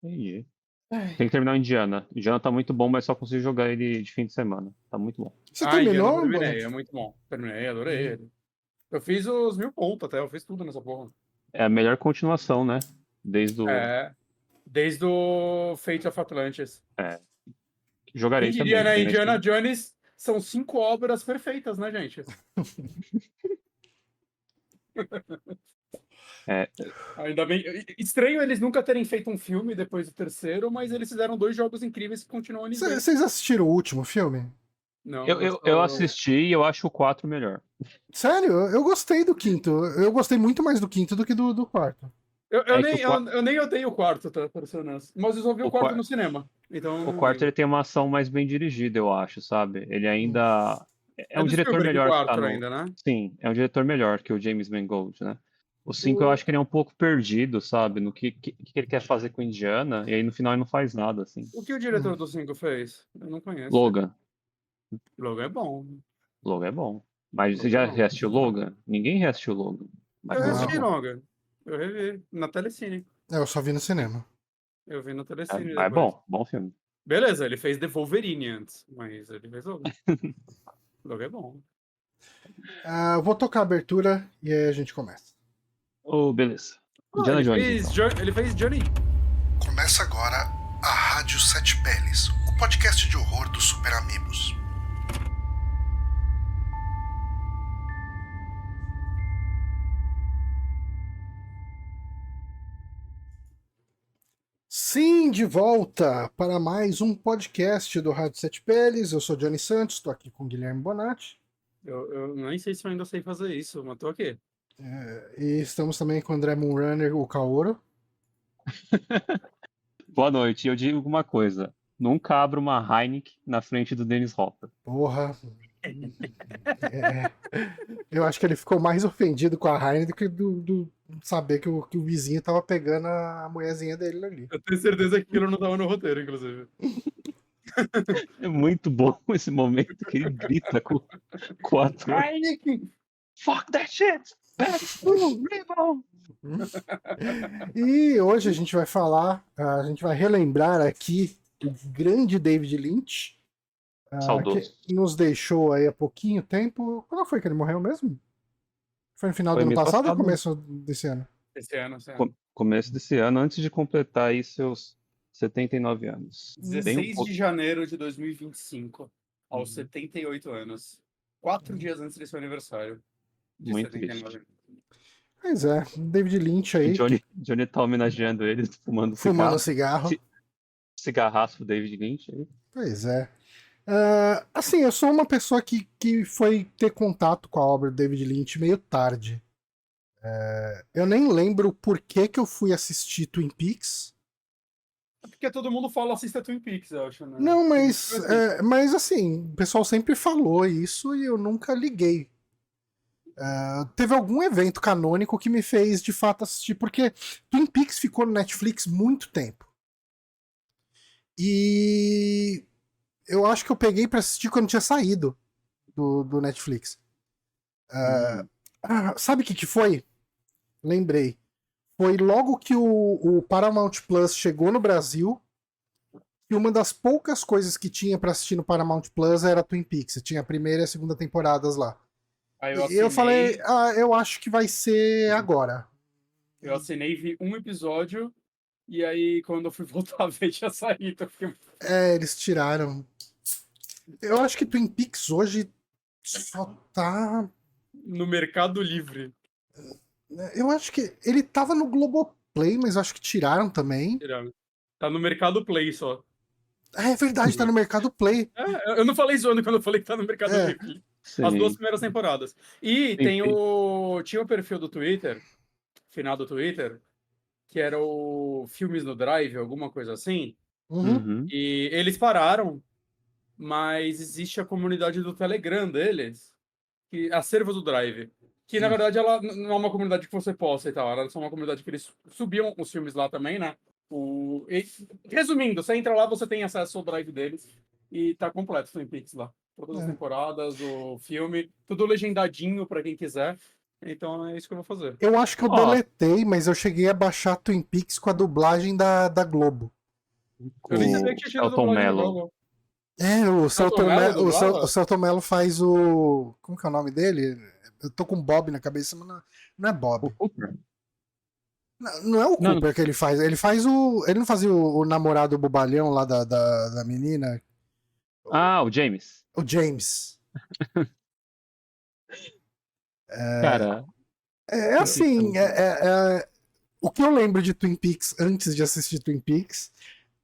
Entendi. Ai. Tem que terminar o Indiana. Indiana tá muito bom, mas só consigo jogar ele de fim de semana. Tá muito bom. Você Indiana eu terminou, terminei, Bonatti? é muito bom. Terminei, adorei ele. Eu fiz os 1000 pontos até, eu fiz tudo nessa porra. É a melhor continuação, né? Desde o. É, desde o Fate of Atlantis. É. Quem Jogarei diria, também. né? Tem na Indiana Steam. Jones são 5 obras perfeitas, né, gente? É, Ainda bem. Estranho eles nunca terem feito um filme depois do terceiro, mas eles fizeram 2 jogos incríveis que continuam indo bem. Vocês assistiram o último filme? Não, eu assisti e eu acho o 4 melhor. Sério, eu gostei do quinto. Eu gostei muito mais do quinto do que do quarto. É que eu nem odeio o quarto, tá? Pra ser honesto. Mas eu só vi o o, quarto qua- no cinema. Então eu o não quarto ligo. ele tem uma ação mais bem dirigida, eu acho, sabe? Ele ainda. É É um do diretor Spielberg o melhor que tá quarto no. ainda, né? Sim, é um diretor melhor que o James Mangold, né? O 5 eu O, acho que ele é um pouco perdido, sabe? No que ele quer fazer com Indiana, e aí no final ele não faz nada, assim. o que o diretor do 5 fez? Eu não conheço ele. Logan. Logan é bom. Logan é bom. Mas você Logan é já bom. reassistiu Logan? Ninguém reassistiu Logan. Mas Eu Logan é assisti Não, bom. Logan. Eu revi. Na Telecine. eu só vi no cinema. Eu vi na É, Telecine é depois. bom, bom filme. Beleza, ele fez The Wolverine antes. Mas ele fez Logan. Logan é bom. Eu vou tocar a abertura e aí a gente começa. Oh, beleza. Ah, Indiana Jones, então. Ele fez Johnny. Começa agora a Rádio Sete Peles, o podcast de horror dos Super Amigos. Sim, de volta para mais um podcast do Rádio Sete Peles. Eu sou Johnny Santos, estou aqui com o Guilherme Bonatti. Eu nem sei se eu ainda sei fazer isso, mas tô aqui. E estamos também com o André Moonrunner, o Kaoro. Boa noite. Eu digo uma coisa. Nunca abra uma Heineken na frente do Dennis Hopper. Porra. Eu acho que ele ficou mais ofendido com a Heine do que do saber que o vizinho tava pegando a mulherzinha dele ali. Eu tenho certeza que aquilo não tava no roteiro, inclusive. É muito bom esse momento que ele grita com o ator. Heineken! Fuck that shit! Back to Rainbow! E hoje a gente vai falar, a gente vai relembrar aqui o grande David Lynch, Saudoso. que nos deixou aí há pouquinho tempo. Quando foi que ele morreu mesmo? Foi no final do Foi ano mês passado ou passado, né? começo desse ano? Esse ano. Começo desse ano, antes de completar aí seus 79 anos. Bem 16 de janeiro de 2025, aos 78 anos. 4 dias antes de seu aniversário. De Muito 79. triste. Pois é, David Lynch E aí, Johnny tá homenageando ele, fumando fumando cigarro. cigarro. Cigarraço do David Lynch aí. Pois é. Assim, eu sou uma pessoa que foi ter contato com a obra do David Lynch meio tarde. Eu nem lembro por que eu fui assistir Twin Peaks. Porque todo mundo fala assista Twin Peaks, eu acho, né? Não, mas assim, o pessoal sempre falou isso e eu nunca liguei. Teve algum evento canônico que me fez de fato assistir, porque Twin Peaks ficou no Netflix muito tempo. E eu acho que eu peguei pra assistir quando tinha saído do Netflix. Sabe o que foi? Lembrei. Foi logo que o Paramount Plus chegou no Brasil, e uma das poucas coisas que tinha pra assistir no Paramount Plus era Twin Peaks. Tinha a primeira e a segunda temporadas lá. Aí E eu falei, eu acho que vai ser agora. Eu assinei, vi um episódio, e aí quando eu fui voltar a ver, tinha saído. Eu fiquei... Eles tiraram. Eu acho que Twin Peaks hoje só tá. No Mercado Livre. Eu acho que ele tava no Globoplay, mas acho que tiraram também. Tiraram. Tá no Mercado Play só. É verdade, tá no Mercado Play. Eu não falei zoando quando eu falei que tá no Mercado Livre. Sim. As 2 primeiras temporadas. E tinha o perfil do Twitter, final do Twitter, que era o Filmes no Drive, alguma coisa assim. Uhum. E eles pararam, mas existe a comunidade do Telegram deles, Acervo do Drive, que na verdade ela não é uma comunidade que você posta e tal, ela é só uma comunidade que eles subiam os filmes lá também, né? Resumindo, você entra lá, você tem acesso ao drive deles e tá completo o Twin Peaks lá. Todas as temporadas, o filme, tudo legendadinho pra quem quiser. Então é isso que eu vou fazer. Eu acho que eu Ó. deletei, mas eu cheguei a baixar Twin Peaks com a dublagem da Globo. Eu nem O sabia que tinha tido Celton dublagem no Mello. Globo. É, o Celton Celton Mello Mello, dublava? o Celton Mello faz o. Como que é o nome dele? Eu tô com Bob na cabeça, mas não é O Bob. Cooper? Não é o Não, Cooper que ele faz. Ele faz o. Ele não fazia o namorado bobalhão lá da menina? o James. O James. Cara, É Twin Peaks é assim. muito bom. O que eu lembro de Twin Peaks antes de assistir Twin Peaks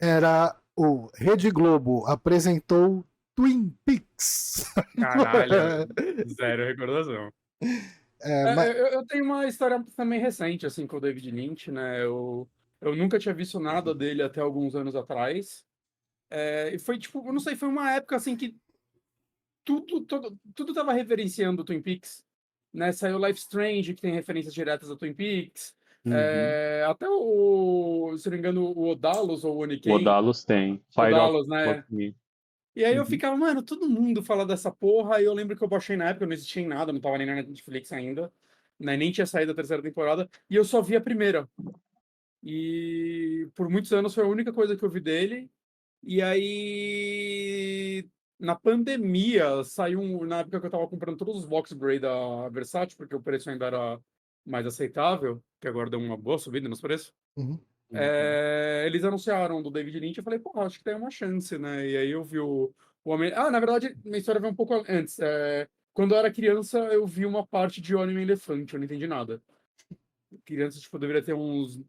era o Rede Globo apresentou Twin Peaks. Caralho, zero recordação. Mas, Eu tenho uma história também recente, assim, com o David Lynch, né? Eu nunca tinha visto nada dele até alguns anos atrás. E foi, tipo, eu não sei, foi uma época, assim, que tudo tava referenciando o Twin Peaks, né? Saiu Life Strange, que tem referências diretas a Twin Peaks. Uhum. Até se não me engano, o Odalos ou o O Oniken, Odalos tem. Fire of Odalos, né? Me. E aí eu Uhum. ficava, mano, todo mundo fala dessa porra. E eu lembro que eu baixei na época, não existia em nada, não tava nem na Netflix ainda, né? Nem tinha saído a terceira temporada. E eu só vi a primeira. E por muitos anos foi a única coisa que eu vi dele. E aí, na pandemia, saiu na época que eu tava comprando todos os box Blu-ray da Versátil, porque o preço ainda era mais aceitável, que agora deu uma boa subida nos preços. uhum. Eles anunciaram do David Lynch, eu falei, pô, acho que tem uma chance, né? E aí eu vi o Homem... Ah, na verdade, minha história veio um pouco antes. Quando eu era criança, eu vi uma parte de Homem Elefante, eu não entendi nada. Criança, tipo, deveria ter uns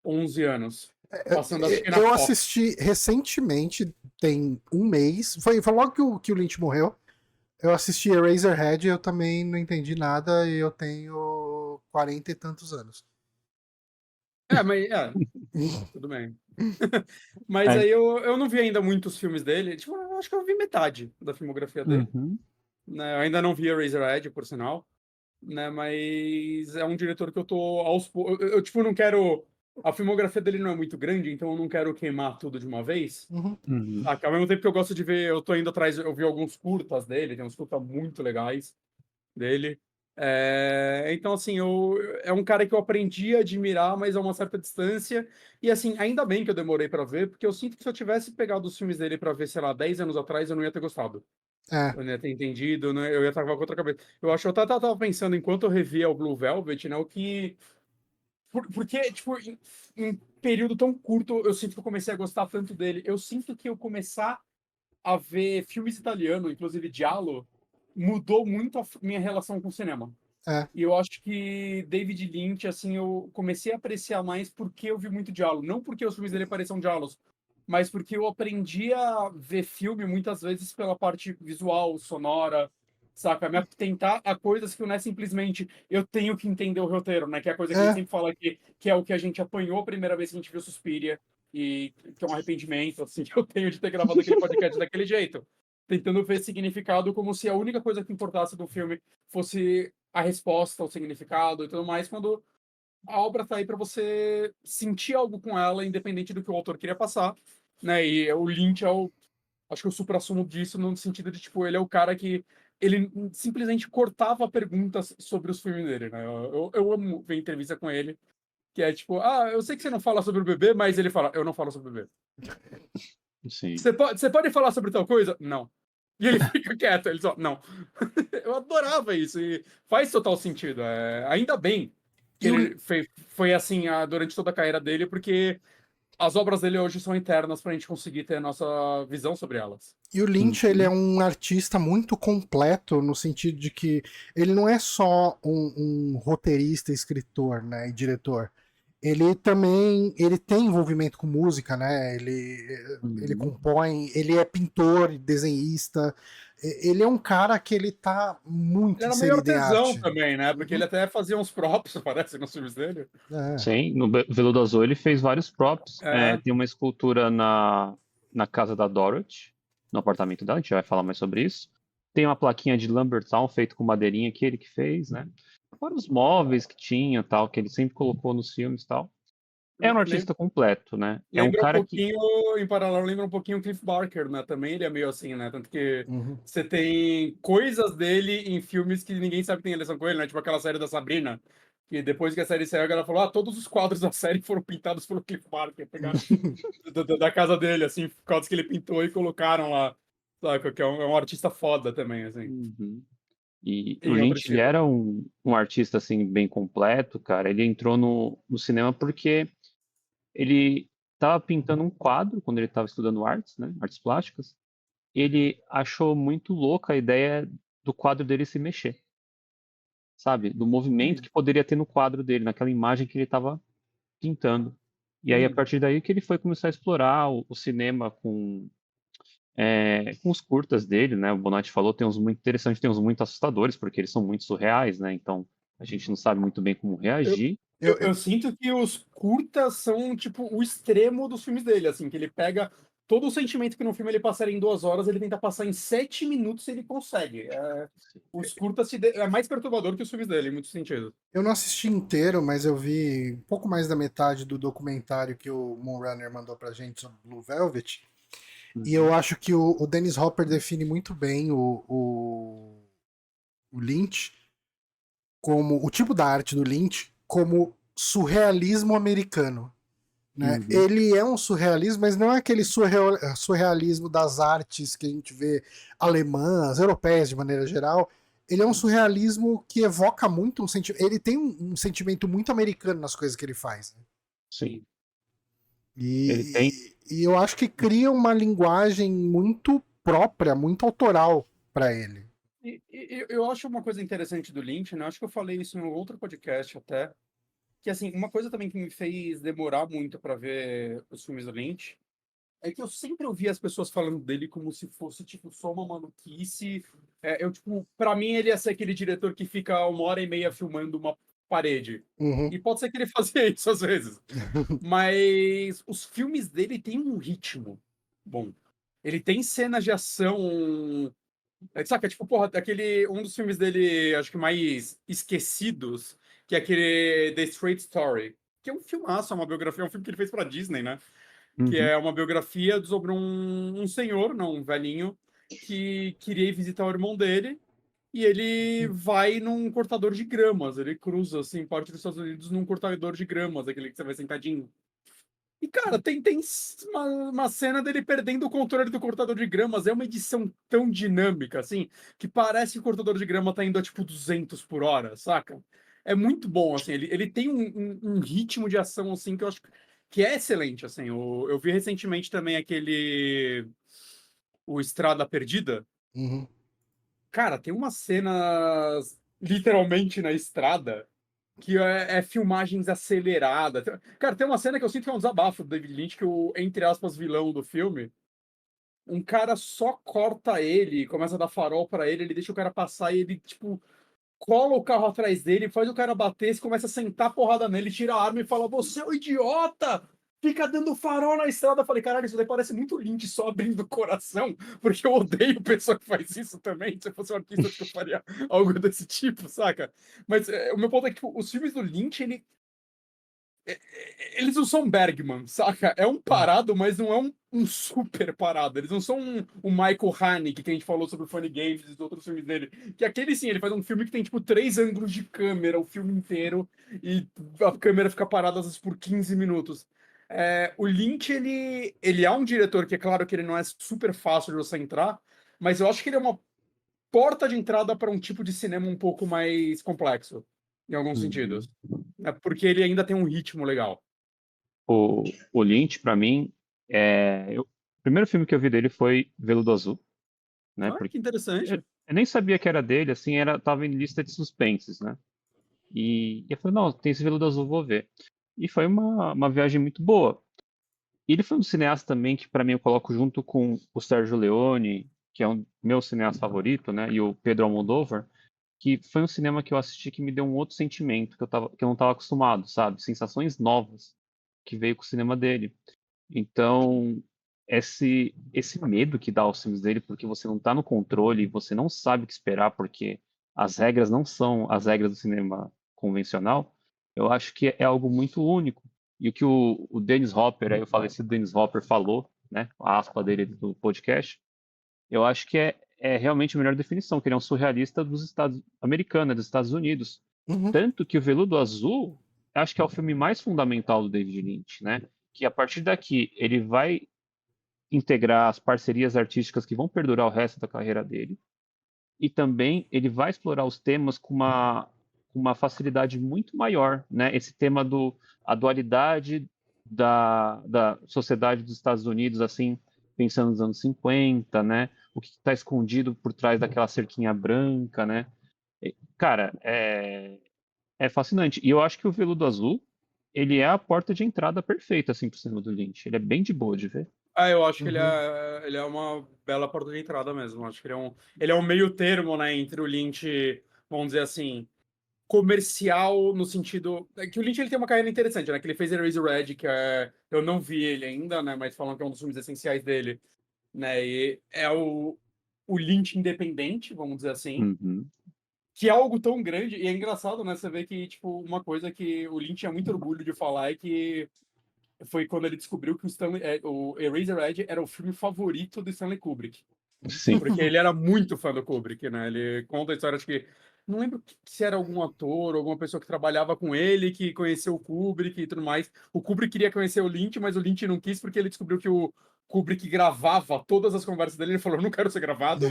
11 anos. Passando, acho que na Eu Fox. assisti recentemente, tem um mês. Foi logo que o Lynch morreu. Eu assisti Eraserhead e eu também não entendi nada e eu tenho 40 e tantos anos. Mas, tudo bem. Mas É. aí eu não vi ainda muitos filmes dele. Tipo, eu acho que eu vi metade da filmografia dele. Uhum. Né? Eu ainda não vi Eraserhead, por sinal. Né? Mas é um diretor que eu tô aos poucos. Eu, tipo, não quero. A filmografia dele não é muito grande, então eu não quero queimar tudo de uma vez. Uhum. Uhum. Ao mesmo tempo que eu gosto de ver, eu tô indo atrás, eu vi alguns curtas dele, tem uns curtas muito legais dele. Então, assim, é um cara que eu aprendi a admirar, mas a uma certa distância. E, assim, ainda bem que eu demorei pra ver, porque eu sinto que se eu tivesse pegado os filmes dele pra ver, sei lá, 10 anos atrás, eu não ia ter gostado. É. Eu não ia ter entendido, né? Eu ia estar com outra cabeça. Eu acho que eu tava pensando, enquanto eu revia o Blue Velvet, né, o que... Porque, tipo, em período tão curto, eu sinto que eu comecei a gostar tanto dele. Eu sinto que eu começar a ver filmes italianos, inclusive Giallo, mudou muito a minha relação com o cinema. É. E eu acho que David Lynch, assim, eu comecei a apreciar mais porque eu vi muito Giallo. Não porque os filmes dele pareçam Giallos, mas porque eu aprendi a ver filme muitas vezes pela parte visual, sonora, saca? Me atentar a coisas que não é simplesmente eu tenho que entender o roteiro, né? Que é a coisa que a gente É. sempre fala aqui, que é o que a gente apanhou a primeira vez que a gente viu Suspiria, e que é um arrependimento, assim, que eu tenho de ter gravado aquele podcast daquele jeito. Tentando ver significado como se a única coisa que importasse do filme fosse a resposta, o significado e tudo mais, quando a obra tá aí para você sentir algo com ela, independente do que o autor queria passar, né? E o Lynch acho que o suprassumo disso no sentido de, tipo, ele é o cara que ele simplesmente cortava perguntas sobre os filmes dele, né? Eu amo ver entrevista com ele, que é tipo, eu sei que você não fala sobre o bebê, mas ele fala, eu não falo sobre o bebê. Sim. Você pode falar sobre tal coisa? Não. E ele fica quieto, ele só, não. Eu adorava isso e faz total sentido. Ainda bem que E o, ele foi assim durante toda a carreira dele, porque as obras dele hoje são internas pra gente conseguir ter a nossa visão sobre elas. e o Lynch, ele é um artista muito completo no sentido de que ele não é só um roteirista, escritor, né, e diretor. Ele também ele tem envolvimento com música, né? Ele Uhum. compõe, ele é pintor, desenhista. Ele é um cara que ele tá muito Ele era meio inserido em artesão arte. também, né? Porque ele até fazia uns props, parece, nos filmes dele. É. Sim, no Veludo Azul ele fez vários props. É, Tem uma escultura na casa da Dorothy, no apartamento dela, a gente vai falar mais sobre isso. Tem uma plaquinha de Lumbertown feito com madeirinha que ele que fez, né? Fora os móveis que tinha, tal, que ele sempre colocou nos filmes, tal. É um artista completo, né? É um Lembra um cara que. pouquinho, em paralelo, lembra um pouquinho o Cliff Barker, né? Também ele é meio assim, né? Tanto que Uhum. você tem coisas dele em filmes que ninguém sabe que tem relação com ele, né? Tipo aquela série da Sabrina, que depois que a série saiu, ela falou: todos os quadros da série foram pintados pelo Cliff Barker. Pegaram da casa dele, assim, quadros que ele pintou e colocaram lá. Saca? Que é um artista foda também, assim. Uhum. E o Em outro Lynch, ele estilo. era um artista, assim, bem completo, cara. Ele entrou no cinema porque ele estava pintando um quadro quando ele estava estudando artes, né? Artes plásticas. Ele achou muito louca a ideia do quadro dele se mexer, sabe? Do movimento Hum, que poderia ter no quadro dele, naquela imagem que ele estava pintando. E aí, a hum. partir daí, que ele foi começar a explorar o cinema com os curtas dele, né? O Bonatti falou, tem uns muito interessantes, tem uns muito assustadores, porque eles são muito surreais, né? Então, a gente não sabe muito bem como Eu, reagir. eu sinto que os curtas são, tipo, o extremo dos filmes dele, assim, que ele pega todo o sentimento que no filme ele passaria em 2 horas, ele tenta passar em 7 minutos se ele consegue. Os curtas é mais perturbador que os filmes dele, em muitos sentidos. Eu não assisti inteiro, mas eu vi um pouco mais da metade do documentário que o Moonrunner mandou pra gente sobre Blue Velvet. E eu Uhum. acho que o Dennis Hopper define muito bem o Lynch como o tipo da arte do Lynch como surrealismo americano. Né? Uhum. Ele é um surrealismo, mas não é aquele surrealismo das artes que a gente vê alemãs, europeias de maneira geral. Ele é um surrealismo que evoca muito um sentimento. Ele tem um sentimento muito americano nas coisas que ele faz. Né? Sim. Ele tem. E eu acho que cria uma linguagem muito própria, muito autoral para ele. Eu acho uma coisa interessante do Lynch, né? Acho que eu falei isso em um outro podcast até, que, assim, uma coisa também que me fez demorar muito para ver os filmes do Lynch é que eu sempre ouvi as pessoas falando dele como se fosse, tipo, só uma maluquice. Tipo, pra mim ele ia ser aquele diretor que fica 1 hora e meia filmando uma parede. Uhum, E pode ser que ele fazia isso às vezes. Mas os filmes dele têm um ritmo bom. Ele tem cenas de ação. Saca, tipo, porra, um dos filmes dele, acho que mais esquecidos, que é aquele The Straight Story. Que é um filmaço, é uma biografia, é um filme que ele fez pra Disney, né? Que Uhum. é uma biografia sobre um senhor, não, um velhinho, que queria ir visitar o irmão dele, e ele vai num cortador de gramas, ele cruza, assim, parte dos Estados Unidos num cortador de gramas, aquele que você vai sentadinho. E, cara, tem uma cena dele perdendo o controle do cortador de gramas, é uma edição tão dinâmica, assim, que parece que o cortador de grama tá indo a, tipo, 200 por hora, saca? É muito bom, assim, ele tem um ritmo de ação, assim, que eu acho que é excelente, assim. Eu vi recentemente também o Estrada Perdida. uhum, Cara, tem umas cenas literalmente na estrada que é filmagens aceleradas. Cara, tem uma cena que eu sinto que é um desabafo do David Lynch, que o, entre aspas, vilão do filme, um cara só corta ele, começa a dar farol pra ele, ele deixa o cara passar e ele, tipo, cola o carro atrás dele, faz o cara bater, se começa a sentar a porrada nele, tira a arma e fala: Você é um idiota! Fica dando farol na estrada. Eu falei: Caralho, isso daí parece muito Lynch só abrindo o coração, porque eu odeio pessoa que faz isso também. Se eu fosse um artista, acho que eu faria algo desse tipo, saca? Mas o meu ponto é que tipo, os filmes do Lynch, eles não são Bergman, saca? É um parado, mas não é um super parado. Eles não são um Michael Haneke, que a gente falou sobre o Funny Games e os outros filmes dele. Que aquele sim, ele faz um filme que tem, tipo, 3 ângulos de câmera o filme inteiro e a câmera fica parada às vezes por 15 minutos. O Lynch, ele é um diretor que é claro que ele não é super fácil de você entrar, mas eu acho que ele é uma porta de entrada para um tipo de cinema um pouco mais complexo, em alguns Uhum. sentidos. É porque ele ainda tem um ritmo legal. O Lynch, pra mim, o primeiro filme que eu vi dele foi Veludo Azul, né? Ah, Porque que eu, interessante. eu nem sabia que era dele, assim, tava em lista de suspenses, né? E eu falei, não, tem esse Veludo Azul, vou ver. E foi uma viagem muito boa. E ele foi um cineasta também que, pra mim, eu coloco junto com o Sérgio Leone, que é um meu cineasta favorito, né? E o Pedro Almodóvar, que foi um cinema que eu assisti que me deu um outro sentimento que eu não estava acostumado, sabe? Sensações novas que veio com o cinema dele. Então, esse medo que dá aos filmes dele, porque você não está no controle, você não sabe o que esperar, porque as regras não são as regras do cinema convencional, eu acho que é algo muito único. E o que o Dennis Hopper, aí o falecido Dennis Hopper falou, né, a aspa dele do podcast, eu acho que é realmente a melhor definição, que ele é um surrealista dos Estados americanos, dos Estados Unidos. Uhum. Tanto que o Veludo Azul, acho que é o filme mais fundamental do David Lynch, né? Que a partir daqui ele vai integrar as parcerias artísticas que vão perdurar o resto da carreira dele, e também ele vai explorar os temas com uma facilidade muito maior, né? Esse tema a dualidade da sociedade dos Estados Unidos, assim, pensando nos anos 50, né? O que está escondido por trás daquela cerquinha branca, né? Cara, é fascinante. E eu acho que o Veludo Azul, ele é a porta de entrada perfeita, assim, pro cinema do Lynch. Ele é bem de boa de ver. Eu acho que Uhum. ele é uma bela porta de entrada mesmo. Acho que ele é um meio termo, né, entre o Lynch, vamos dizer assim, comercial no sentido. É que o Lynch ele tem uma carreira interessante, né? Que ele fez Eraserhead, que eu não vi ele ainda, né? Mas falam que é um dos filmes essenciais dele, né? E é o Lynch independente, vamos dizer assim, Uhum. que é algo tão grande. E é engraçado, né? Você vê que, tipo, uma coisa que o Lynch tinha muito orgulho de falar é que foi quando ele descobriu que o Eraserhead era o filme favorito do Stanley Kubrick. Sim. Porque ele era muito fã do Kubrick, né? Ele conta a história de que. Não lembro se era algum ator ou alguma pessoa que trabalhava com ele, que conheceu o Kubrick e tudo mais. O Kubrick queria conhecer o Lynch, mas o Lynch não quis porque ele descobriu que o Kubrick gravava todas as conversas dele. Ele falou: não quero ser gravado.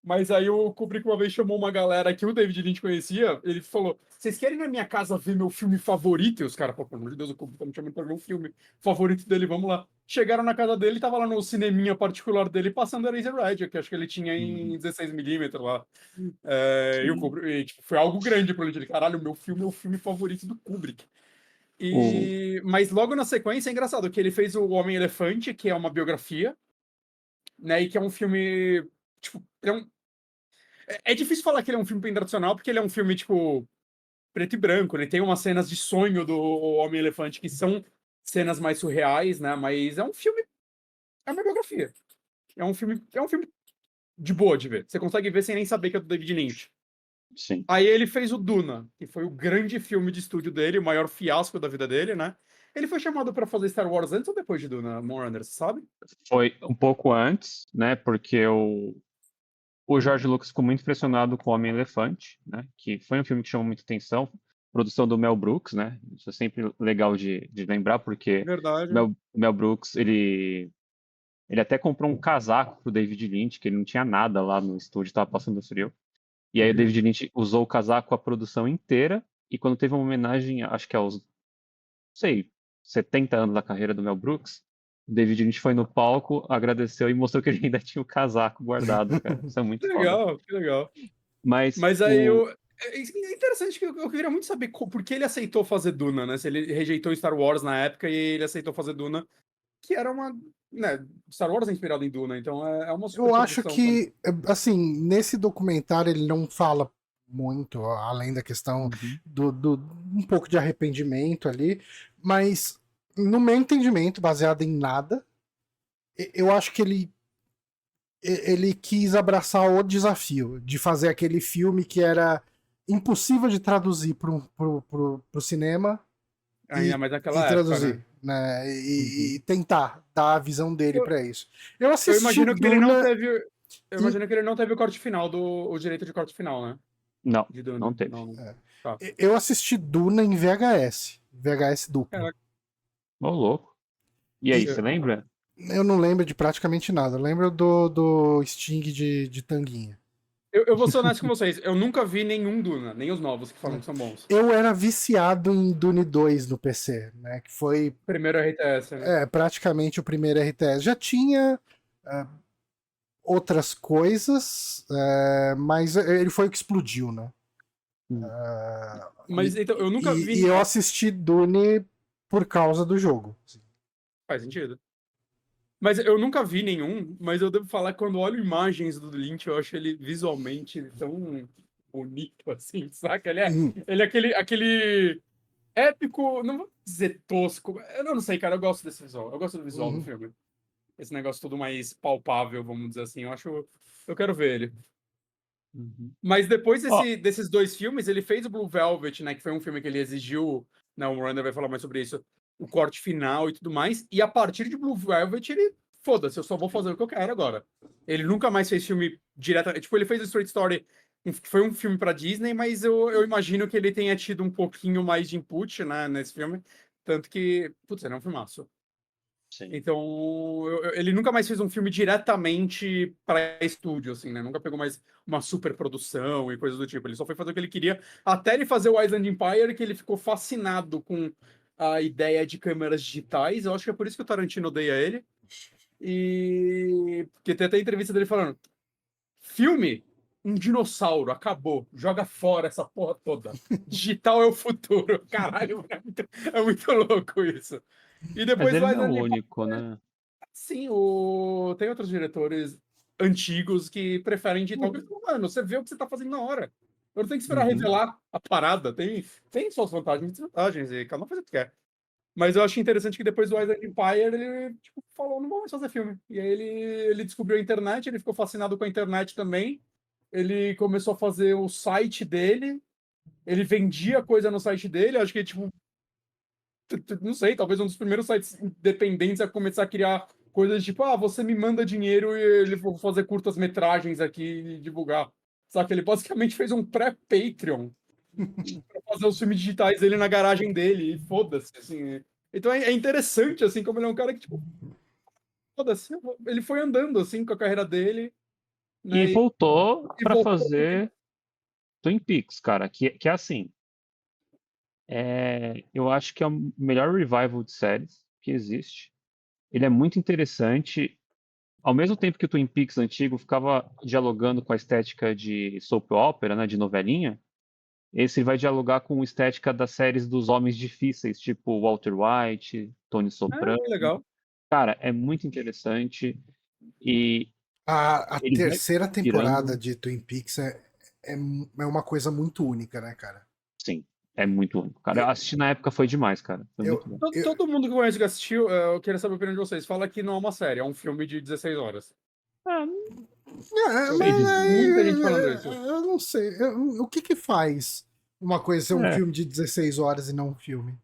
Mas aí o Kubrick uma vez chamou uma galera que o David Lynch conhecia. Ele falou: vocês querem ir na minha casa ver meu filme favorito? E os caras, pelo amor de Deus, o Kubrick tá me chamando pra ver um filme favorito dele, vamos lá. Chegaram na casa dele, tava lá no cineminha particular dele passando Eraserhead, que acho que ele tinha em Uhum. 16mm lá. E o Sim. Kubrick, tipo, foi algo grande pra ele. Ele, caralho, meu filme é o filme favorito do Kubrick. O, Mas logo na sequência é engraçado que ele fez o Homem-Elefante, que é uma biografia, né? E que é um filme. Tipo, é difícil falar que ele é um filme bem tradicional, porque ele é um filme, tipo, preto e branco, né? Tem umas cenas de sonho do Homem-Elefante que são cenas mais surreais, né? Mas é um filme. É uma biografia. É um filme de boa de ver. Você consegue ver sem nem saber que é do David Lynch. sim. Aí ele fez o Duna, que foi o grande filme de estúdio dele, o maior fiasco da vida dele, né? Ele foi chamado pra fazer Star Wars antes ou depois de Duna, Moonrunners, sabe? Foi um pouco antes, né? Porque o George Lucas ficou muito impressionado com o Homem-Elefante, né? Que foi um filme que chamou muita atenção. Produção do Mel Brooks, né? Isso é sempre legal de lembrar, porque Verdade. O Mel Brooks, ele até comprou um casaco pro David Lynch, que ele não tinha nada lá no estúdio, estava passando frio. E aí o David Lynch usou o casaco a produção inteira, e quando teve uma homenagem, acho que aos, não sei, 70 anos da carreira do Mel Brooks, o David Lynch foi no palco, agradeceu e mostrou que ele ainda tinha o casaco guardado, cara. Isso é Que muito foda. legal, que legal. Mas Mas aí é interessante que eu queria muito saber por que ele aceitou fazer Duna, né? Se ele rejeitou Star Wars na época e ele aceitou fazer Duna, que era uma. Né, Star Wars é inspirado em Duna, então é uma super Eu acho produção também. que, assim, nesse documentário ele não fala muito, além da questão Uhum. do um pouco de arrependimento ali, mas no meu entendimento, baseado em nada, eu acho que ele quis abraçar o desafio de fazer aquele filme que era impossível de traduzir pro cinema Ainda e, mais e naquela época, né? traduzir, né? E Uhum. tentar dar a visão dele Eu, para isso. Eu eu assisti o imagino que ele não Duna teve. Eu e imagino que ele não teve o corte final o direito de corte final, né? Não, De Duna. não teve. Não, não. Tá. eu assisti Duna em VHS duplo. É, Ô, louco. E aí, E você lembra? eu não lembro de praticamente nada. Eu lembro do Sting de tanguinha. eu vou ser honesto com vocês, eu nunca vi nenhum Duna, nem os novos que falam Né? que são bons. Eu era viciado em Dune 2 no PC, né? Que foi Primeiro RTS, né? praticamente o primeiro RTS. Já tinha outras coisas, mas ele foi o que explodiu, né? Hum. Mas então, eu nunca E vi. eu assisti Dune por causa do jogo. Faz sentido. Mas eu nunca vi nenhum, mas eu devo falar que quando olho imagens do Lynch, eu acho ele visualmente tão bonito assim, saca? Hum. Ele é aquele épico, não vou dizer tosco, eu não sei, cara, eu gosto desse visual. Eu gosto do visual do Uhum. filme. Esse negócio tudo mais palpável, vamos dizer assim. Eu quero ver ele. Uhum. Mas depois Ó, desses dois filmes, ele fez o Blue Velvet, né? Que foi um filme que ele exigiu né? O Miranda vai falar mais sobre isso. O corte final e tudo mais. E a partir de Blue Velvet, ele... Foda-se, eu só vou fazer o que eu quero agora. Ele nunca mais fez filme direto... Tipo, ele fez o Straight Story, que foi um filme pra Disney, mas eu imagino que ele tenha tido um pouquinho mais de input, né, nesse filme. Tanto que... Putz, ele é um filmaço. Sim. Então, ele nunca mais fez um filme diretamente para estúdio, assim, né? Nunca pegou mais uma super produção e coisas do tipo. Ele só foi fazer o que ele queria, até ele fazer o Island Empire, que ele ficou fascinado com a ideia de câmeras digitais. Eu acho que é por isso que o Tarantino odeia ele. E porque tem até a entrevista dele falando: filme, um dinossauro, acabou, joga fora essa porra toda. Digital é o futuro. Caralho, é muito louco isso. E Mas depois ele o não é Island o Empire. único, né? Sim, tem outros diretores antigos que preferem digital. Mano, você vê o que você tá fazendo na hora. Eu não tenho que esperar Uhum. revelar a parada. Tem suas vantagens e desvantagens, e cada um faz o que quer. Mas eu acho interessante que depois do Island Empire, ele tipo, falou, não vou mais fazer filme. E aí ele descobriu a internet, ele ficou fascinado com a internet também. Ele começou a fazer o site dele, ele vendia coisa no site dele, acho que, tipo, não sei, talvez um dos primeiros sites independentes a começar a criar coisas tipo, você me manda dinheiro e ele vou fazer curtas metragens aqui e divulgar. Só que ele basicamente fez um pré-Patreon pra fazer os filmes digitais dele na garagem dele e foda-se, assim. Então é interessante, assim, como ele é um cara que, tipo, foda-se, ele foi andando, assim, com a carreira dele, E né, voltou e pra voltou. fazer Twin Peaks, cara, que é assim. Eu acho que é o melhor revival de séries que existe. Ele é muito interessante. Ao mesmo tempo que o Twin Peaks antigo ficava dialogando com a estética de soap opera, né, de novelinha, esse vai dialogar com a estética das séries dos homens difíceis, tipo Walter White, Tony Soprano. Legal. Cara, é muito interessante e A ele vai terceira temporada virando, de Twin Peaks é uma coisa muito única, né, cara? sim, é muito único. Cara, eu assisti na época foi demais, cara. Foi Eu, muito bom. Todo mundo que conhece que assistiu, eu queria saber a opinião de vocês. Fala que não é uma série, é um filme de 16 horas. Ah, É, Eu sei vi dizer. muita gente falando isso. eu não sei. O que que faz uma coisa ser um É, filme de 16 horas e não um filme?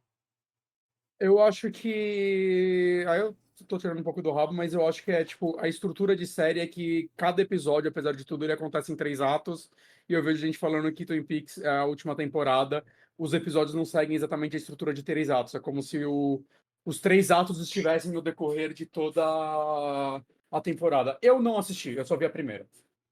Eu acho que. Aí eu tô tirando um pouco do rabo, mas eu acho que é tipo, a estrutura de série é que cada episódio, apesar de tudo, ele acontece em 3 atos. E eu vejo gente falando que Twin Peaks, a última temporada, os episódios não seguem exatamente a estrutura de 3 atos. É como se os 3 atos estivessem no decorrer de toda a temporada. Eu não assisti, eu só vi a primeira.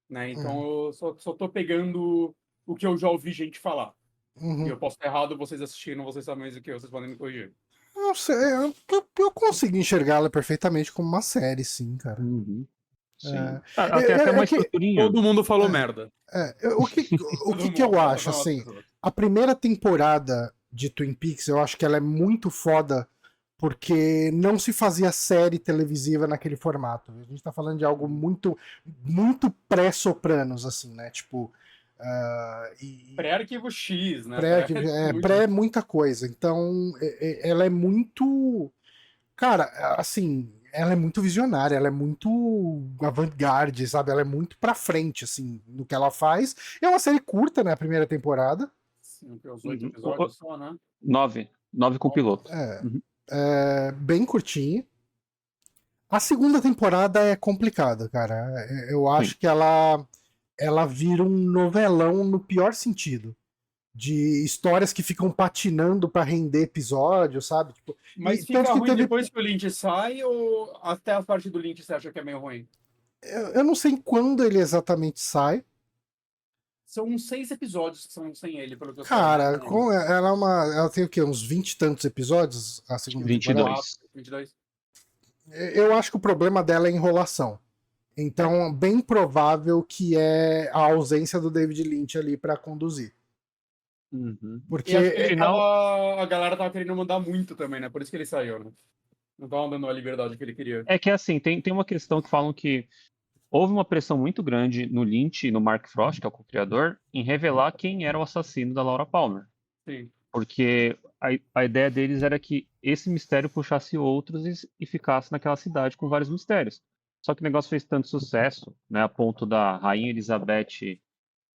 Né? Então Hum, eu só tô pegando o que eu já ouvi gente falar. E uhum. eu posso estar errado, vocês assistiram, vocês sabem mais do que eu, vocês podem me corrigir. Não sei, eu consigo enxergá-la perfeitamente como uma série, sim, cara. uhum, sim. É, Ah, ela tem até é uma que estruturinha. Todo mundo falou é, merda. o que, o Todo que que eu mundo. acho, Não, as assim, pessoas. a primeira temporada de Twin Peaks, eu acho que ela é muito foda porque não se fazia série televisiva naquele formato. A gente tá falando de algo muito, muito pré-Sopranos, assim, né? Tipo, Pré-arquivo X, né? pré, Muito. pré muita coisa. Então, ela é muito. Cara, assim, ela é muito visionária, ela é muito avant-garde, sabe? Ela é muito pra frente, assim, no que ela faz. É uma série curta, né? A primeira temporada. Sim, tem uns 8 Uhum. episódios só, né? 9 com piloto. Uhum. Bem curtinha. A segunda temporada é complicada, cara. Eu Sim. acho que ela vira um novelão no pior sentido. De histórias que ficam patinando pra render episódio, sabe? Tipo, Mas tanto fica que ruim teve. depois que o Lynch sai ou até a parte do Lynch você acha que é meio ruim? Eu não sei quando ele exatamente sai. São uns 6 episódios que são sem ele, pelo que eu sei, mais Cara, ou menos. ela tem o quê? Uns 20 e tantos episódios a Acho que segunda temporada? 22. 22. Eu acho que o problema dela é enrolação. Então, bem provável que é a ausência do David Lynch ali pra conduzir. Uhum. E acho que Porque Final, a galera tava querendo mandar muito também, né? Por isso que ele saiu, né? Não tava dando a liberdade que ele queria. é que assim, tem uma questão que falam que houve uma pressão muito grande no Lynch e no Mark Frost, que é o co-criador, em revelar quem era o assassino da Laura Palmer. Sim. Porque a ideia deles era que esse mistério puxasse outros e ficasse naquela cidade com vários mistérios. Só que o negócio fez tanto sucesso, né, a ponto da Rainha Elizabeth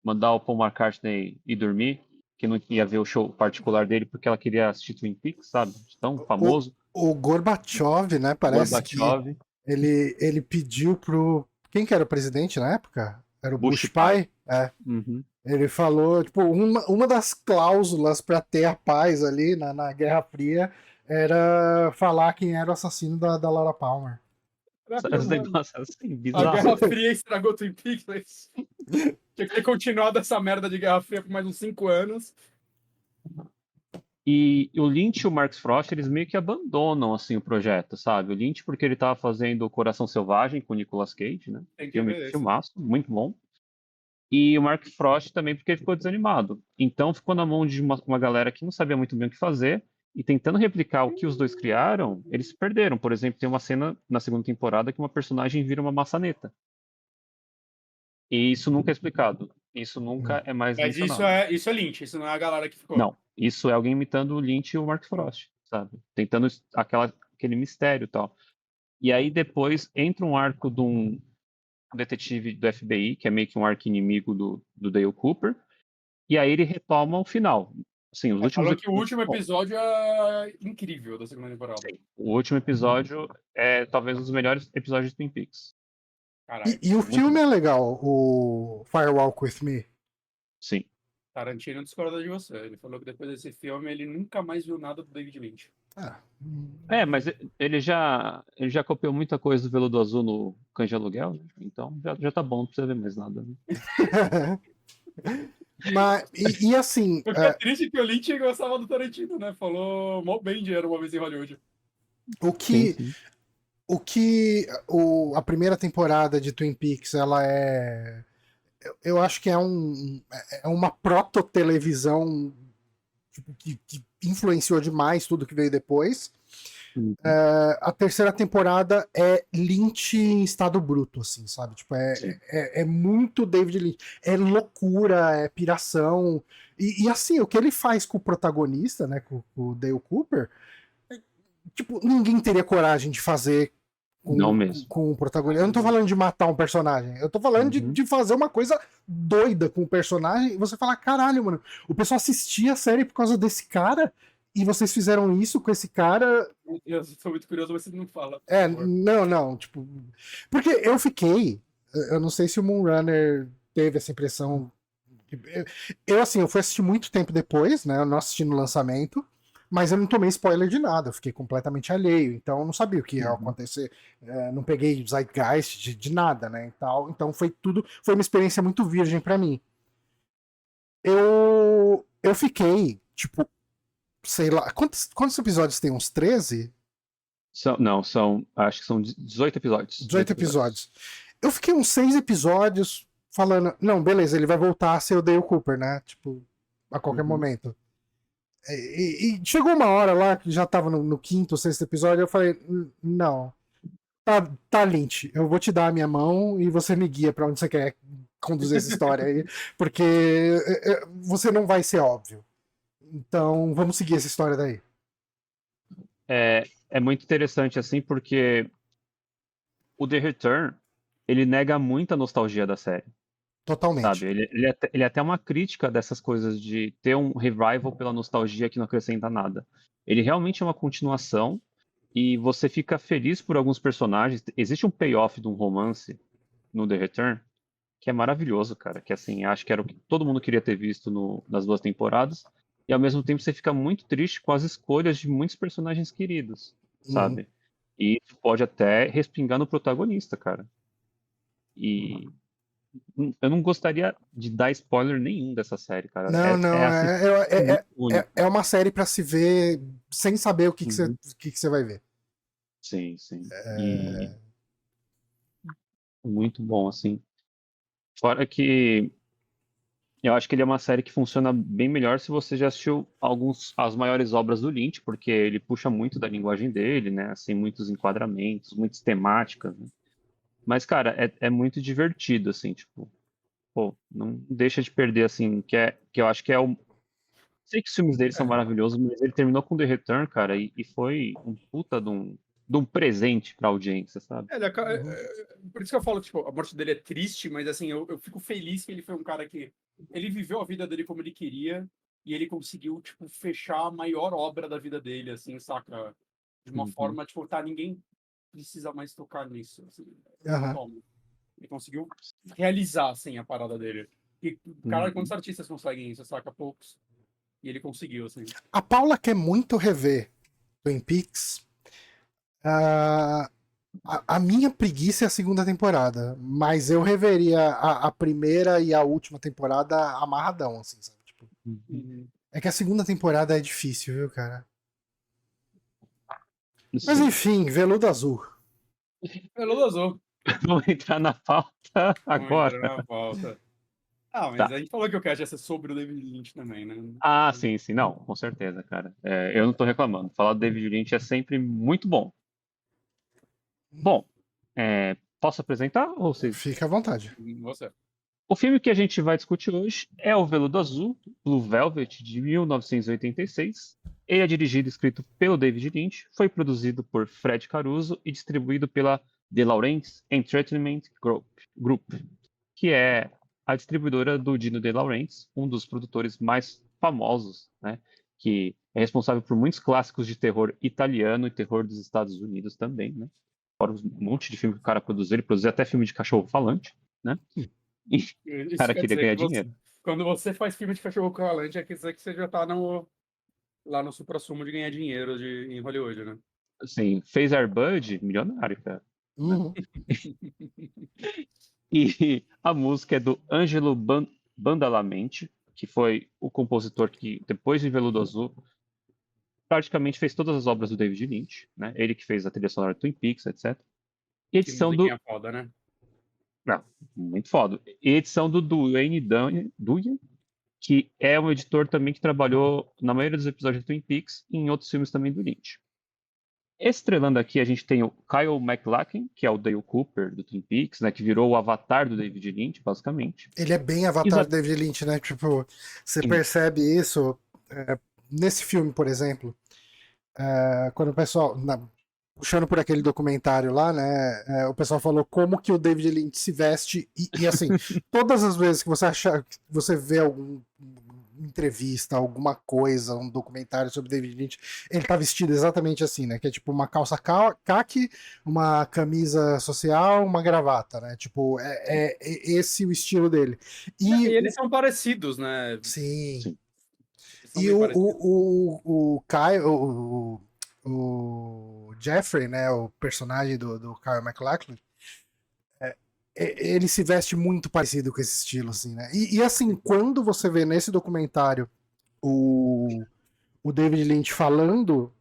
mandar o Paul McCartney ir dormir, que não ia ver o show particular dele porque ela queria assistir Twin Peaks, sabe? Tão famoso. O Gorbachev, né? Parece que Gorbachev, ele pediu pro. Quem que era o presidente na época? Era o Bush Bush pai? É. uhum. Ele falou, tipo, uma das cláusulas para ter a paz ali na Guerra Fria era falar quem era o assassino da Laura Palmer. Esse negócio assim, A bizarro. Guerra Fria estragou Twin Peaks, mas tinha que ter continuado essa merda de Guerra Fria por mais uns 5 anos. E o Lynch e o Mark Frost, eles meio que abandonam, assim, o projeto, sabe? O Lynch porque ele tava fazendo Coração Selvagem com o Nicolas Cage, né? Tem que ver esse. Filmaço, muito bom. E o Mark Frost também porque ele ficou desanimado. Então ficou na mão de uma galera que não sabia muito bem o que fazer, e tentando replicar o que os dois criaram, eles se perderam. Por exemplo, tem uma cena na segunda temporada que uma personagem vira uma maçaneta. E isso nunca é explicado. Isso nunca é mais Mas mencionado. isso é Lynch, isso não é a galera que ficou. Não, isso é alguém imitando o Lynch e o Mark Frost, sabe? Tentando aquele mistério e tal. E aí depois entra um arco de um detetive do FBI, que é meio que um arco inimigo do Dale Cooper, e aí ele retoma o final. Assim, os últimos Falou que o episódios- último episódio é incrível da segunda temporada. O último episódio é talvez um dos melhores episódios de Twin Peaks. Caralho. E o filme é legal, o Firewalk With Me. Sim. Tarantino discorda de você. Ele falou que depois desse filme ele nunca mais viu nada do David Lynch. Ah, Mas ele já copiou muita coisa do Veludo Azul no Cães de Aluguel, então já tá bom, não precisa ver mais nada. Né? Mas, e assim, O que é triste que o Lynch gostava do Tarantino, né? Falou mó bem dinheiro uma vez em Hollywood. o que, Sim. a primeira temporada de Twin Peaks, ela é. Eu acho que é uma proto-televisão tipo, que influenciou demais tudo que veio depois. Uhum. A terceira temporada é Lynch em estado bruto, assim, sabe? Tipo, é muito David Lynch. É loucura, é piração. E assim, o que ele faz com o protagonista, né? Com o Dale Cooper, tipo, ninguém teria coragem de fazer Não mesmo. com o protagonista. Eu não tô falando de matar um personagem. Eu tô falando de fazer uma coisa doida com o personagem. E você fala, caralho, mano, o pessoal assistia a série por causa desse cara. E vocês fizeram isso com esse cara. Eu sou muito curioso, mas você não fala. Não, tipo. Porque eu fiquei. Eu não sei se o Moonrunner teve essa impressão. Eu fui assistir muito tempo depois, né? Eu não assisti no lançamento. Mas eu não tomei spoiler de nada, eu fiquei completamente alheio, então eu não sabia o que ia acontecer. Não peguei zeitgeist de nada, né? Então foi uma experiência muito virgem pra mim. Eu fiquei, sei lá, quantos episódios tem? Uns 13? Acho que são 18 episódios. 18 episódios. Eu fiquei uns 6 episódios falando, não, beleza, ele vai voltar a ser o Dale Cooper, né? Tipo, a qualquer momento. E chegou uma hora lá, que já tava no quinto ou sexto episódio, eu falei, não, tá Lynch, eu vou te dar a minha mão e você me guia pra onde você quer conduzir essa história aí, porque você não vai ser óbvio. Então, vamos seguir essa história daí. É muito interessante, assim, porque o The Return, ele nega muito a nostalgia da série. Totalmente. Sabe? Ele é até uma crítica dessas coisas de ter um revival pela nostalgia que não acrescenta nada. Ele realmente é uma continuação e você fica feliz por alguns personagens. Existe um payoff de um romance no The Return que é maravilhoso, cara. Que assim, acho que era o que todo mundo queria ter visto nas 2 temporadas. E ao mesmo tempo você fica muito triste com as escolhas de muitos personagens queridos, sabe? E isso pode até respingar no protagonista, cara. E eu não gostaria de dar spoiler nenhum dessa série, cara. É uma série pra se ver sem saber o que você vai ver. Sim. E muito bom, assim. Fora que eu acho que ele é uma série que funciona bem melhor se você já assistiu as maiores obras do Lynch, porque ele puxa muito da linguagem dele, né? Assim, muitos enquadramentos, muitas temáticas, né? Mas, cara, é muito divertido, assim, tipo, pô, não deixa de perder, assim, que eu acho que é o... Sei que os filmes dele são maravilhosos, mas ele terminou com The Return, cara, e foi um puta de um presente pra audiência, sabe? Por isso que eu falo que tipo, a morte dele é triste, mas assim, eu fico feliz que ele foi um cara que ele viveu a vida dele como ele queria e ele conseguiu, tipo, fechar a maior obra da vida dele, assim, saca? De uma Uhum. forma, tipo, tá, ninguém precisa mais tocar nisso, assim. Aham. Toma. Ele conseguiu realizar, assim, a parada dele. E, cara, Uhum. quantos artistas conseguem isso, saca? Poucos. E ele conseguiu, assim. A Paula quer muito rever Twin Peaks. Ah, a minha preguiça é a segunda temporada, mas eu reveria a primeira e a última temporada amarradão, assim, sabe? Tipo, Uhum. é que a segunda temporada é difícil, viu, cara? Mas Sim. enfim, Veludo Azul. Veludo Azul. Vamos entrar na pauta Vamos entrar agora. na pauta. Ah, mas Tá. a gente falou que o cast ia ser sobre o David Lynch também, né? Ah, sim, sim. Não, com certeza, cara. Eu não tô reclamando. Falar do David Lynch é sempre muito bom. Bom, posso apresentar ou vocês? Fica à vontade. Você. O filme que a gente vai discutir hoje é O Veludo Azul, Blue Velvet, de 1986. Ele é dirigido e escrito pelo David Lynch, foi produzido por Fred Caruso e distribuído pela De Laurentiis Entertainment Group, que é a distribuidora do Dino De Laurentiis, um dos produtores mais famosos, né, que é responsável por muitos clássicos de terror italiano e terror dos Estados Unidos também, né? Fora um monte de filme que o cara produziu, ele produziu até filme de cachorro falante, né? E o Isso cara quer queria dizer ganhar que você, dinheiro. quando você faz filme de cachorro calante, quer dizer que você já tá lá no suprassumo de ganhar dinheiro em Hollywood, né? Assim, fez Air Bud, milionário, cara. Né? Uhum. E a música é do Ângelo Badalamenti, que foi o compositor que, depois de Veludo Azul, praticamente fez todas as obras do David Lynch, né? Ele que fez a trilha sonora do Twin Peaks, etc. E Que edição do... musiquinha foda, né? Não, muito foda. E edição do Duane Duyan, que é um editor também que trabalhou na maioria dos episódios do Twin Peaks e em outros filmes também do Lynch. Estrelando aqui, a gente tem o Kyle MacLachlan, que é o Dale Cooper do Twin Peaks, né, que virou o avatar do David Lynch, basicamente. Ele é bem avatar do David Lynch, né? Tipo, você percebe isso nesse filme, por exemplo. Quando o pessoal, puxando por aquele documentário lá, né? O pessoal falou como que o David Lynch se veste e assim, todas as vezes que você achar, que você vê alguma entrevista, alguma coisa, um documentário sobre David Lynch, ele tá vestido exatamente assim, né? Que é tipo uma calça caqui, uma camisa social, uma gravata, né? Tipo, é esse o estilo dele. E eles são parecidos, né? Sim. Sim. Eles são E bem parecidos. o Kyle, o Jeffrey, né, o personagem do Kyle MacLachlan, ele se veste muito parecido com esse estilo, assim, né? E assim, quando você vê nesse documentário o David Lynch falando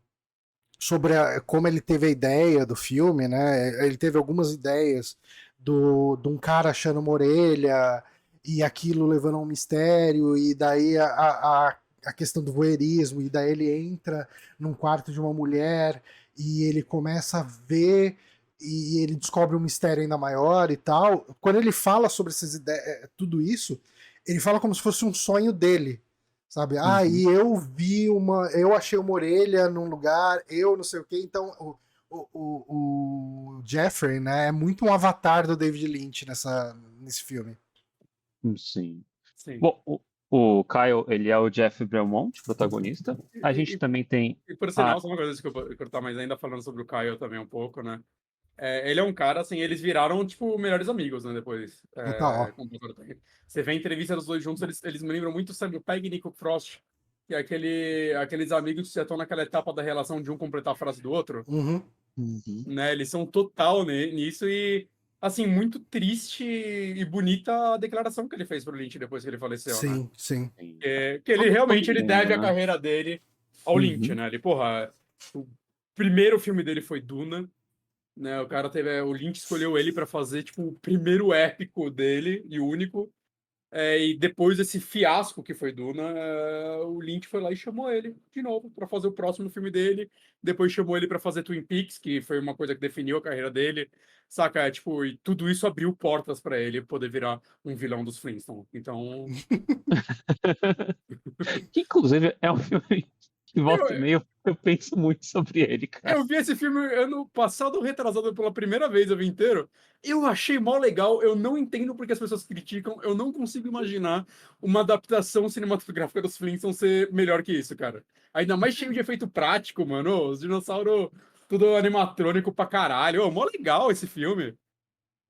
sobre como ele teve a ideia do filme, né? Ele teve algumas ideias de um cara achando uma orelha e aquilo levando a um mistério, e daí a questão do voyeurismo, e daí ele entra num quarto de uma mulher e ele começa a ver e ele descobre um mistério ainda maior e tal. Quando ele fala sobre essas ideias, tudo isso, ele fala como se fosse um sonho dele. Sabe? Ah, e eu achei uma orelha num lugar, eu não sei o que, então o Jeffrey, né, é muito um avatar do David Lynch nesse filme. Sim. Sim. Bom, o Kyle, ele é o Jeff Belmont, protagonista. A gente também tem... E por sinal, só uma coisa, desculpa cortar, mas ainda falando sobre o Kyle também um pouco, né? Ele é um cara, assim, eles viraram, tipo, melhores amigos, né, depois. Total. Você vê a entrevista dos dois juntos, eles me lembram muito, sabe, o Peg e Nico Frost, que é aqueles amigos que já estão naquela etapa da relação de um completar a frase do outro, Uhum. né? Eles são total nisso e, assim, muito triste e bonita a declaração que ele fez pro Lynch depois que ele faleceu, né? Sim, sim. Que ele realmente ele mundo, deve a né? carreira dele ao Lynch, né? Ele, porra, o primeiro filme dele foi Duna, né? O cara o Lynch escolheu ele pra fazer tipo o primeiro épico dele e único. E depois desse fiasco que foi Duna, o Lynch foi lá e chamou ele de novo pra fazer o próximo filme dele. Depois chamou ele pra fazer Twin Peaks, que foi uma coisa que definiu a carreira dele. Saca? Tipo, e tudo isso abriu portas pra ele poder virar um vilão dos Flintstones. Então, Que, inclusive, é um filme Que volta e meia eu penso muito sobre ele, cara. Eu vi esse filme ano passado ou retrasado pela primeira vez, eu vi inteiro. Eu achei mó legal, eu não entendo porque as pessoas criticam, eu não consigo imaginar uma adaptação cinematográfica dos Flintstones ser melhor que isso, cara. Ainda mais cheio de efeito prático, mano. Ô, os dinossauros, tudo animatrônico pra caralho. Ô, mó legal esse filme.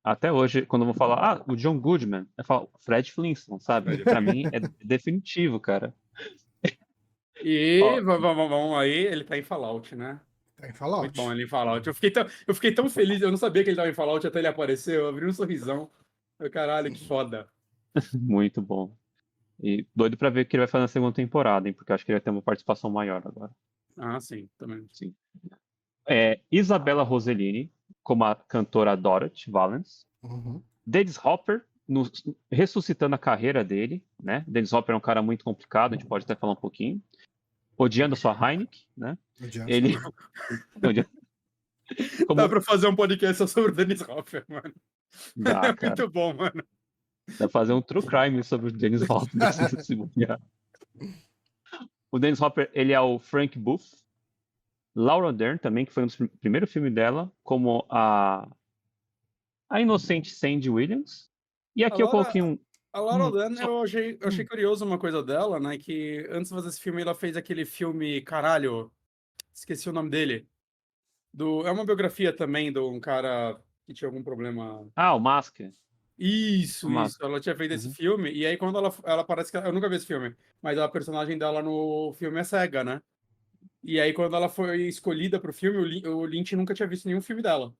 Até hoje, quando eu vou falar, o John Goodman, eu falo Fred Flintstone, sabe? Pra mim é definitivo, cara. E Ó, vamos aí, ele tá em Fallout, né? Tá em Muito Fallout. bom ele em Fallout. Eu fiquei tão feliz, eu não sabia que ele tava em Fallout até ele aparecer, eu abri um sorrisão. Eu, caralho, que foda. muito bom. E doido pra ver o que ele vai fazer na segunda temporada, hein? Porque eu acho que ele vai ter uma participação maior agora. Ah, sim, também. Sim. Isabella Rossellini, como a cantora Dorothy Valens. Uhum. Dennis Hopper, ressuscitando a carreira dele, né? Dennis Hopper é um cara muito complicado, a gente pode até falar um pouquinho. Odiando sua Heineken, né? Odiando Ele. Como... Dá pra fazer um podcast só sobre o Dennis Hopper, mano. Dá, É cara. muito bom, mano. Dá pra fazer um true crime sobre o Dennis Hopper, se bobear. O Dennis Hopper, ele é o Frank Booth. Laura Dern também, que foi um dos primeiros filmes dela, como a inocente Sandy Williams. E aqui eu coloquei um... A Laura Dern, eu achei curioso uma coisa dela, né? Que antes de fazer esse filme, ela fez aquele filme, caralho, esqueci o nome dele. É uma biografia também de um cara que tinha algum problema. O Mask. Isso. Ela tinha feito esse Uhum. filme, e aí quando ela parece que. Eu nunca vi esse filme, mas a personagem dela no filme é cega, né? E aí quando ela foi escolhida pro filme, o Lynch nunca tinha visto nenhum filme dela.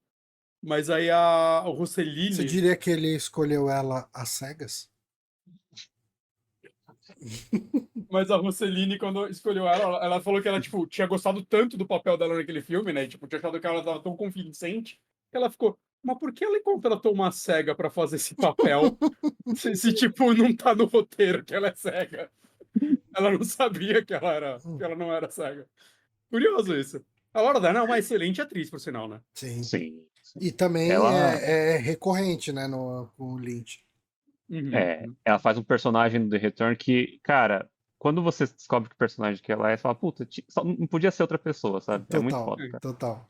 Mas aí o Rossellini. Você diria que ele escolheu ela às cegas? Mas a Rossellini, quando escolheu ela falou que ela, tipo, tinha gostado tanto do papel dela naquele filme, né? E, tipo, tinha achado que ela tava tão convincente, que ela ficou, mas por que ela contratou uma cega pra fazer esse papel? se, tipo, não tá no roteiro que ela é cega. Ela não sabia que ela não era cega. Curioso isso. A Laura Dern é uma excelente atriz, por sinal, né? Sim. Sim. E também Ela... é recorrente, né, com o Lynch. Ela faz um personagem do The Return que, cara, quando você descobre que personagem que ela é, você fala, puta, não podia ser outra pessoa, sabe? É muito foda, cara. Total.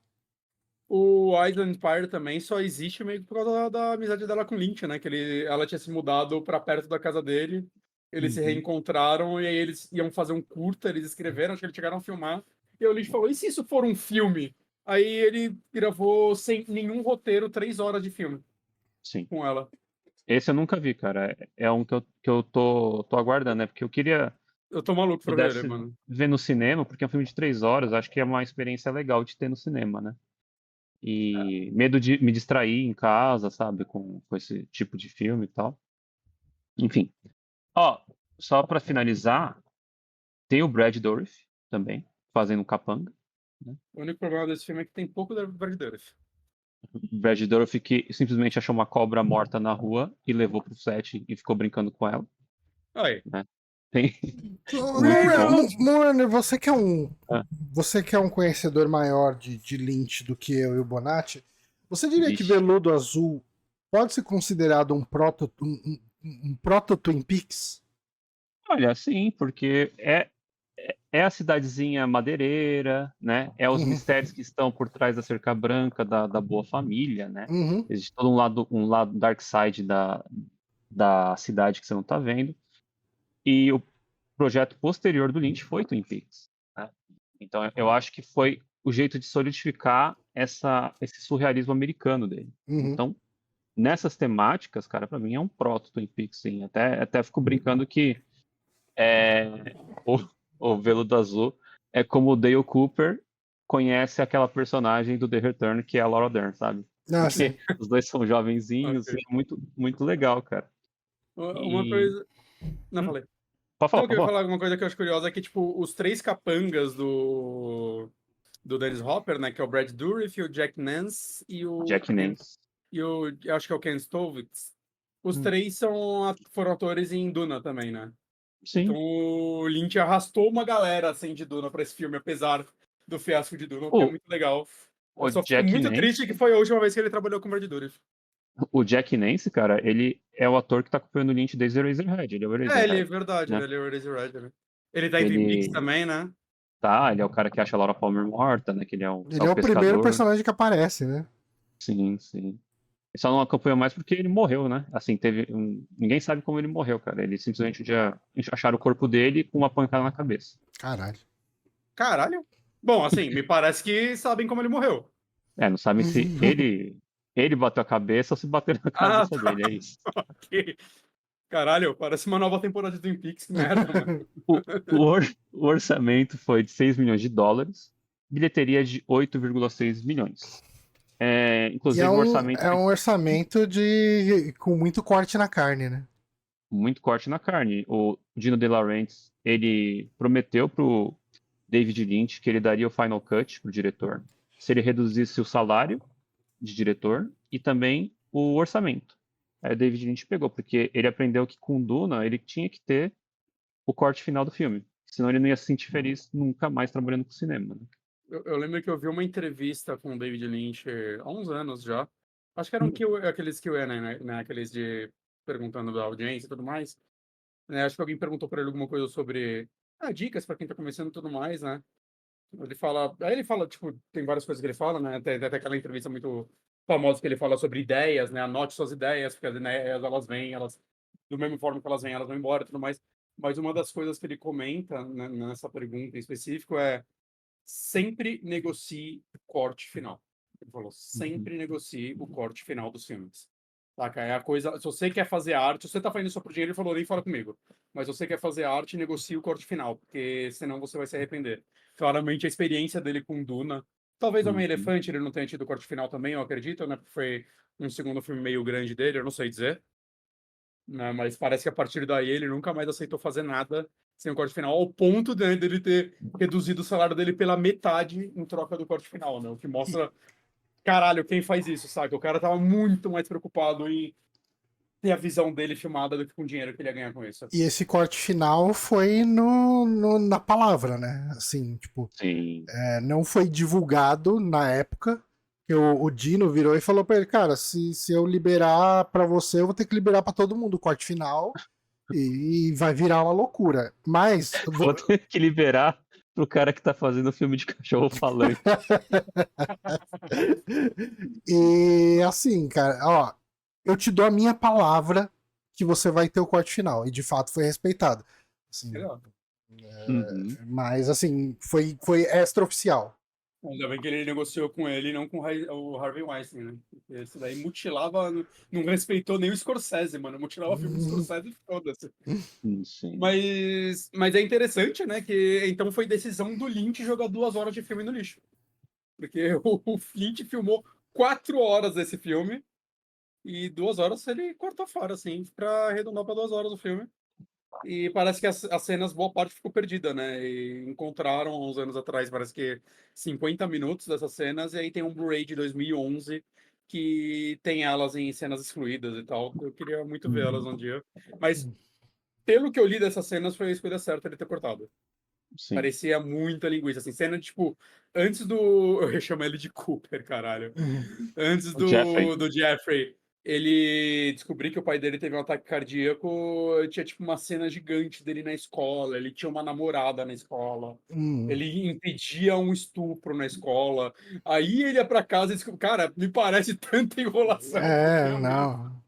O Island Empire também só existe meio que por causa da amizade dela com o Lynch, né? Que ela tinha se mudado pra perto da casa dele, eles se reencontraram e aí eles iam fazer um curta, eles escreveram, acho que eles chegaram a filmar. E o Lynch falou, e se isso for um filme? Aí ele gravou sem nenhum roteiro 3 horas de filme. Sim. Com ela. Esse eu nunca vi, cara. É um que eu tô aguardando, né? Porque eu queria... Eu tô maluco pra ver, mano. Ver no cinema, porque é um filme de 3 horas, acho que é uma experiência legal de ter no cinema, né? E medo de me distrair em casa, sabe? Com esse tipo de filme e tal. Enfim. Ó, só pra finalizar, tem o Brad Dourif também, fazendo Capanga. O único problema desse filme é que tem pouco da Brad Dourif. Brad Dourif que simplesmente achou uma cobra morta na rua e levou pro set e ficou brincando com ela. Aí. Né? Tem... Moana, você que é um Ah. você que é um conhecedor maior de Lynch do que eu e o Bonatti, você diria que Vixe. Veludo Azul pode ser considerado um proto Twin Peaks? Olha, sim, porque é a cidadezinha madeireira, né? É os mistérios que estão por trás da cerca branca da boa família, né? Existe todo um lado dark side da cidade que você não tá vendo. E o projeto posterior do Lynch foi Twin Peaks, né? Então eu acho que foi o jeito de solidificar esse surrealismo americano dele. Então, nessas temáticas, cara, pra mim é um proto Twin Peaks, sim. Até fico brincando que o Veludo Azul é como o Dale Cooper conhece aquela personagem do The Return, que é a Laura Dern, sabe? Porque os dois são jovenzinhos, Okay. é muito, muito legal, cara. Uma coisa... Não, falei. Pode falar, Não, eu ia falar alguma coisa que eu acho curiosa, é que, tipo, os 3 capangas do Dennis Hopper, né, que é o Brad Dourif, o Jack Nance e o... Jack Nance. E eu acho que é o Ken Stovitz. Os 3 foram atores em Duna também, né? Sim. Então o Lynch arrastou uma galera, assim, de Duna pra esse filme, apesar do fiasco de Duna, o que é muito legal. Eu só fico muito triste que foi a última vez que ele trabalhou com o Brad Dourif. O Jack Nance, cara, ele é o ator que tá acompanhando o Lynch desde Eraserhead. Ele é o Eraserhead. Ele é verdade, né? Ele é o Eraserhead, né? Ele tá em Twin Peaks também, né? Tá, ele é o cara que acha a Laura Palmer morta, né? Que ele é um, Ele é o primeiro pescador. personagem que aparece, né? Sim, sim. Ele só não acompanhou mais porque ele morreu, né? Assim, ninguém sabe como ele morreu, cara. Ele simplesmente um dia acharam o corpo dele com uma pancada na cabeça. Caralho. Caralho. Bom, assim, me parece que sabem como ele morreu. Não sabem se ele bateu a cabeça ou se bateu na cabeça tá. dele, é isso. Ok. Caralho, parece uma nova temporada de Twin Peaks, que merda, mano. O orçamento foi de 6 milhões de dólares, bilheteria de 8,6 milhões. E Inclusive, o orçamento é um orçamento com muito corte na carne, né? muito corte na carne. O Dino De Laurentiis, ele prometeu pro David Lynch que ele daria o final cut pro diretor se ele reduzisse o salário de diretor e também o orçamento. Aí o David Lynch pegou, porque ele aprendeu que com Duna ele tinha que ter o corte final do filme, senão ele não ia se sentir feliz nunca mais trabalhando com cinema, né? Eu lembro que eu vi uma entrevista com o David Lynch há uns anos já. Acho que eram aqueles Q&A, né? Aqueles de perguntando da audiência e tudo mais. Né? Acho que alguém perguntou para ele alguma coisa sobre dicas para quem tá começando e tudo mais, né? Aí ele fala, tipo, tem várias coisas que ele fala, né? Tem até aquela entrevista muito famosa que ele fala sobre ideias, né? Anote suas ideias, porque as ideias, elas vêm, do mesmo forma que elas vão embora e tudo mais. Mas uma das coisas que ele comenta, né, nessa pergunta em específico é sempre negocie o corte final. Ele falou, sempre negocie o corte final dos filmes. Saca? É a coisa, se você quer fazer arte, se você tá fazendo isso por dinheiro, ele falou, nem fala comigo. Mas se você quer fazer arte, negocie o corte final, porque senão você vai se arrepender. Claramente a experiência dele com Duna, talvez Homem-Elefante ele não tenha tido o corte final também, eu acredito, né? Porque foi um segundo filme meio grande dele, eu não sei dizer. Né? Mas parece que a partir daí ele nunca mais aceitou fazer nada sem o corte final, ao ponto dele ter reduzido o salário dele pela metade em troca do corte final, né? O que mostra, caralho, quem faz isso, sabe? O cara tava muito mais preocupado em ter a visão dele filmada do que com o dinheiro que ele ia ganhar com isso. E esse corte final foi na palavra, né? Assim, tipo, Sim. não foi divulgado na época. Que o Dino virou e falou pra ele, cara, se eu liberar pra você, eu vou ter que liberar pra todo mundo o corte final e vai virar uma loucura. Mas... Vou ter que liberar pro cara que tá fazendo filme de cachorro falante. E assim, cara, ó, eu te dou a minha palavra que você vai ter o corte final. E de fato foi respeitado. Assim, mas assim, foi extraoficial. Ainda bem que ele negociou com ele e não com o Harvey Weinstein, né? Porque esse daí mutilava, não respeitou nem o Scorsese, mano. Mutilava o filme do Scorsese e foda-se. Mas é interessante, né? Que então foi decisão do Lynch jogar 2 horas de filme no lixo. Porque o Lynch filmou 4 horas desse filme e 2 horas ele cortou fora, assim, pra arredondar pra 2 horas o filme. E parece que as cenas, boa parte ficou perdida, né? E encontraram uns anos atrás, parece que 50 minutos dessas cenas, e aí tem um Blu-ray de 2011 que tem elas em cenas excluídas e tal. Eu queria muito ver elas um dia. Mas, pelo que eu li dessas cenas, foi a escolha certa ele ter cortado. Sim. Parecia muita linguiça, assim, cena, tipo, antes do... Eu chamo ele de Cooper, caralho. Antes do Jeffrey, ele descobriu que o pai dele teve um ataque cardíaco, tinha, tipo, uma cena gigante dele na escola, ele tinha uma namorada na escola, ele impedia um estupro na escola, aí ele ia pra casa e descobriu... Cara, me parece tanta enrolação. Não.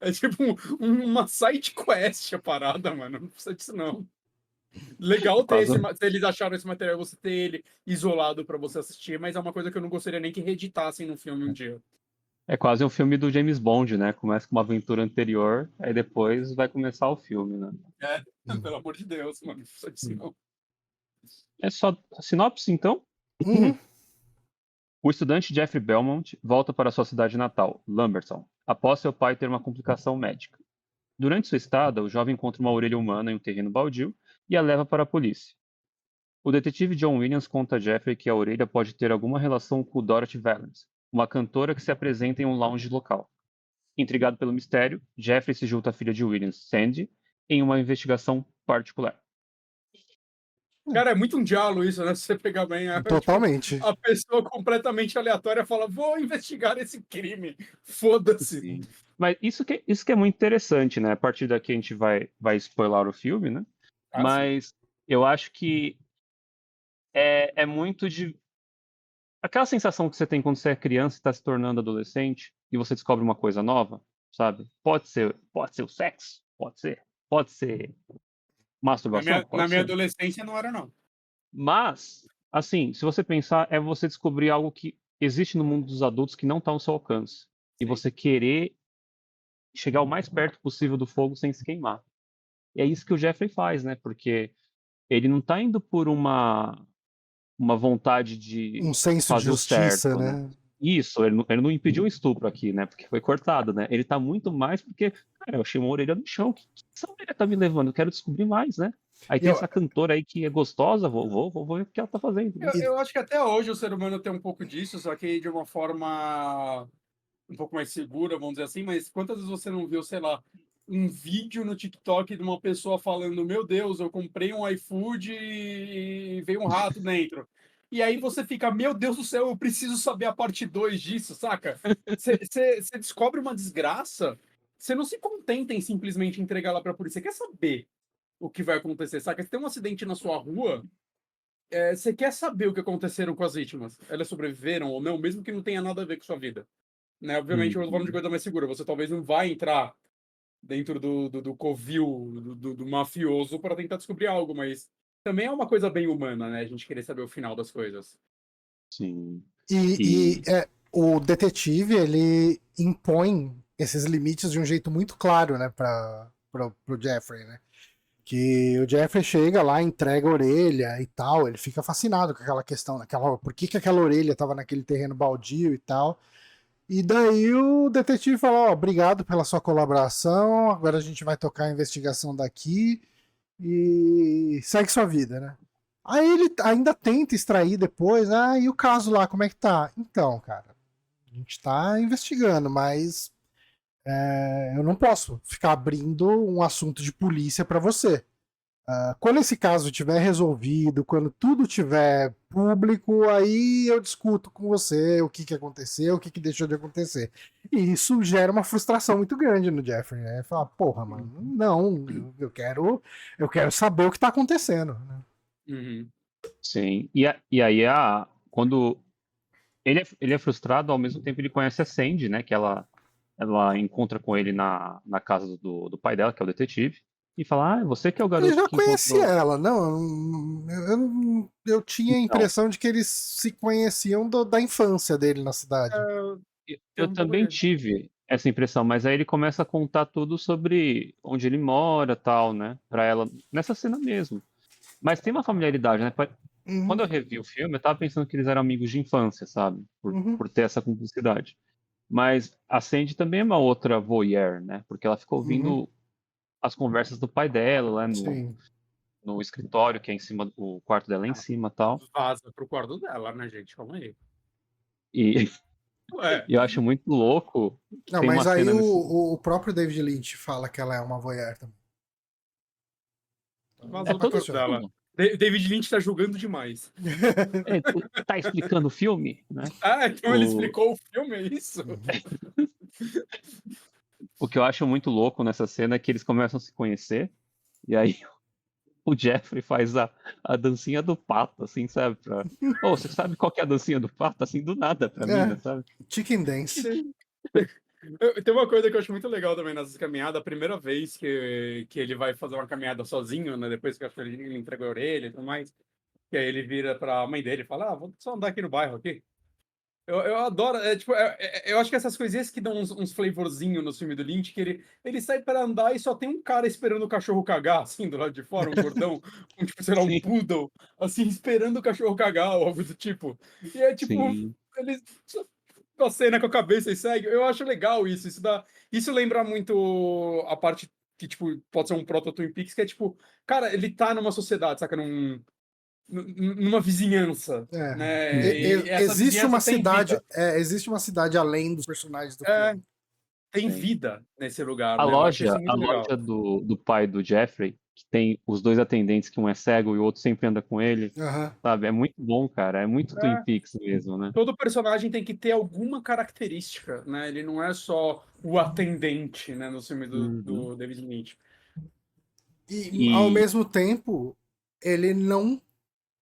É tipo uma side quest a parada, mano, não precisa disso não. Legal ter se eles acharam esse material, você ter ele isolado pra você assistir, mas é uma coisa que eu não gostaria nem que reeditassem no filme um dia. É quase um filme do James Bond, né? Começa com uma aventura anterior, aí depois vai começar o filme, né? Pelo amor de Deus, mano, não precisa disso não. É só a sinopse, então? O estudante Jeffrey Belmont volta para sua cidade natal, Lumberton, após seu pai ter uma complicação médica. Durante sua estada, o jovem encontra uma orelha humana em um terreno baldio e a leva para a polícia. O detetive John Williams conta a Jeffrey que a orelha pode ter alguma relação com Dorothy Valance, uma cantora que se apresenta em um lounge local. Intrigado pelo mistério, Jeffrey se junta à filha de Williams, Sandy, em uma investigação particular. Cara, é muito um diálogo isso, né? Se você pegar bem... Totalmente. Tipo, a pessoa completamente aleatória fala, vou investigar esse crime. Foda-se. Mas isso que é muito interessante, né? A partir daqui a gente vai spoiler o filme, né? Mas eu acho que é muito de aquela sensação que você tem quando você é criança e está se tornando adolescente e você descobre uma coisa nova, sabe? Pode ser o sexo, pode ser masturbação, Na pode minha ser. adolescência não era, não. Mas, assim, se você pensar, é você descobrir algo que existe no mundo dos adultos que não está ao seu alcance. E Sim. você querer chegar o mais perto possível do fogo sem se queimar. E é isso que o Jeffrey faz, né? Porque ele não está indo por uma vontade de Um senso de fazer o justiça, certo, né? né? Isso, ele não impediu um estupro aqui, né? Porque foi cortado, né? Ele tá muito mais porque, cara, eu achei uma orelha no chão. Que essa orelha tá me levando? Eu quero descobrir mais, né? Aí tem Eu, essa cantora aí que é gostosa, vou ver o que ela tá fazendo, né? Eu acho que até hoje o ser humano tem um pouco disso, só que de uma forma um pouco mais segura, vamos dizer assim, mas quantas vezes você não viu, sei lá, um vídeo no TikTok de uma pessoa falando, meu Deus, eu comprei um iFood e veio um rato dentro. E aí você fica, meu Deus do céu, eu preciso saber a parte 2 disso, saca? Você descobre uma desgraça, você não se contenta em simplesmente entregar ela pra polícia, você quer saber o que vai acontecer, saca? Se tem um acidente na sua rua, você quer saber o que aconteceram com as vítimas. Elas sobreviveram ou não, mesmo que não tenha nada a ver com sua vida. Né? Obviamente, eu tô falando de coisa mais segura. Você talvez não vai entrar dentro do covil do mafioso para tentar descobrir algo, mas também é uma coisa bem humana, né? A gente querer saber o final das coisas. Sim. O detetive, ele impõe esses limites de um jeito muito claro, né, pro Jeffrey, né? Que o Jeffrey chega lá, entrega a orelha e tal, ele fica fascinado com aquela questão, por que aquela orelha estava naquele terreno baldio e tal. E daí o detetive fala, ó, obrigado pela sua colaboração, agora a gente vai tocar a investigação daqui e segue sua vida, né? Aí ele ainda tenta extrair depois, e o caso lá, como é que tá? Então, cara, a gente tá investigando, mas eu não posso ficar abrindo um assunto de polícia para você. Quando esse caso tiver resolvido, quando tudo tiver público, aí eu discuto com você o que aconteceu, o que deixou de acontecer. E isso gera uma frustração muito grande no Jeffrey, né? Fala, porra, mano, não, eu quero saber o que tá acontecendo, né? Uhum. Sim. E aí, quando ele é frustrado, ao mesmo tempo ele conhece a Sandy, né? Que ela encontra com ele na casa do pai dela, que é o detetive, e fala: você que é o Ele garoto já que conhecia encontrou. ela, eu tinha a Então, impressão de que eles se conheciam da infância dele na cidade. eu Tem um pouco também disso. tive essa impressão, mas aí ele começa a contar tudo sobre onde ele mora, tal, né? Pra ela, nessa cena mesmo. Mas tem uma familiaridade, né? Uhum, Quando eu revi o filme, eu tava pensando que eles eram amigos de infância, sabe? uhum, Por ter essa cumplicidade. Mas a Sandy também é uma outra voyeur, né? Porque ela ficou uhum, ouvindo as conversas do pai dela, lá sim. no escritório, que é em cima, o quarto dela é em cima, tal. Vaza pro quarto dela, né, gente? Calma aí. E, Ué, e eu acho muito louco. Não, Tem uma mas aí cena nesse. o próprio David Lynch fala que ela é uma voyeur também. É vazou do Não todo quarto dela. mundo. David Lynch tá julgando demais. Tá explicando o filme, né? Ah, então ele O, explicou o filme, é isso? o que eu acho muito louco nessa cena é que eles começam a se conhecer, e aí o Jeffrey faz a dancinha do pato, assim, sabe? Você sabe qual que é a dancinha do pato? Assim, do nada pra mim, né, É, sabe? Chicken Dance. Tem uma coisa que eu acho muito legal também nessas caminhadas. A primeira vez que ele vai fazer uma caminhada sozinho, né? Depois que eu acho que ele entregou a orelha e tudo mais. Que aí ele vira pra mãe dele e fala: vou só andar aqui no bairro aqui. Eu adoro, tipo, eu acho que essas coisinhas que dão uns flavorzinhos no filme do Lynch, que ele sai para andar e só tem um cara esperando o cachorro cagar, assim, do lado de fora, um gordão, tipo, sei lá, um Sim, poodle, assim, esperando o cachorro cagar, ou algo do tipo. E é tipo, sim. ele só a cena com a cabeça e segue. Eu acho legal isso, isso lembra muito a parte que, tipo, pode ser um proto Twin Peaks, que é tipo, cara, ele tá numa sociedade, saca, numa vizinhança, É. né? E essa Existe uma vizinhança tem cidade, vida. existe uma cidade além dos personagens do É, filme. tem Sim. vida nesse lugar, A né? Eu acho isso loja, a muito legal. loja do pai do Jeffrey, que tem os dois atendentes, que um é cego e o outro sempre anda com ele, Aham. sabe? É muito bom, cara. É muito Twin É, Peaks mesmo, né? todo personagem tem que ter alguma característica, né? Ele não é só o atendente, né? No filme Uhum. do David Lynch. E ao E mesmo tempo, ele não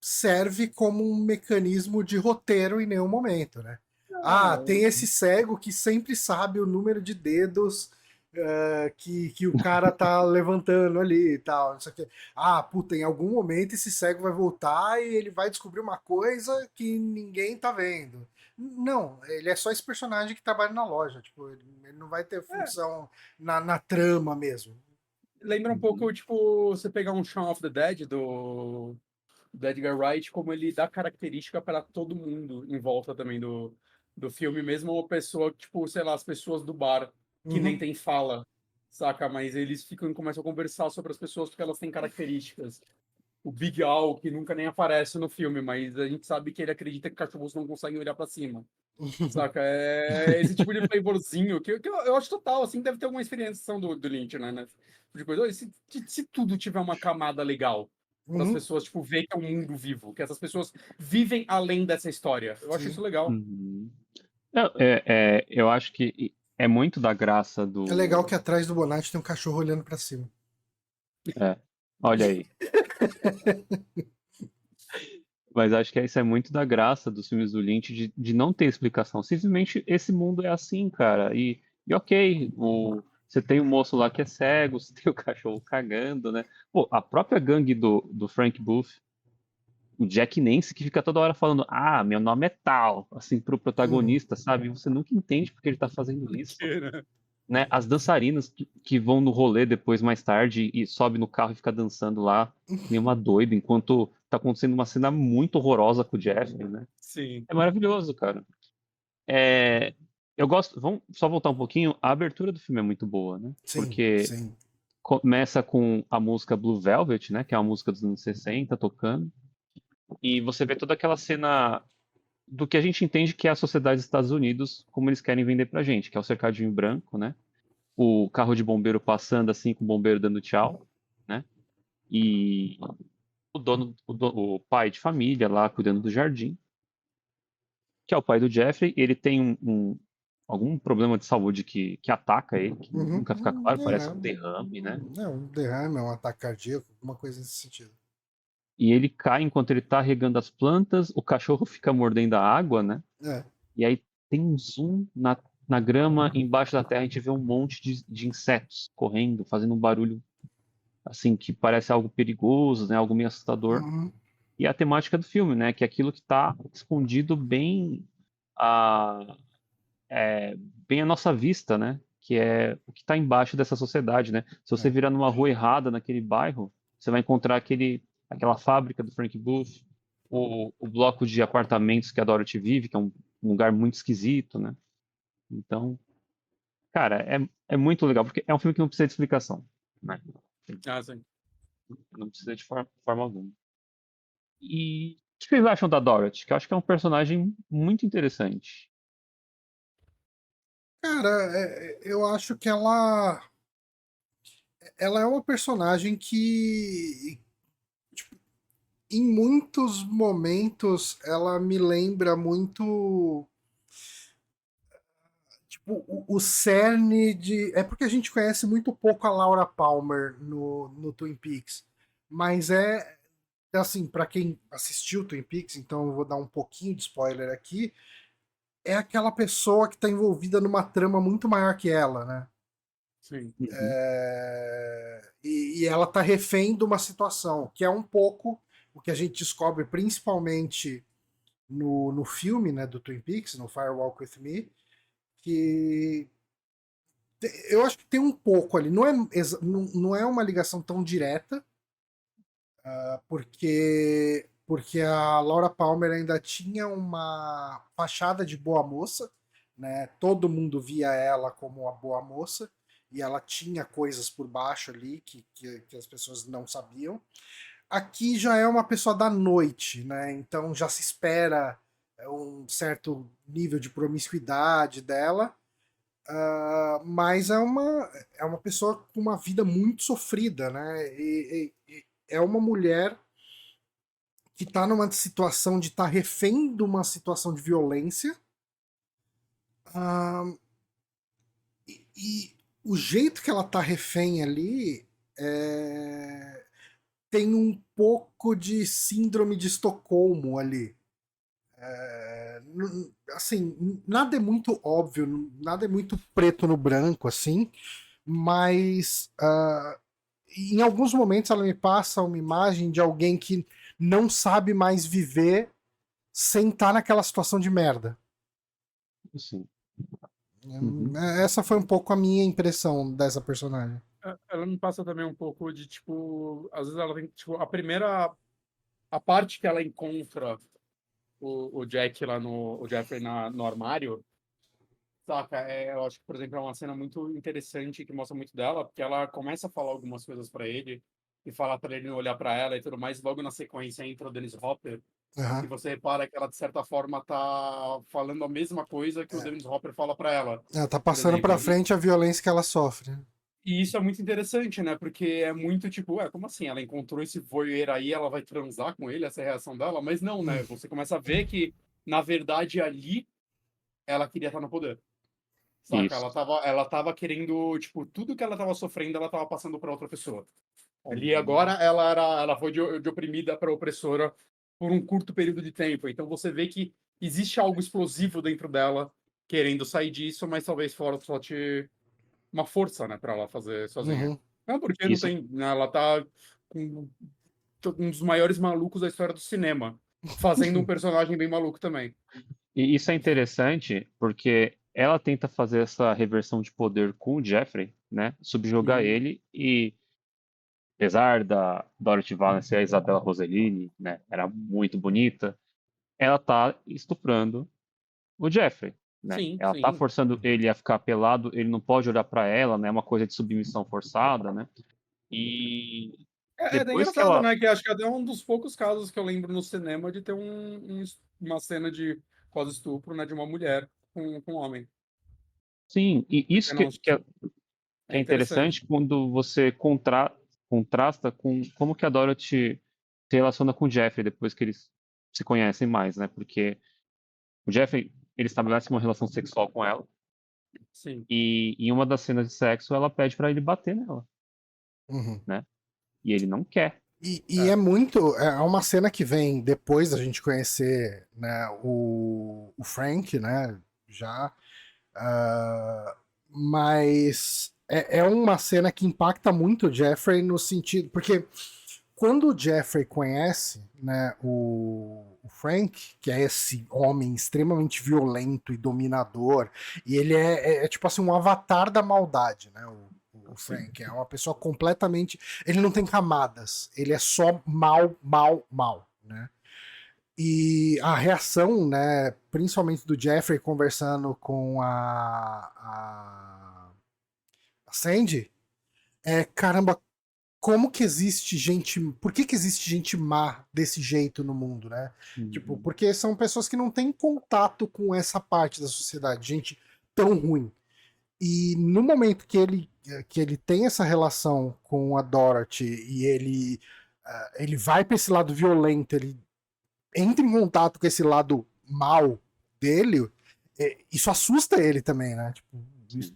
serve como um mecanismo de roteiro em nenhum momento, né? Ah, Tem esse cego que sempre sabe o número de dedos que o cara tá levantando ali e tal. Não sei o quê. Puta, em algum momento esse cego vai voltar e ele vai descobrir uma coisa que ninguém tá vendo. Não, ele é só esse personagem que trabalha na loja. Tipo, ele não vai ter função na trama mesmo. lembra um pouco, tipo, você pegar um Shaun of the Dead do Edgar Wright, como ele dá característica para todo mundo em volta também do filme, mesmo uma pessoa, tipo, sei lá, as pessoas do bar, que nem Uhum. tem fala, saca? Mas eles começam a conversar sobre as pessoas porque elas têm características. O Big Al, que nunca nem aparece no filme, mas a gente sabe que ele acredita que cachorros não conseguem olhar para cima. Saca? É esse tipo de flavorzinho que eu acho total, assim, deve ter alguma experiência do Lynch, né? Tipo de coisa. Se tudo tiver uma camada legal para as Uhum. pessoas, tipo, ver que é um mundo vivo, que essas pessoas vivem além dessa história. Eu acho Sim. isso legal. Uhum. Não, eu acho que é muito da graça É legal do. que atrás do Bonatti tem um cachorro olhando pra cima. É, olha aí. Mas acho que isso é muito da graça dos filmes do Lynch de não ter explicação. Simplesmente esse mundo é assim, cara. E ok, você tem o moço lá que é cego, você tem o cachorro cagando, né? Pô, a própria gangue do Frank Booth, o Jack Nance, que fica toda hora falando, meu nome é tal, assim, pro Uhum. protagonista, sabe? Você nunca entende porque ele tá fazendo isso, né? As dançarinas que vão no rolê depois, mais tarde, e sobe no carro e fica dançando lá, que nem uma doida, enquanto tá acontecendo uma cena muito horrorosa com o Jeff, né? Sim. É maravilhoso, cara. É, eu gosto. Vamos só voltar um pouquinho. A abertura do filme é muito boa, né? Sim, Porque sim. começa com a música Blue Velvet, né? Que é uma música dos anos 60 tocando. E você vê toda aquela cena do que a gente entende que é a sociedade dos Estados Unidos, como eles querem vender pra gente, que é o cercadinho branco, né? O carro de bombeiro passando assim, com o bombeiro dando tchau, né? E o pai de família lá cuidando do jardim, que é o pai do Jeffrey. Ele tem algum problema de saúde que ataca ele, que Uhum. nunca fica claro, parece um derrame, né? Um derrame, um ataque cardíaco, alguma coisa nesse sentido. E ele cai enquanto ele tá regando as plantas, o cachorro fica mordendo a água, né? É. E aí tem um zoom na grama, embaixo da terra a gente vê um monte de insetos correndo, fazendo um barulho assim que parece algo perigoso, né? Algo meio assustador. Uhum. E a temática do filme, né? Que é aquilo que está escondido a, bem à nossa vista, né? Que é o que está embaixo dessa sociedade, né? Se você É. virar numa rua errada naquele bairro, você vai encontrar aquela fábrica do Frank Booth, o bloco de apartamentos que a Dorothy vive, que é um lugar muito esquisito, né? Então, cara, é muito legal, porque é um filme que não precisa de explicação, né? Ah, sim. Não precisa de forma alguma. E o que vocês acham da Dorothy? Que eu acho que é um personagem muito interessante. Cara, eu acho que ela é uma personagem que, tipo, em muitos momentos, ela me lembra muito, tipo, o cerne de. É porque a gente conhece muito pouco a Laura Palmer no Twin Peaks, mas assim, para quem assistiu Twin Peaks, então eu vou dar um pouquinho de spoiler aqui. É aquela pessoa que está envolvida numa trama muito maior que ela, né? Sim. Uhum. E ela tá refém de uma situação, que é um pouco o que a gente descobre principalmente no filme, né, do Twin Peaks, no Firewalk with Me, que eu acho que tem um pouco ali, não é uma ligação tão direta, porque a Laura Palmer ainda tinha uma fachada de boa moça, né? Todo mundo via ela como a boa moça e ela tinha coisas por baixo ali que as pessoas não sabiam. Aqui já é uma pessoa da noite, né? Então já se espera um certo nível de promiscuidade dela, mas é uma pessoa com uma vida muito sofrida, né? E é uma mulher que está numa situação de estar refém de uma situação de violência. ah, e o jeito que ela está refém ali tem um pouco de síndrome de Estocolmo ali. Assim, nada é muito óbvio, nada é muito preto no branco, assim, mas em alguns momentos ela me passa uma imagem de alguém que não sabe mais viver sem estar naquela situação de merda. Sim. Uhum. Essa foi um pouco a minha impressão dessa personagem. Ela me passa também um pouco de, tipo, às vezes ela tem, tipo, a parte que ela encontra o Jack lá o Jeffrey no armário, saca? Eu acho que, por exemplo, é uma cena muito interessante que mostra muito dela, porque ela começa a falar algumas coisas pra ele e falar pra ele não olhar pra ela e tudo mais. Logo na sequência entra o Dennis Hopper e você repara que ela, de certa forma, tá falando a mesma coisa que o Dennis Hopper fala pra ela. Ela tá Por passando exemplo. pra frente a violência que ela sofre. E isso é muito interessante, né? Porque é muito tipo, como assim? Ela encontrou esse voyeur aí, ela vai transar com ele, essa é a reação dela? Mas não, né? Você começa a ver que, na verdade, ali, ela queria estar no poder. Saca? Isso. Ela tava querendo, tipo, tudo que ela tava sofrendo, ela tava passando pra outra pessoa. Ali agora, ela foi de oprimida pra opressora por um curto período de tempo. Então você vê que existe algo explosivo dentro dela, querendo sair disso, mas talvez fora só uma força, né, para ela fazer sozinha. Uhum. Não, porque não Isso, tem, né, ela tá com um dos maiores malucos da história do cinema, fazendo um personagem bem maluco também. e isso é interessante porque ela tenta fazer essa reversão de poder com o Jeffrey, né? Subjugar Uhum. ele e, apesar da Dorothy Valance ser a Isabella Rossellini, né? Era muito bonita. Ela tá estuprando o Jeffrey, né? Sim, Ela tá sim. forçando ele a ficar pelado, ele não pode olhar para ela, né? É uma coisa de submissão forçada, né? E É até depois que engraçado, ela, né, que acho que é até um dos poucos casos que eu lembro no cinema de ter uma cena de quase estupro, né, de uma mulher com um homem. sim, e isso Não, que é é interessante. interessante quando você contrasta com como que a Dorothy se relaciona com o Jeffrey depois que eles se conhecem mais, né? Porque o Jeffrey, ele estabelece uma relação sexual com ela Sim. e em uma das cenas de sexo ela pede para ele bater nela, Uhum. né? E ele não quer. E é muito. É uma cena que vem depois da gente conhecer, né, o Frank, né? Já. Mas é uma cena que impacta muito o Jeffrey no sentido. Porque quando o Jeffrey conhece, né, o Frank, que é esse homem extremamente violento e dominador, e ele é tipo assim, um avatar da maldade, né? O Frank é uma pessoa completamente. Ele não tem camadas, ele é só mal, mal, mal, né? E a reação, né, principalmente do Jeffrey conversando com a Sandy, é caramba, como que existe gente. Por que existe gente má desse jeito no mundo, né? Tipo, Uhum. porque são pessoas que não têm contato com essa parte da sociedade, gente tão ruim. E no momento que ele tem essa relação com a Dorothy e ele vai para esse lado violento, ele entra em contato com esse lado mal dele, isso assusta ele também, né? Tipo,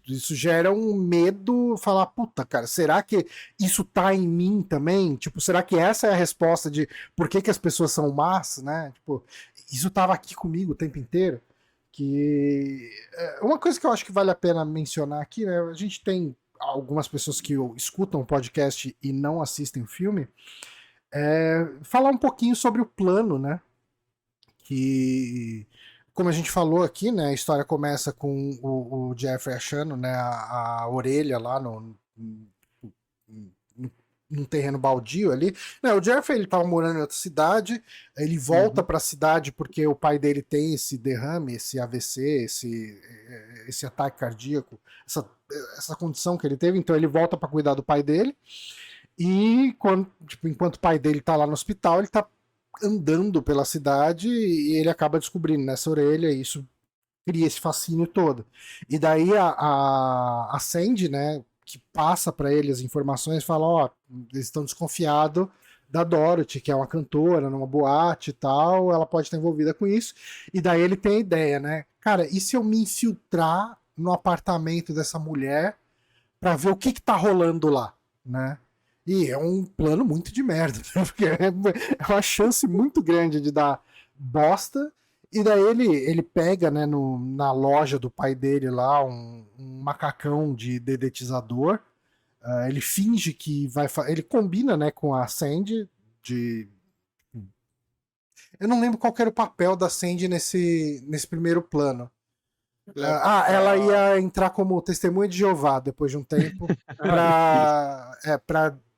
isso gera um medo, falar, puta, cara, será que isso tá em mim também? Tipo, será que essa é a resposta de por que as pessoas são más, né? Tipo, isso tava aqui comigo o tempo inteiro. Que uma coisa que eu acho que vale a pena mencionar aqui, né? A gente tem algumas pessoas que escutam o podcast e não assistem o filme. Falar um pouquinho sobre o plano, né? Que, como a gente falou aqui, né, a história começa com o Jeffrey achando, né, a orelha lá num terreno baldio ali. Não, o Jeffrey ele tava morando em outra cidade, ele volta para a cidade porque o pai dele tem esse derrame, esse AVC, esse ataque cardíaco, essa condição que ele teve, então ele volta para cuidar do pai dele. E enquanto o pai dele tá lá no hospital, ele tá andando pela cidade e ele acaba descobrindo nessa orelha, e isso cria esse fascínio todo. E daí a Sandy, né, que passa para ele as informações, fala, ó, eles estão desconfiados da Dorothy, que é uma cantora numa boate e tal, ela pode estar envolvida com isso. E daí ele tem a ideia, né, cara, e se eu me infiltrar no apartamento dessa mulher para ver o que tá rolando lá, né? E é um plano muito de merda, né? Porque é uma chance muito grande de dar bosta. E daí ele pega, né, na loja do pai dele lá, um macacão de dedetizador. Ele finge que vai... Ele combina, né, com a Sandy de... Eu não lembro qual que era o papel da Sandy nesse primeiro plano. Ela ia entrar como testemunha de Jeová depois de um tempo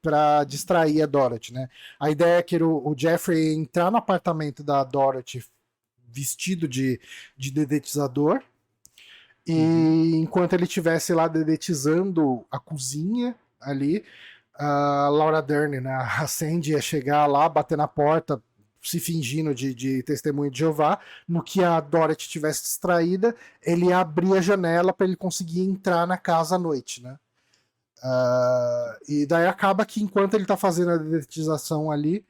pra distrair a Dorothy, né? A ideia é que o Jeffrey ia entrar no apartamento da Dorothy vestido de dedetizador e enquanto ele estivesse lá dedetizando a cozinha ali, a Laura Dern, né, a Sandy ia chegar lá, bater na porta, se fingindo de testemunho de Jeová. No que a Dorothy estivesse distraída, ele ia abrir a janela para ele conseguir entrar na casa à noite, né? E daí acaba que enquanto ele tá fazendo a dedetização ali,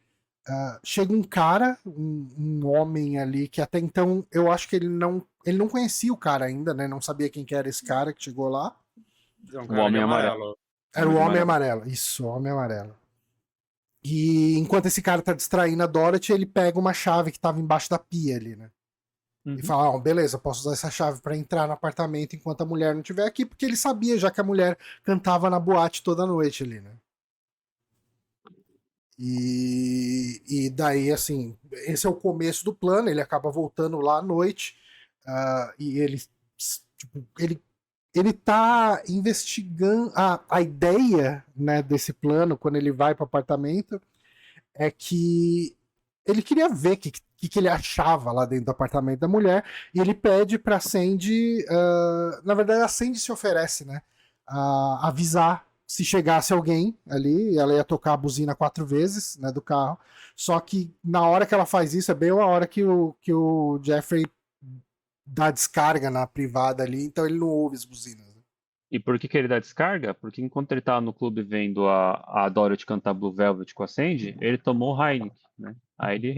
chega um cara, um homem ali, que até então eu acho que ele não conhecia o cara ainda, né? Não sabia quem que era esse cara que chegou lá. O Homem Amarelo. Era o Homem Amarelo. Isso, o Homem Amarelo. E enquanto esse cara tá distraindo a Dorothy, ele pega uma chave que tava embaixo da pia ali, né? E fala, beleza, posso usar essa chave pra entrar no apartamento enquanto a mulher não estiver aqui, porque ele sabia já que a mulher cantava na boate toda noite ali, né? E daí, assim, esse é o começo do plano, ele acaba voltando lá à noite, e ele tá investigando a ideia, né, desse plano, quando ele vai pro apartamento, é que ele queria ver o que ele achava lá dentro do apartamento da mulher, e ele pede pra Sandy, na verdade a Sandy se oferece, né, a avisar se chegasse alguém ali, ela ia tocar a buzina 4 vezes, né, do carro, só que na hora que ela faz isso, é bem a hora que o Jeffrey dá descarga na privada ali, então ele não ouve as buzinas. E por que ele dá descarga? Porque enquanto ele tá no clube vendo a Dorothy cantar Blue Velvet com a Sandy, ele tomou Heineken, né? Aí ele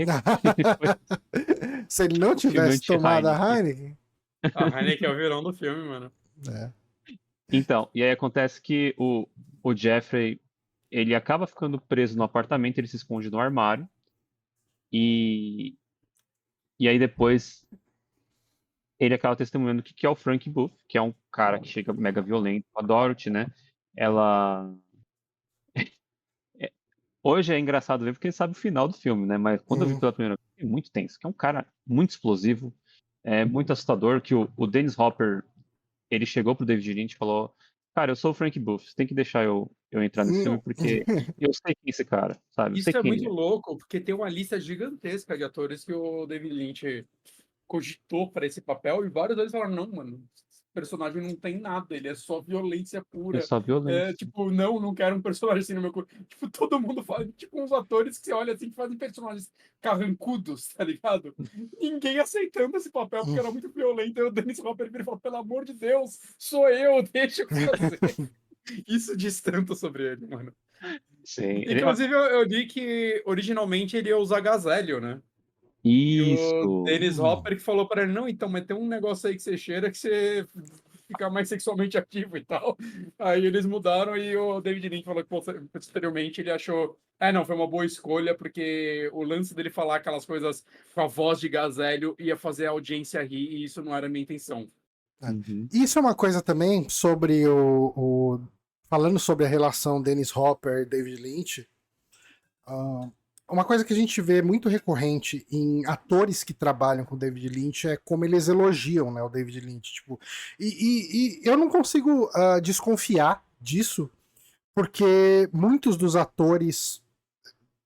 Se ele não tivesse tomado a Heineken... A Heineken é o vilão do filme, mano. Então, e aí acontece que o Jeffrey, ele acaba ficando preso no apartamento, ele se esconde no armário, e aí depois ele acaba testemunhando o que é o Frank Booth, que é um cara que chega mega violento. A Dorothy, né? Ela... Hoje é engraçado ver porque ele sabe o final do filme, né? Mas quando eu vi pela primeira vez, é muito tenso. Que é um cara muito explosivo, muito assustador, que o Dennis Hopper, ele chegou pro David Lynch e falou, cara, eu sou o Frank Booth, você tem que deixar eu entrar nesse filme, porque eu sei quem é esse cara, sabe? Isso é muito louco, porque tem uma lista gigantesca de atores que o David Lynch cogitou para esse papel, e vários deles falaram, não, mano, esse personagem não tem nada, ele é só violência pura. É só violência. Tipo, não quero um personagem assim no meu corpo. Tipo, todo mundo fala, tipo, uns atores que você olha assim, que fazem personagens carrancudos, tá ligado? Ninguém aceitando esse papel, porque era muito violento, e o Dennis Hopper vira e fala, pelo amor de Deus, sou eu, deixa eu fazer. Isso diz tanto sobre ele, mano. Sim. Inclusive, eu li que originalmente ele ia usar Gazélio, né? Isso. E o Dennis Hopper que falou pra ele, não, então, mas tem um negócio aí que você cheira que você fica mais sexualmente ativo e tal. Aí eles mudaram e o David Lynch falou que posteriormente ele achou, não, foi uma boa escolha, porque o lance dele falar aquelas coisas com a voz de Gazélio ia fazer a audiência rir, e isso não era a minha intenção. Isso é uma coisa também sobre falando sobre a relação Dennis Hopper e David Lynch, uma coisa que a gente vê muito recorrente em atores que trabalham com David Lynch é como eles elogiam, né, o David Lynch. Tipo, e eu não consigo desconfiar disso, porque muitos dos atores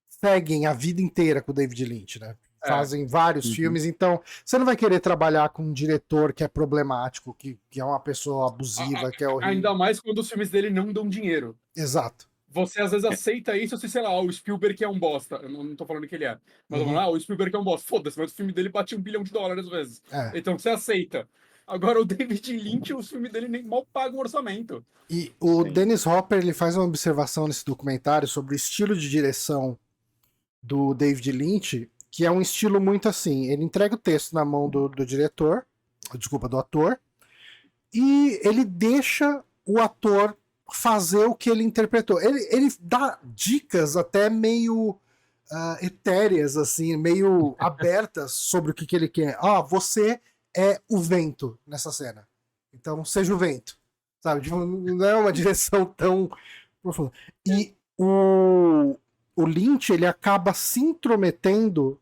seguem a vida inteira com o David Lynch, né? Fazem vários filmes, então você não vai querer trabalhar com um diretor que é problemático, que é uma pessoa abusiva, que é horrível. Ainda mais quando os filmes dele não dão dinheiro. Exato. Você às vezes aceita isso, se sei lá, o Spielberg é um bosta. Eu não tô falando que ele é. Mas o Spielberg é um bosta. Foda-se, mas o filme dele bate $1 bilhão às vezes. Então você aceita. Agora o David Lynch, o filme dele nem mal paga um orçamento. E o Dennis Hopper, ele faz uma observação nesse documentário sobre o estilo de direção do David Lynch, que é um estilo muito assim, ele entrega o texto na mão do ator, e ele deixa o ator fazer o que ele interpretou. Ele dá dicas até meio etéreas, assim, meio abertas sobre o que ele quer. Você é o vento nessa cena. Então, seja o vento. Sabe? Tipo, não é uma direção tão profunda. E o Lynch, ele acaba se intrometendo,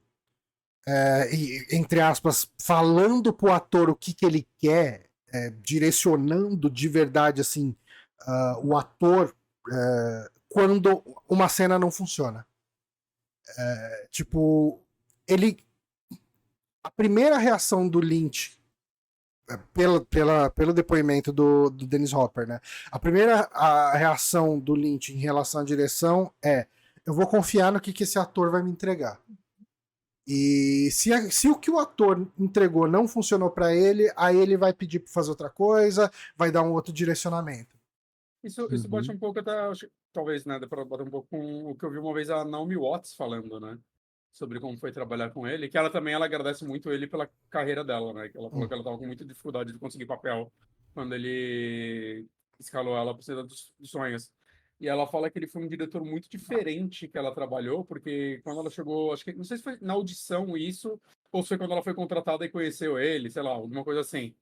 entre aspas, falando pro ator o que ele quer, direcionando de verdade, assim, o ator quando uma cena não funciona. Tipo, a primeira reação do Lynch, pelo depoimento do Dennis Hopper, né? A reação do Lynch em relação à direção é: eu vou confiar no que esse ator vai me entregar. E se o que o ator entregou não funcionou para ele, aí ele vai pedir para fazer outra coisa, vai dar um outro direcionamento. Isso bate um pouco até, talvez, né, para bater um pouco com o que eu vi uma vez a Naomi Watts falando, né, sobre como foi trabalhar com ele, que ela agradece muito ele pela carreira dela, né, que ela falou que ela tava com muita dificuldade de conseguir papel quando ele escalou ela para ser dos sonhos. E ela fala que ele foi um diretor muito diferente que ela trabalhou, porque quando ela chegou, acho que, não sei se foi na audição isso, ou se foi quando ela foi contratada e conheceu ele, sei lá, alguma coisa assim,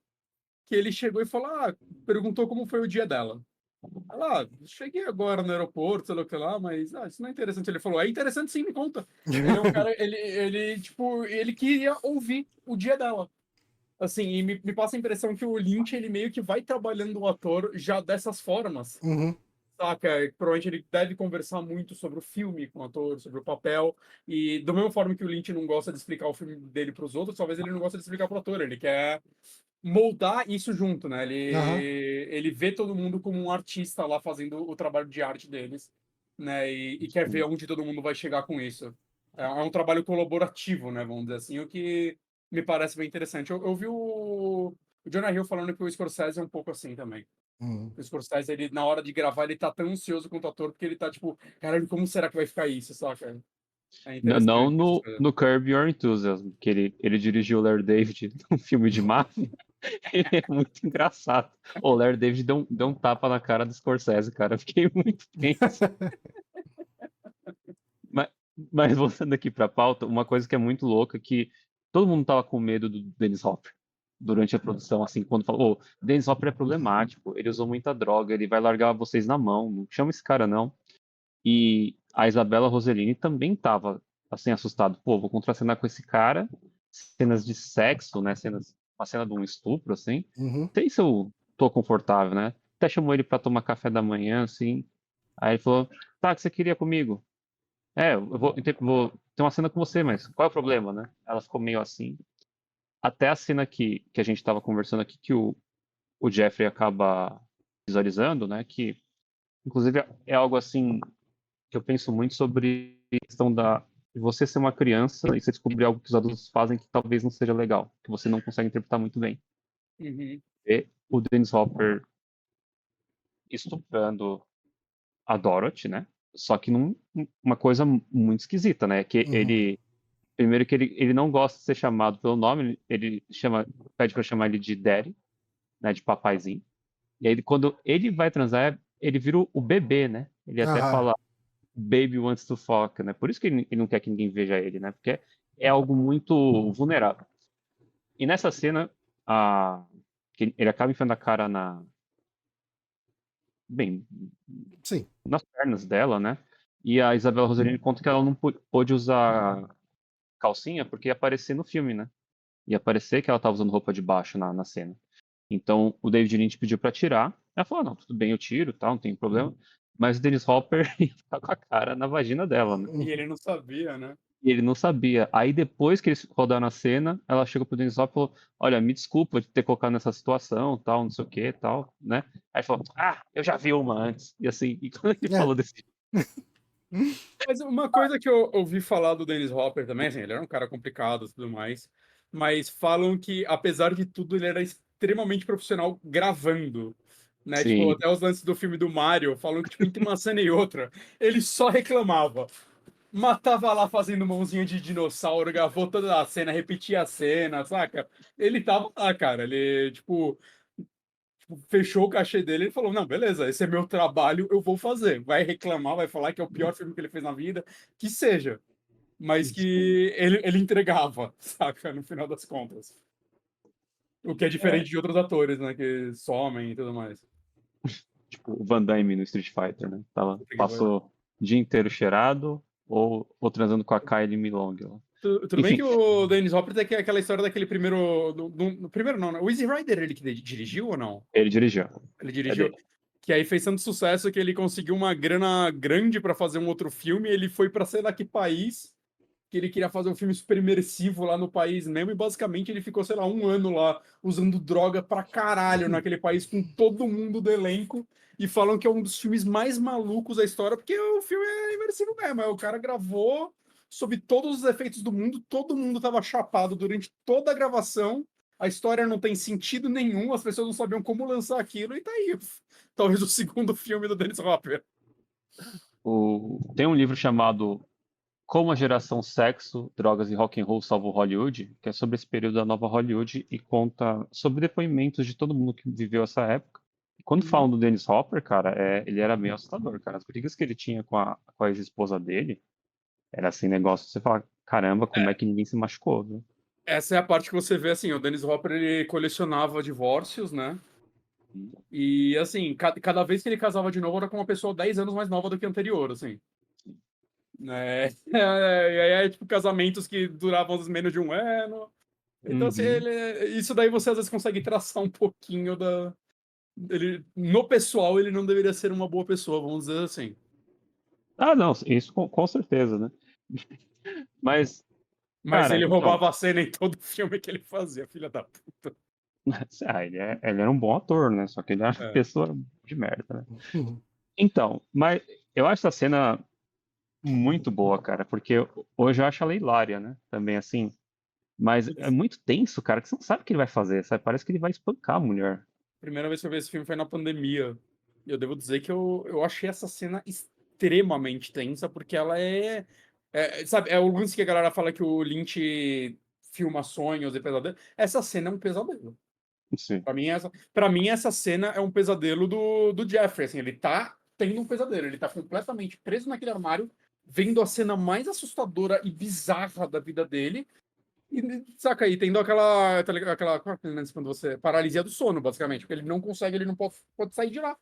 que ele chegou e falou, perguntou como foi o dia dela. Cheguei agora no aeroporto, sei lá o que lá, mas isso não é interessante. Ele falou, é interessante sim, me conta. Ele é um cara, ele queria ouvir o dia dela. Assim, e me passa a impressão que o Lynch, ele meio que vai trabalhando o ator já dessas formas. Saca? Provavelmente ele deve conversar muito sobre o filme com o ator, sobre o papel. E da mesma forma que o Lynch não gosta de explicar o filme dele para os outros, talvez ele não gosta de explicar para o ator. Ele quer moldar isso junto, né? Ele vê todo mundo como um artista lá fazendo o trabalho de arte deles, né? E quer ver onde todo mundo vai chegar com isso. É um trabalho colaborativo, né? Vamos dizer assim, o que me parece bem interessante. Eu vi o Jonah Hill falando que o Scorsese é um pouco assim também. O Scorsese, ele, na hora de gravar, ele tá tão ansioso quanto o ator, porque ele tá tipo, caralho, como será que vai ficar isso, saca? É interessante. Não no Curb Your Enthusiasm, que ele dirigiu o Larry David num filme de máfia. Ele é muito engraçado. O Larry David deu um tapa na cara do Scorsese, cara. Eu fiquei muito tenso. Mas voltando aqui pra pauta, uma coisa que é muito louca, que todo mundo tava com medo do Dennis Hopper durante a produção, assim, quando falou, Dennis Hopper é problemático, ele usou muita droga, ele vai largar vocês na mão, não chama esse cara não. E a Isabella Rossellini também tava, assim, assustada. Pô, vou contracenar com esse cara, cenas de sexo, né, uma cena de um estupro, assim, sei se eu tô confortável, né? Até chamou ele pra tomar café da manhã, assim, aí ele falou, tá, o que você queria comigo? Eu vou ter uma cena com você, mas qual é o problema, né? Ela ficou meio assim. Até a cena que a gente estava conversando aqui, que o Jeffrey acaba visualizando, né? Que, inclusive, é algo assim que eu penso muito sobre a questão de você ser uma criança e você descobrir algo que os adultos fazem que talvez não seja legal, que você não consegue interpretar muito bem. E o Dennis Hopper estuprando a Dorothy, né? Só que uma coisa muito esquisita, né? Que primeiro que ele não gosta de ser chamado pelo nome, ele pede pra chamar ele de Daddy, né? De papaizinho. E aí quando ele vai transar, ele vira o bebê, né? Ele até fala Baby wants to fuck, né? Por isso que ele não quer que ninguém veja ele, né? Porque é algo muito vulnerável. E nessa cena, que ele acaba enfiando a cara Sim. nas pernas dela, né? E a Isabella Rossellini conta que ela não pôde usar calcinha porque ia aparecer no filme, né? Ia aparecer que ela tava usando roupa de baixo na cena. Então o David Lynch pediu pra tirar. Ela falou: não, tudo bem, eu tiro, tal, não tem problema. Mas o Dennis Hopper ia ficar com a cara na vagina dela, né? E ele não sabia, né? E ele não sabia. Aí depois que eles rodaram a cena, ela chegou pro Dennis Hopper e falou: olha, me desculpa de ter colocado nessa situação, tal, não sei o que, tal, né? Aí ele falou: eu já vi uma antes. E assim, e quando ele falou desse Mas uma coisa que eu ouvi falar do Dennis Hopper também, assim, ele era um cara complicado e tudo mais, mas falam que, apesar de tudo, ele era extremamente profissional gravando, né? Tipo, Sim. até os lances do filme do Mario, falam que, tipo, entre uma cena e outra, ele só reclamava. Matava lá fazendo mãozinha de dinossauro, gravou toda a cena, repetia a cena, saca? Ele tava lá, cara, ele, tipo... tipo, fechou o cachê dele, ele falou, não, beleza, esse é meu trabalho, eu vou fazer. Vai reclamar, vai falar que é o pior filme que ele fez na vida, que seja. Mas que ele entregava, saca, no final das contas. O que é diferente de outros atores, né, que somem e tudo mais. Tipo, o Van Damme no Street Fighter, né? Que Passou o dia inteiro cheirado ou transando com a Kylie Minogue lá. Tudo bem Enfim, que o Dennis Hopper tem aquela história daquele primeiro. No primeiro não, né? O Easy Rider ele que dirigiu ou não? ele dirigiu. Ele É dirigiu. dele. Que aí fez tanto sucesso que ele conseguiu uma grana grande pra fazer um outro filme. Ele foi pra sei lá que país, que ele queria fazer um filme super imersivo lá no país mesmo. E basicamente ele ficou, sei lá, 1 ano lá usando droga pra caralho naquele país com todo mundo do elenco. E falam que é um dos filmes mais malucos da história, porque o filme é imersivo mesmo. O cara gravou sob todos os efeitos do mundo, todo mundo tava chapado durante toda a gravação. A história não tem sentido nenhum, as pessoas não sabiam como lançar aquilo, e tá aí. Talvez o segundo filme do Dennis Hopper. Tem um livro chamado Como a Geração Sexo, Drogas e Rock and Roll Salvou Hollywood, que é sobre esse período da nova Hollywood e conta sobre depoimentos de todo mundo que viveu essa época. E quando falam do Dennis Hopper, cara, ele era meio assustador, cara. As brigas que ele tinha com a ex-esposa dele, era assim, negócio, você fala, caramba, como é que ninguém se machucou, viu? Essa é a parte que você vê, assim, o Dennis Hopper, ele colecionava divórcios, né? E, assim, cada vez que ele casava de novo, era com uma pessoa 10 anos mais nova do que a anterior, assim. Né? E aí, tipo, casamentos que duravam às vezes menos de 1 ano. Então, assim, isso daí você às vezes consegue traçar um pouquinho da... no pessoal, ele não deveria ser uma boa pessoa, vamos dizer assim. Ah, não, isso com certeza, né? Mas, Mas cara, ele então, roubava a cena em todo filme que ele fazia, filha da puta. ele era um bom ator, né? Só que ele era uma É. pessoa de merda, né? Uhum. Então, mas eu acho essa cena muito boa, cara, porque hoje eu acho ela hilária, né? Também assim. Mas é muito tenso, cara, que você não sabe o que ele vai fazer, sabe? Parece que ele vai espancar a mulher. Primeira vez que eu vi esse filme foi na pandemia. E eu devo dizer que eu achei essa cena extremamente tensa, porque ela sabe, é o lance que a galera fala que o Lynch filma sonhos e pesadelos. Essa cena é um pesadelo. Sim. Pra mim, essa cena é um pesadelo do Jeffrey. Assim, ele tá tendo um pesadelo. Ele tá completamente preso naquele armário, vendo a cena mais assustadora e bizarra da vida dele. E, saca aí, tendo aquela, qual é aquele lance quando você... Paralisia do sono, basicamente. Porque ele não consegue, ele não pode sair de lá.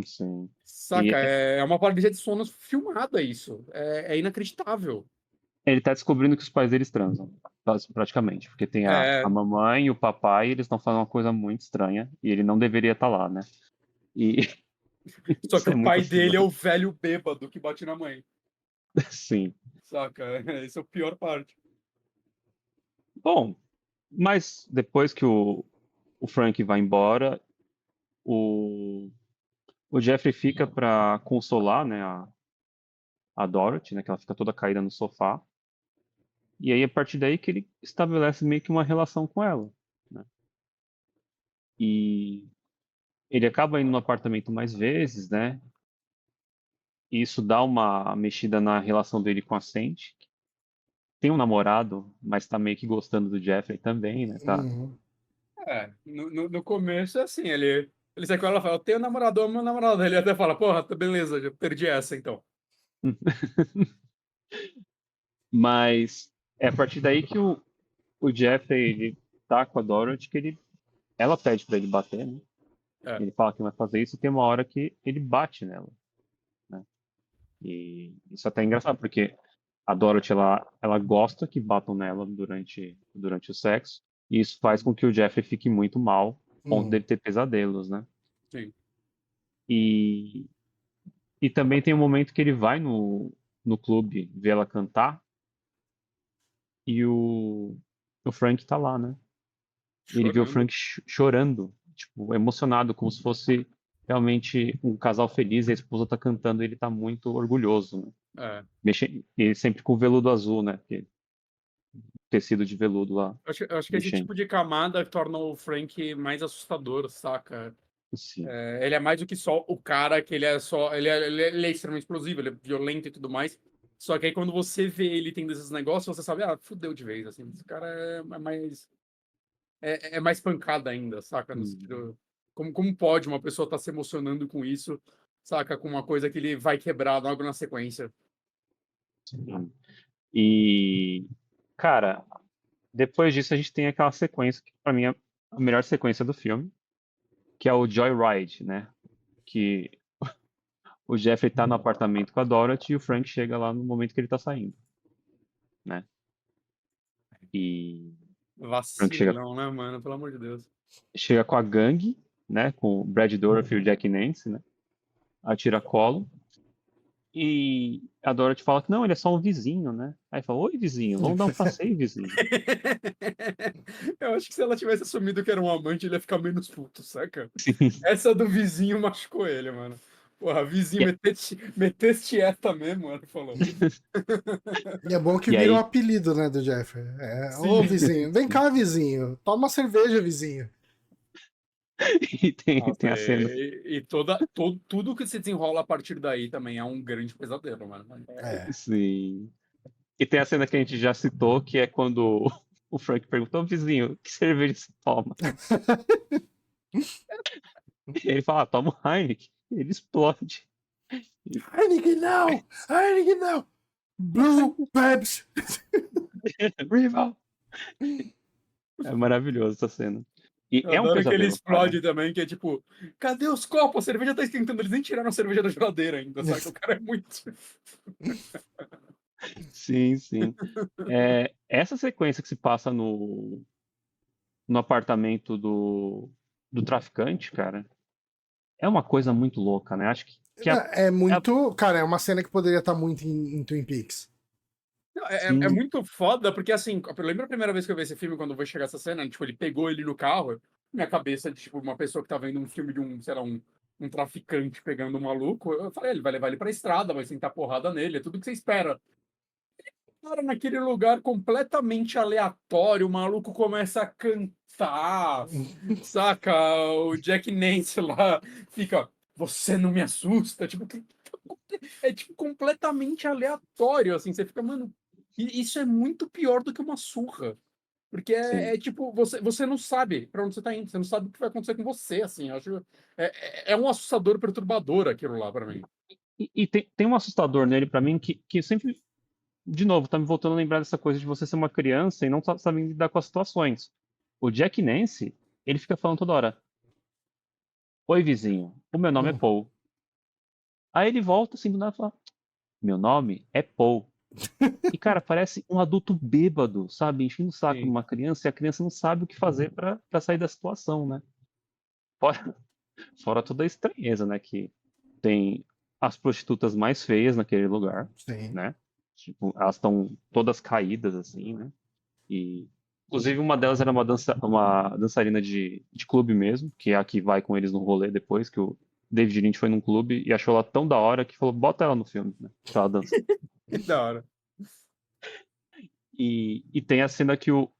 Sim. Saca? E É uma paralisia de sono filmada isso. É inacreditável. ele tá descobrindo que os pais deles transam, praticamente. Porque tem a É, mamãe e o papai, e eles estão fazendo uma coisa muito estranha, e ele não deveria estar lá, né? E só que isso é o muito pai dele é assustador. o velho bêbado que bate na mãe. Sim. Saca? Essa é a pior parte. Bom, mas depois que o Frank vai embora, o, o Jeffrey fica pra consolar, né, a Dorothy, né, que ela fica toda caída no sofá. E aí, a partir daí que ele estabelece meio que uma relação com ela, né? E ele acaba indo no apartamento mais vezes, né? E isso dá uma mexida na relação dele com a Sandy. Tem um namorado, mas tá meio que gostando do Jeffrey também, né? Tá. Uhum. No começo é assim, ele sai com ela e fala, eu tenho um namorado, amo meu namorado. Ele até fala, porra, tá beleza, já perdi essa então. Mas é a partir daí que o Jeffrey ele tá com a Dorothy, ela pede pra ele bater, né? É. Ele fala que vai fazer isso e tem uma hora que ele bate nela, né? E isso até é engraçado, porque a Dorothy, ela gosta que batam nela durante o sexo, e isso faz com que o Jeffrey fique muito mal, a ponto Uhum. dele ter pesadelos, né? Sim. E, e também tem um momento que ele vai no clube ver ela cantar, e o Frank tá lá, né? E ele vê o Chorando. Frank chorando, tipo, emocionado, como se fosse realmente um casal feliz, e a esposa tá cantando e ele tá muito orgulhoso, né? É. E sempre com o veludo azul, né? Tecido de veludo lá, Eu acho que esse mexendo. tipo de camada torna o Frank mais assustador, saca? Sim. Ele é mais do que só o cara que ele é só. Ele é extremamente explosivo, ele é violento e tudo mais. Só que aí quando você vê ele tendo esses negócios, você sabe, fudeu de vez, assim. Esse cara é mais. É mais pancada ainda, saca? No Hum. sentido. Como pode uma pessoa estar se emocionando com isso, saca? Com uma coisa que ele vai quebrar logo na sequência. E, cara, depois disso a gente tem aquela sequência que pra mim é a melhor sequência do filme, que é o Joyride, né? Que o Jeffrey tá no apartamento com a Dorothy e o Frank chega lá no momento que ele tá saindo, né? E o Frank Vacilão, né, mano? Pelo amor de Deus. chega com a gangue, né? Com o Brad Dourif e o Jack Nance, né? A tiracolo. E a Dorothy fala que não, ele é só um vizinho, né? Aí fala, oi vizinho, vamos dar um passeio, vizinho. Eu acho que se ela tivesse assumido que era um amante, ele ia ficar menos puto, saca? Sim. Essa do vizinho machucou ele, mano. Porra, vizinho, meteste esta mesmo, mano, falou. E é bom que E vira um aí- apelido, né, do Jeff. Ô, Sim. vizinho, vem cá, vizinho. Toma uma cerveja, vizinho. E tem Nossa, a cena. e tudo que se desenrola a partir daí também é um grande pesadelo, mano. É. Sim. E tem a cena que a gente já citou, que é quando o Frank perguntou, vizinho, que cerveja você toma? E ele fala, toma um Heineken. E ele explode. Heineken não! Heineken não! Blue Pepsi! Rival! É maravilhoso essa cena. E Eu é um adoro que ele pesadelo, explode cara. também, que é tipo, cadê os copos? A cerveja tá esquentando, eles nem tiraram a cerveja da geladeira ainda, saca? O cara é muito. Sim, sim. Essa sequência que se passa no apartamento do traficante, cara, é uma coisa muito louca, né? Acho que É muito. Cara, é uma cena que poderia estar muito em Twin Peaks. Não, sim, muito foda, porque assim, eu lembro a primeira vez que eu vi esse filme, quando vai chegar essa cena, tipo, ele pegou ele no carro, minha cabeça de, tipo, uma pessoa que tá vendo um filme de um, sei lá, um traficante pegando um maluco, eu falei, ele vai levar ele pra estrada, vai sentar porrada nele, é tudo que você espera. Cara, naquele lugar completamente aleatório, o maluco começa a cantar, saca? O Jack Nance lá fica, você não me assusta, tipo, é tipo completamente aleatório, assim, você fica, mano, isso é muito pior do que uma surra. Porque sim. tipo, você não sabe pra onde você tá indo, você não sabe o que vai acontecer com você, assim, eu acho, é um assustador perturbador aquilo lá pra mim. E tem um assustador nele pra mim que sempre, de novo, tá me voltando a lembrar dessa coisa de você ser uma criança e não saber lidar com as situações. O Jack Nance, ele fica falando toda hora, oi vizinho, o meu nome é Paul. Aí ele volta assim do nada e fala, meu nome é Paul. E, cara, parece um adulto bêbado, sabe? Enchendo o saco de Sim. uma criança e a criança não sabe o que fazer pra sair da situação, né? Fora, fora toda a estranheza, né? Que tem as prostitutas mais feias naquele lugar, Sim. né? Tipo, elas estão todas caídas, assim, né? E, inclusive, uma delas era uma dançarina de clube mesmo, que é a que vai com eles no rolê depois, que o David Lynch foi num clube e achou ela tão da hora que falou, bota ela no filme, né? Pra ela dançar. Que da hora. E tem a cena que o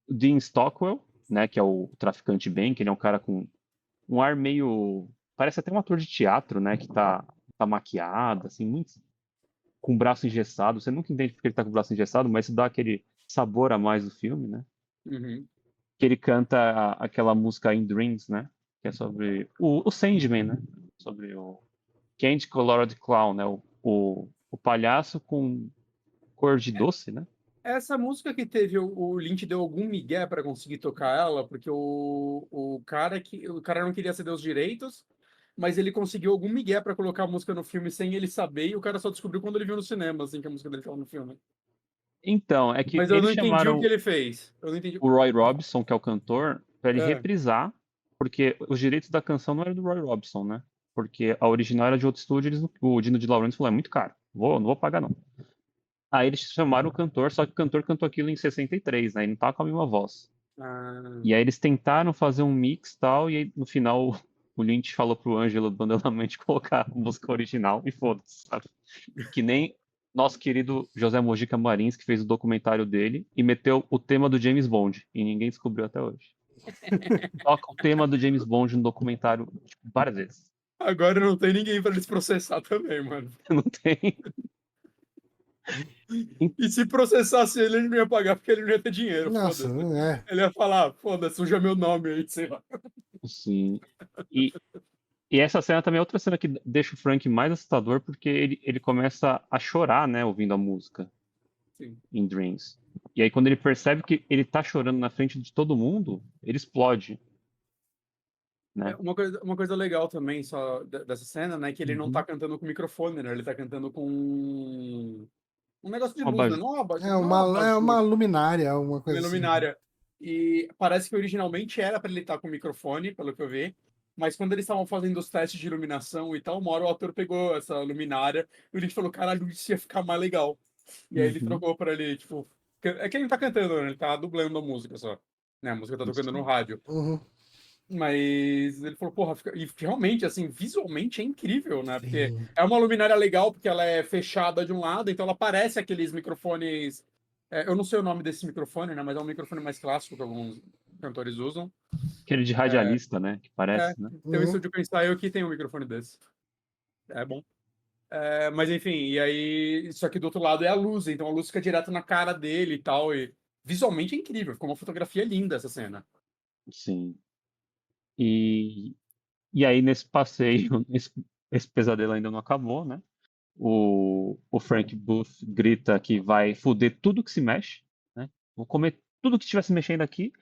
Dean Stockwell, né, que é o traficante Ben, que ele é um cara com um ar meio. Parece até um ator de teatro, né, que tá maquiado, assim, muito. Com o braço engessado. Você nunca entende porque ele tá com o braço engessado, mas isso dá aquele sabor a mais do filme, né? Uhum. Que ele canta aquela música In Dreams, né? Que é sobre o Sandman, né? Sobre o Candy Colored Clown, né? O palhaço com cor de doce, né? Essa música que teve, o Lynch deu algum migué pra conseguir tocar ela, porque o cara não queria ceder os direitos, mas ele conseguiu algum migué pra colocar a música no filme sem ele saber, e o cara só descobriu quando ele viu no cinema, assim, que a música dele tava no filme. Então, é que Mas eu eles não entendi o que chamaram ele fez. Eu não entendi. o Roy Robson, que é o cantor, para ele É. reprisar, porque os direitos da canção não eram do Roy Robson, né? Porque a original era de outro estúdio, o Dino de Laurentiis falou, é muito caro, não vou pagar não. Aí eles chamaram o cantor, só que o cantor cantou aquilo em 63, né? E não tava com a mesma voz. Ah, E aí eles tentaram fazer um mix e tal, e aí no final o Lynch falou pro Ângelo Bandelamente colocar a música original e foda-se, sabe? Que nem nosso querido José Mojica Marins, que fez o documentário dele e meteu o tema do James Bond, e ninguém descobriu até hoje. Toca o tema do James Bond no documentário tipo, várias vezes. agora não tem ninguém pra eles processar também, mano. Não tem. E se processasse ele não ia pagar porque ele não ia ter dinheiro, Nossa, foda-se. não é. Ele ia falar, foda-se, suja meu nome aí, sei lá. Sim. E, e essa cena também é outra cena que deixa o Frank mais assustador, porque ele começa a chorar, né, ouvindo a música Sim. em Dreams. E aí quando ele percebe que ele tá chorando na frente de todo mundo, ele explode, né? Uma coisa legal também só dessa cena, né, que ele não tá Uhum. cantando com microfone, né? Ele tá cantando com um negócio de Uma luz, né? baju- Não é um É uma abajur, luminária, uma uma coisa assim. luminária. E parece que originalmente era para ele estar com microfone, pelo que eu vi. Mas quando eles estavam fazendo os testes de iluminação e tal, uma hora o ator pegou essa luminária e a gente falou, caralho, isso ia ficar mais legal. E aí ele Uhum. trocou pra ele, tipo. É que ele não tá cantando, né? Ele tá dublando a música só. Né? A música tá tocando no Sim. rádio. Uhum. Mas ele falou, porra, e realmente, assim, visualmente é incrível, né? Porque Sim. é uma luminária legal, porque ela é fechada de um lado, então ela parece aqueles microfones. Eu não sei o nome desse microfone, né? Mas é um microfone mais clássico que alguns cantores usam. Aquele de radialista, né? Que parece, né? Tem um Uhum. estúdio que ensaio que tem um microfone desse. É bom. Mas enfim, e aí. Só que do outro lado é a luz, então a luz fica direto na cara dele e tal. E visualmente é incrível, ficou uma fotografia linda essa cena. Sim. E, e aí nesse passeio, esse pesadelo ainda não acabou, né? O Frank Booth grita que vai foder tudo que se mexe, né? Vou comer tudo que estiver se mexendo aqui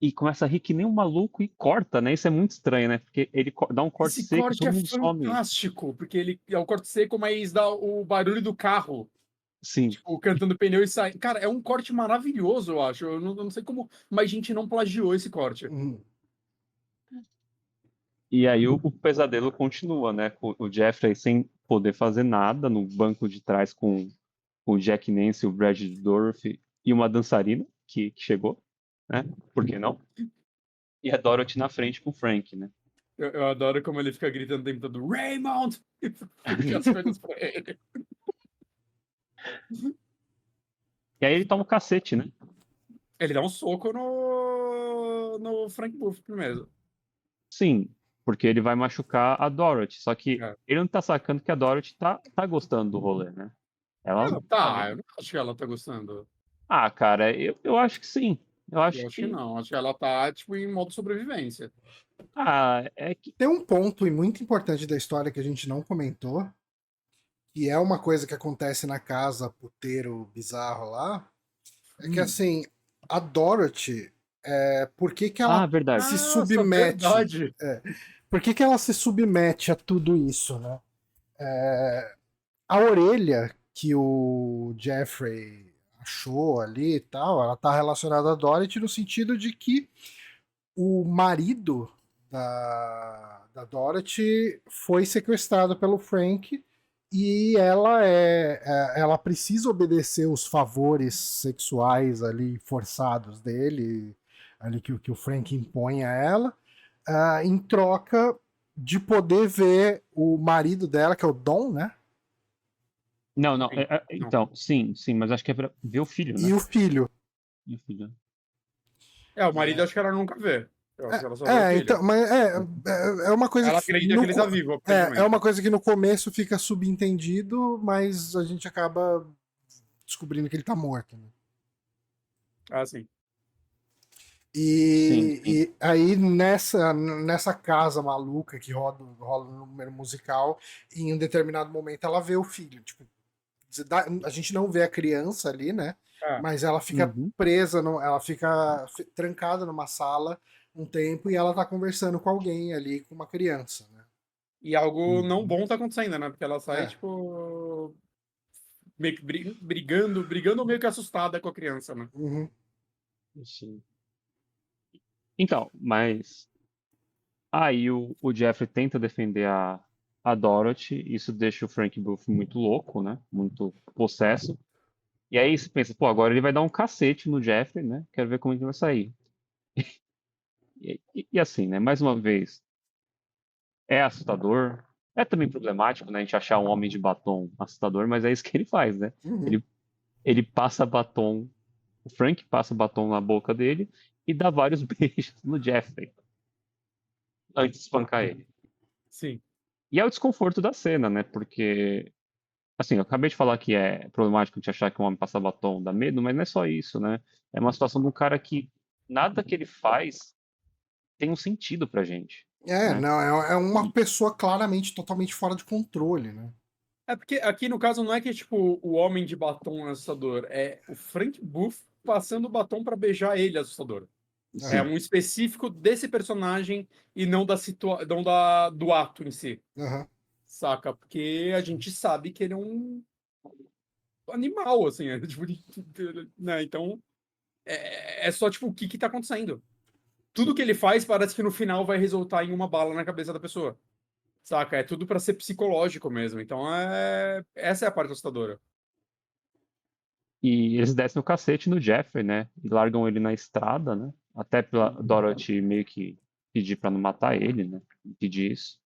e começa a rir que nem um maluco e corta, né? Isso é muito estranho, né? Porque ele dá um corte Esse seco e corte todo é mundo some. fantástico, porque ele é o corte seco, mas dá o barulho do carro, Sim. tipo, cantando pneu e sai. Cara, é um corte maravilhoso, eu acho. Eu não sei como mais gente não plagiou esse corte. Uhum. E aí o pesadelo continua, né? Com o Jeffrey sem poder fazer nada no banco de trás com o Jack Nance, o Brad Dourif e uma dançarina que chegou, né? Por que não? E a Dorothy na frente com o Frank, né? Eu adoro como ele fica gritando o tempo todo, Raymond! E puxa as coisas pra ele. E aí ele toma um cacete, né? Ele dá um soco no Frank Booth primeiro. Sim, porque ele vai machucar a Dorothy. Só que É. ele não tá sacando que a Dorothy tá gostando do rolê, né? Ela. Ela tá, eu não acho que ela tá gostando. Ah, cara, eu acho que sim. Eu Eu acho acho que que. não. Acho que ela tá, tipo, em modo sobrevivência. Ah, é que. Tem um ponto muito importante da história que a gente não comentou, que é uma coisa que acontece na casa puteiro bizarro lá, é que assim, a Dorothy, por que que Ah, ela verdade. se Nossa, submete? verdade. Por que que ela se submete a tudo isso, né? A orelha que o Jeffrey achou ali e tal, ela tá relacionada a Dorothy no sentido de que o marido da Dorothy foi sequestrado pelo Frank e ela precisa obedecer os favores sexuais ali forçados dele, ali que o Frank impõe a ela, em troca de poder ver o marido dela, que é o Dom, né? Não, não. Sim. Não. Então, sim, sim, mas acho que é pra ver o filho, E né? o filho. E o filho. O marido acho que ela nunca vê. Eu acho que ela só vê o Então, filho. mas é uma coisa Ela que acredita que ele tá vivo, é uma aparentemente. coisa que no começo fica subentendido, mas a gente acaba descobrindo que ele tá morto. Né? Ah, sim. Sim, sim. E aí nessa casa maluca que rola no número musical, em um determinado momento ela vê o filho. Tipo, a gente não vê a criança ali, né? É. Mas ela fica Uhum. presa, ela fica trancada numa sala um tempo e ela tá conversando com alguém ali, com uma criança, né? E algo não Uhum. bom tá acontecendo, né? Porque ela sai, É. tipo, meio que brigando ou meio que assustada com a criança, né? Uhum. Sim. Então, mas aí o Jeffrey tenta defender a Dorothy, isso deixa o Frank Booth muito louco, né? Muito possesso. E aí você pensa, pô, agora ele vai dar um cacete no Jeffrey, né? Quero ver como é que vai sair. E assim, né? Mais uma vez, é assustador. É também problemático, né? A gente achar um homem de batom assustador, mas é isso que ele faz, né? Uhum. Ele passa batom, o Frank passa batom na boca dele e dá vários beijos no Jeffrey antes de espancar ele. Sim. E é o desconforto da cena, né? Porque, assim, eu acabei de falar que é problemático de achar que um homem passa batom dá medo, mas não é só isso, né? É uma situação de um cara que nada que ele faz tem um sentido pra gente. É, né? não, é uma pessoa claramente totalmente fora de controle, né? É porque aqui no caso não é que tipo o homem de batom é assustador, é o Frank Booth passando o batom pra beijar ele assustador. É Aham, um específico desse personagem e não não do ato em si, aham. saca? Porque a gente sabe que ele é um animal, assim, tipo, né? Então é só tipo o que tá acontecendo. Tudo que ele faz parece que no final vai resultar em uma bala na cabeça da pessoa. Saca? É tudo pra ser psicológico mesmo. Então essa é a parte assustadora. E eles descem o cacete no Jeffrey, né? E largam ele na estrada, né? Até pela Dorothy meio que pedir pra não matar ele, né? Pedir isso.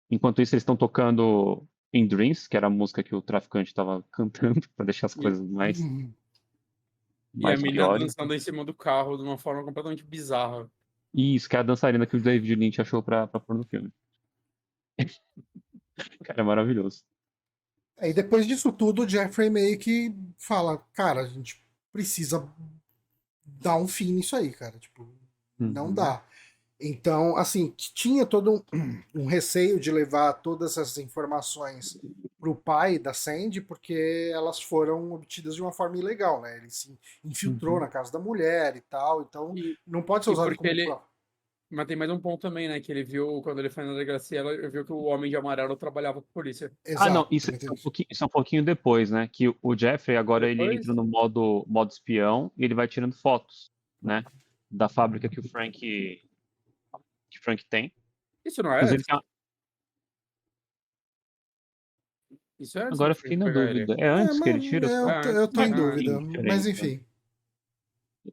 Enquanto isso, eles estão tocando In Dreams, que era a música que o traficante estava cantando pra deixar as E, coisas mais, Uhum. e a mais menina piores. dançando em cima do carro de uma forma completamente bizarra. E isso, que é a dançarina que o David Lynch achou pra pôr no filme. Cara, é maravilhoso. E depois disso tudo, o Jeffrey meio que fala, cara, a gente precisa dar um fim nisso aí, cara. Tipo, não Uhum. dá. Então, assim, tinha todo um receio de levar todas essas informações pro pai da Sandy, porque elas foram obtidas de uma forma ilegal, né? Ele se infiltrou Uhum. na casa da mulher e tal, então E, não pode ser e usado porque como ele. prova. Mas tem mais um ponto também, né? Que ele viu, quando ele foi na delegacia, ele viu que o homem de amarelo trabalhava com a polícia. Ah, não, Exato, isso também é tem um isso. pouquinho, isso é um pouquinho depois, né? Que o Jeffrey agora ele entra Depois. no modo espião e ele vai tirando fotos, né? Da fábrica que o Frank tem. Isso não é Inclusive, antes? Isso é antes do agora eu fiquei Frank na pegar ele. dúvida. É É, antes que ele mas tira as É fotos? antes. eu tô Mas em É é um antes. dúvida, pouquinho mas diferente, né? enfim.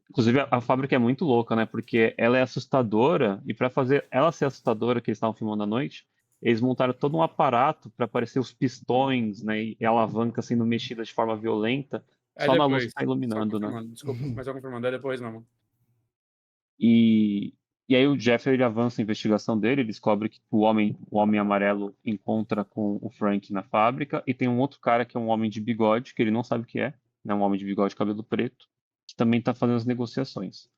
Inclusive, a fábrica é muito louca, né? Porque ela é assustadora, e para fazer ela ser assustadora, que eles estavam filmando à noite, eles montaram todo um aparato para aparecer os pistões, né? E a alavanca sendo mexida de forma violenta, É só na luz que depois. tá Só iluminando, né? confirmando, desculpa, Uhum. mas só confirmando, é depois mesmo. E aí o Jeffrey ele avança a investigação dele, ele descobre que o homem amarelo encontra com o Frank na fábrica, e tem um outro cara que é um homem de bigode, que ele não sabe o que é, né? Um homem de bigode, cabelo preto, que também está fazendo as negociações.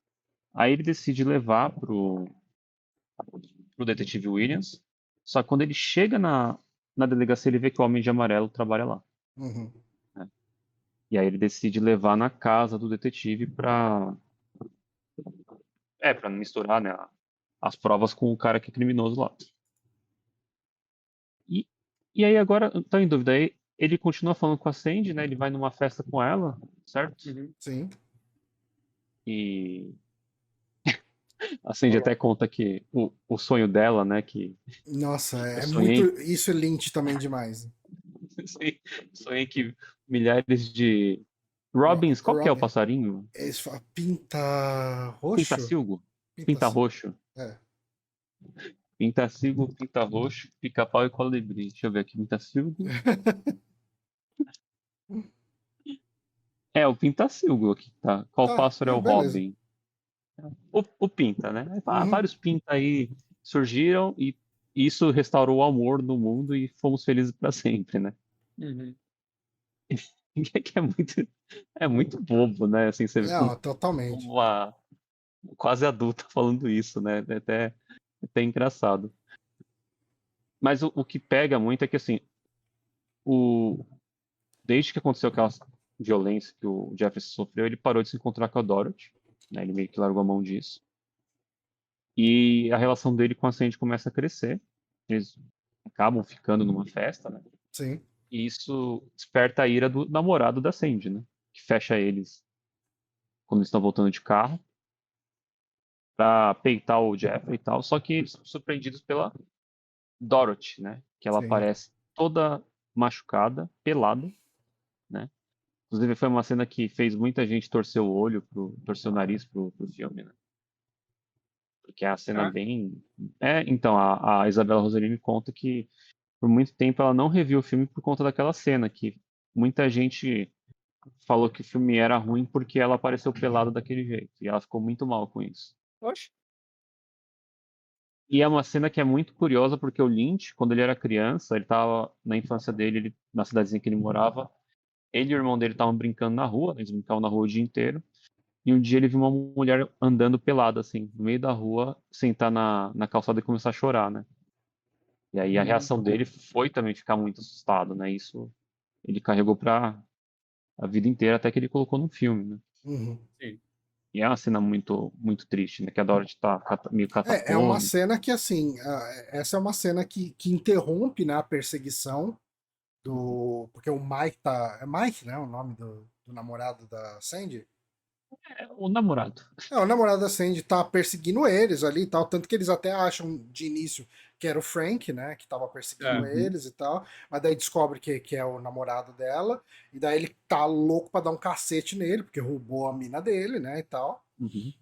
Aí ele decide levar pro detetive Williams. Só que quando ele chega na delegacia, ele vê que o Homem de Amarelo trabalha lá, Uhum. né? E aí ele decide levar na casa do detetive para não misturar, né, as provas com o cara que é criminoso lá. E, e aí agora, tô em dúvida, aí ele continua falando com a Sandy, né? Ele vai numa festa com ela, certo? Uhum. Sim. E a Sandy Olá. até conta que o sonho dela, né, que Nossa, eu é muito. sonhei, Isso é Lynch também demais. sonhei que milhares de Robins, qual que é o Robin, passarinho? eles falam pinta roxo? Pintacilgo? Pinta Pinta assim. roxo? É. Pintacilgo, pinta roxo, pica-pau e colibri. Deixa eu ver aqui, pintacilgo. É, o pintacilgo aqui, tá? Qual Tá, pássaro é não, o beleza. Robin? O pinta, né? Aí, Uhum. vários pinta aí surgiram e isso restaurou o amor no mundo e fomos felizes para sempre, né? Uhum. Que é muito bobo, né? Assim, você vê Não, totalmente. uma quase adulta falando isso, né? É até engraçado. Mas o que pega muito é que, assim, o, desde que aconteceu aquela violência que o Jefferson sofreu, ele parou de se encontrar com a Dorothy, né? Ele meio que largou a mão disso. E a relação dele com a Sandy começa a crescer. Eles acabam ficando numa festa, né? Sim. E isso desperta a ira do namorado da Sandy, né? Que fecha eles quando eles estão voltando de carro pra peitar o Jeffrey e tal. Só que eles são surpreendidos pela Dorothy, né? Que ela Sim. aparece toda machucada, pelada, né? Inclusive foi uma cena que fez muita gente torcer o olho, torcer o nariz pro filme, né? Porque é a cena Ah, bem. Então, a Isabela Rossellini conta que por muito tempo ela não reviu o filme por conta daquela cena, que muita gente falou que o filme era ruim porque ela apareceu pelada daquele jeito. E ela ficou muito mal com isso. oxe. E é uma cena que é muito curiosa porque o Lynch, quando ele era criança, ele estava na infância dele, na cidadezinha que ele morava, ele e o irmão dele estavam brincando na rua, né, eles brincavam na rua o dia inteiro. E um dia ele viu uma mulher andando pelada, assim, no meio da rua, sentar na calçada e começar a chorar, né? E aí a reação dele foi também ficar muito assustado, né? Isso ele carregou pra a vida inteira, até que ele colocou no filme, né? Uhum. Sim. E é uma cena muito, muito triste, né? Que a Dorothy tá meio É uma catatônica. cena que, assim, essa é uma cena que interrompe, né, a perseguição do. Porque o Mike tá. É Mike, né? O nome do namorado da Sandy? É o namorado. É, o namorado da Sandy tá perseguindo eles ali e tal. Tanto que eles até acham de início que era o Frank, né? Que tava perseguindo É. Uhum. eles e tal. Mas daí descobre que é o namorado dela. E daí ele tá louco pra dar um cacete nele, porque roubou a mina dele, né? E tal. Uhum.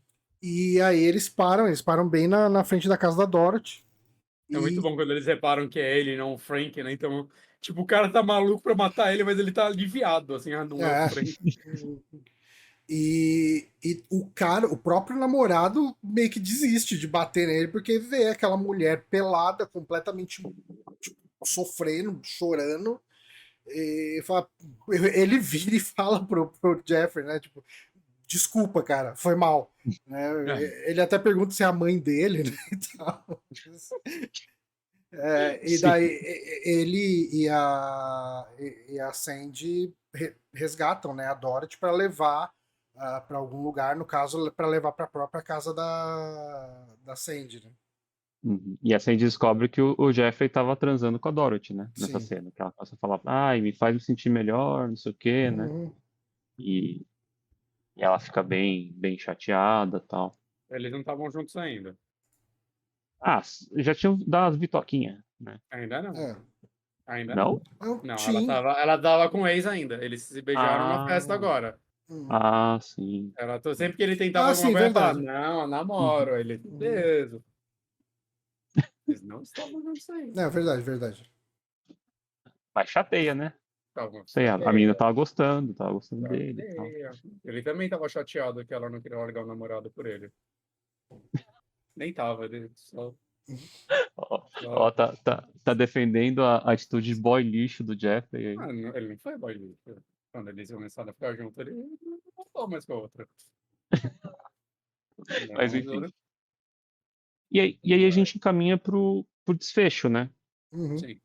E aí eles param bem na frente da casa da Dorothy. É muito E bom quando eles reparam que é ele, não o Frank, né? Então, tipo, o cara tá maluco pra matar ele, mas ele tá aliviado, assim, ah, não é o é, Frank. e o cara, o próprio namorado meio que desiste de bater nele porque vê aquela mulher pelada, completamente tipo, sofrendo, chorando. E fala, ele vira e fala pro Jeffrey, né? Tipo, desculpa, cara, foi mal. É. Né? Ele até pergunta se é a mãe dele, né? E tal. E Sim. daí ele e a Sandy resgatam, né, a Dorothy para levar para algum lugar, no caso, para levar para a própria casa da Sandy, né? Uhum. E assim a gente descobre que o Jeffrey tava transando com a Dorothy, né? Nessa Sim. cena. Que ela começa a falar, ai, me faz me sentir melhor, não sei o quê, né? Uhum. E, e ela fica bem, bem chateada e tal. Eles não estavam juntos ainda. Ah, já tinham dado umas bitoquinhas, né? Ainda não. É. Ainda não. Não? Eu Não, tinha. ela tava com o ex ainda. Eles se beijaram na Ah, festa agora. Uhum. ah, sim. Sempre que ele tentava Ah, alguma sim, coisa, ela falava, verdade. não, eu Uhum. namoro. Ele, Uhum. beleza. Eles não estavam juntos ainda. É verdade, verdade. Mas chateia, né? Estavam Sei, a menina chateia, tava gostando dele e tal. chateia. Ele também tava chateado que ela não queria largar o namorado por ele. Nem tava, ele só, Ó, só... ó, tá defendendo a atitude de boy lixo do Jeffrey aí. Ele não foi boy lixo. Quando eles começaram a ficar juntos, ele não voltou mais com a outra. Mas Não, enfim. E aí a gente encaminha pro desfecho, né? Uhum. sim.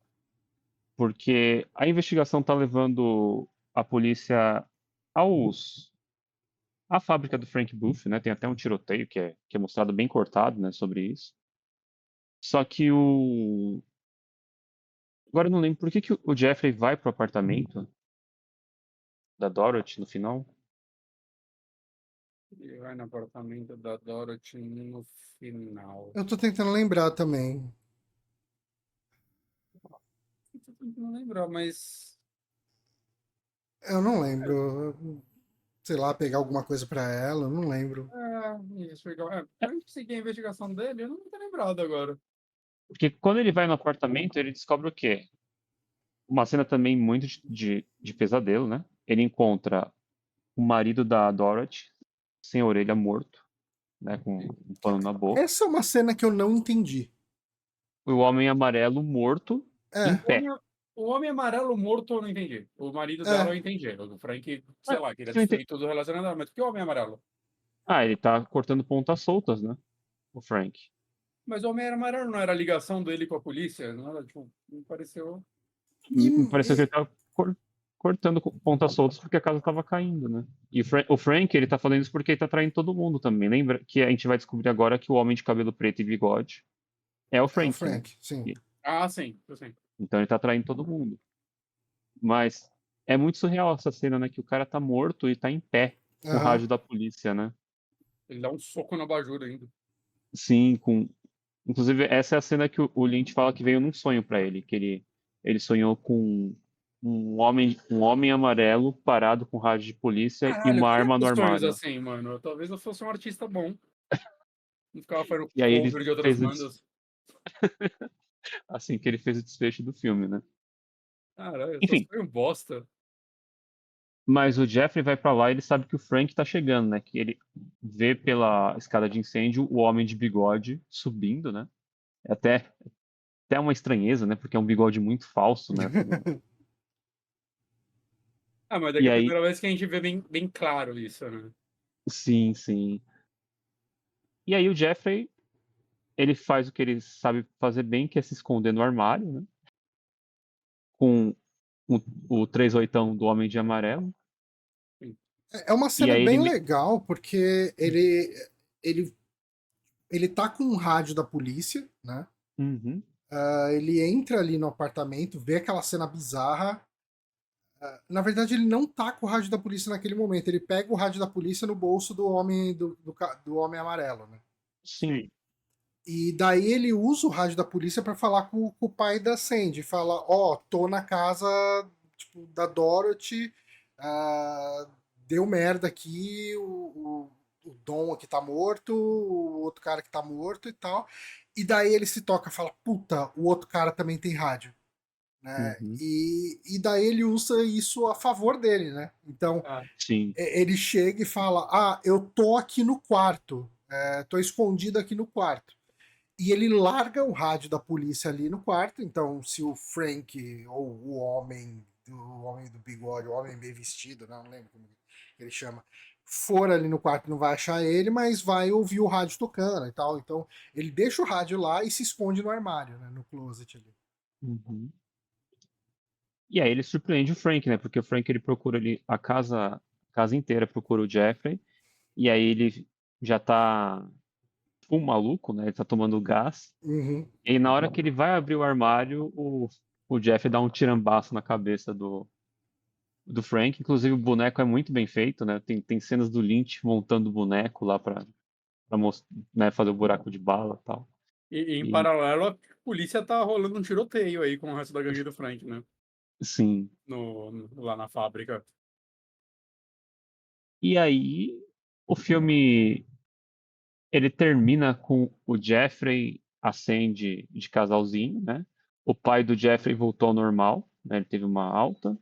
Porque a investigação tá levando a polícia aos à fábrica do Frank Booth, né? Tem até um tiroteio que é mostrado bem cortado, né, sobre isso. Só que agora eu não lembro por que o Jeffrey vai pro apartamento da Dorothy no final. Ele vai no apartamento da Dorothy no final. Eu tô tentando lembrar também. Eu tô tentando lembrar, mas... Eu não lembro. Sei lá, pegar alguma coisa pra ela, eu não lembro. Pra gente seguir a investigação dele, eu não tô lembrado agora. Porque quando ele vai no apartamento, ele descobre o quê? Uma cena também muito de pesadelo, né? Ele encontra o marido da Dorothy, sem orelha, morto, né? Com um pano na boca. Essa é uma cena que eu não entendi. O homem amarelo morto em É, O pé. homem, o homem amarelo morto eu não entendi. O marido dela eu é. entendi. O Frank, sei Mas, lá, queria você não destruir tudo relacionado, mas por que o homem amarelo? Ah, ele tá cortando pontas soltas, né? O Frank. Mas o homem amarelo não era a ligação dele com a polícia? Não era, tipo, me pareceu. Me Hum, pareceu que ele e- tava cortando pontas soltas porque a casa tava caindo, né? E o Frank, ele tá fazendo isso porque ele tá traindo todo mundo também. Lembra que a gente vai descobrir agora que o homem de cabelo preto e bigode é o É o Frank, né? Frank, sim. Ah, sim, eu sei. Então ele tá traindo todo mundo. Mas é muito surreal essa cena, né? Que o cara tá morto e tá em pé com o Aham. rádio da polícia, né? Ele dá um soco na abajur ainda. Sim, com. Inclusive, essa é a cena que o Lynch fala que veio num sonho pra ele, que ele sonhou com um homem amarelo parado com rádio de polícia e Caralho, eu uma queria arma ter no sonhos armário. assim, mano. Talvez eu fosse um artista bom. Não ficava fazendo E aí ele cover de outras fez bandas. assim que ele fez o desfecho do filme, né? Caralho, só Enfim, sonho bosta. mas o Jeffrey vai pra lá e ele sabe que o Frank tá chegando, né? Que ele vê pela escada de incêndio o homem de bigode subindo, né? É até uma estranheza, né? Porque é um bigode muito falso, né? Ah, mas é E que é a aí, primeira vez que a gente vê bem, bem claro isso, né? Sim, sim. E aí o Jeffrey, ele faz o que ele sabe fazer bem, que é se esconder no armário, né? Com o 38 do Homem de Amarelo. É uma E cena aí ele. bem legal, porque ele, ele tá com um rádio da polícia, né? Uhum, Ele entra ali no apartamento, vê aquela cena bizarra. Na verdade, ele não tá com o rádio da polícia naquele momento. Ele pega o rádio da polícia no bolso do homem do homem amarelo, né? sim. E daí ele usa o rádio da polícia pra falar com o pai da Sandy. Fala, ó, tô na casa tipo, da Dorothy, ah, deu merda aqui, o Dom aqui tá morto, o outro cara que tá morto e tal. E daí ele se toca e fala, puta, o outro cara também tem rádio. Né? Uhum, E daí ele usa isso a favor dele, né? Então Ah, sim. ele chega e fala: Ah, eu tô aqui no quarto, tô escondido aqui no quarto. E ele larga o rádio da polícia ali no quarto. Então, se o Frank ou o homem do bigode, o homem bem vestido, não lembro como ele chama, for ali no quarto, não vai achar ele, mas vai ouvir o rádio tocando e tal. Então, ele deixa o rádio lá e se esconde no armário, né, no closet ali. Uhum. E aí ele surpreende o Frank, né? Porque o Frank ele procura ali a casa inteira procura o Jeffrey. E aí ele já tá um maluco, né? Ele tá tomando gás. Uhum. E aí, na hora que ele vai abrir o armário, o Jeff dá um tirambaço na cabeça do Frank. Inclusive, o boneco é muito bem feito, né? Tem cenas do Lynch montando o boneco lá pra né, fazer o buraco de bala e tal. e em E, paralelo, a polícia tá rolando um tiroteio aí com o resto da gangue do Frank, né? sim. Lá na fábrica. E aí, o filme, ele termina com o Jeffrey acende de casalzinho, né? O pai do Jeffrey voltou ao normal, né? Ele teve uma alta.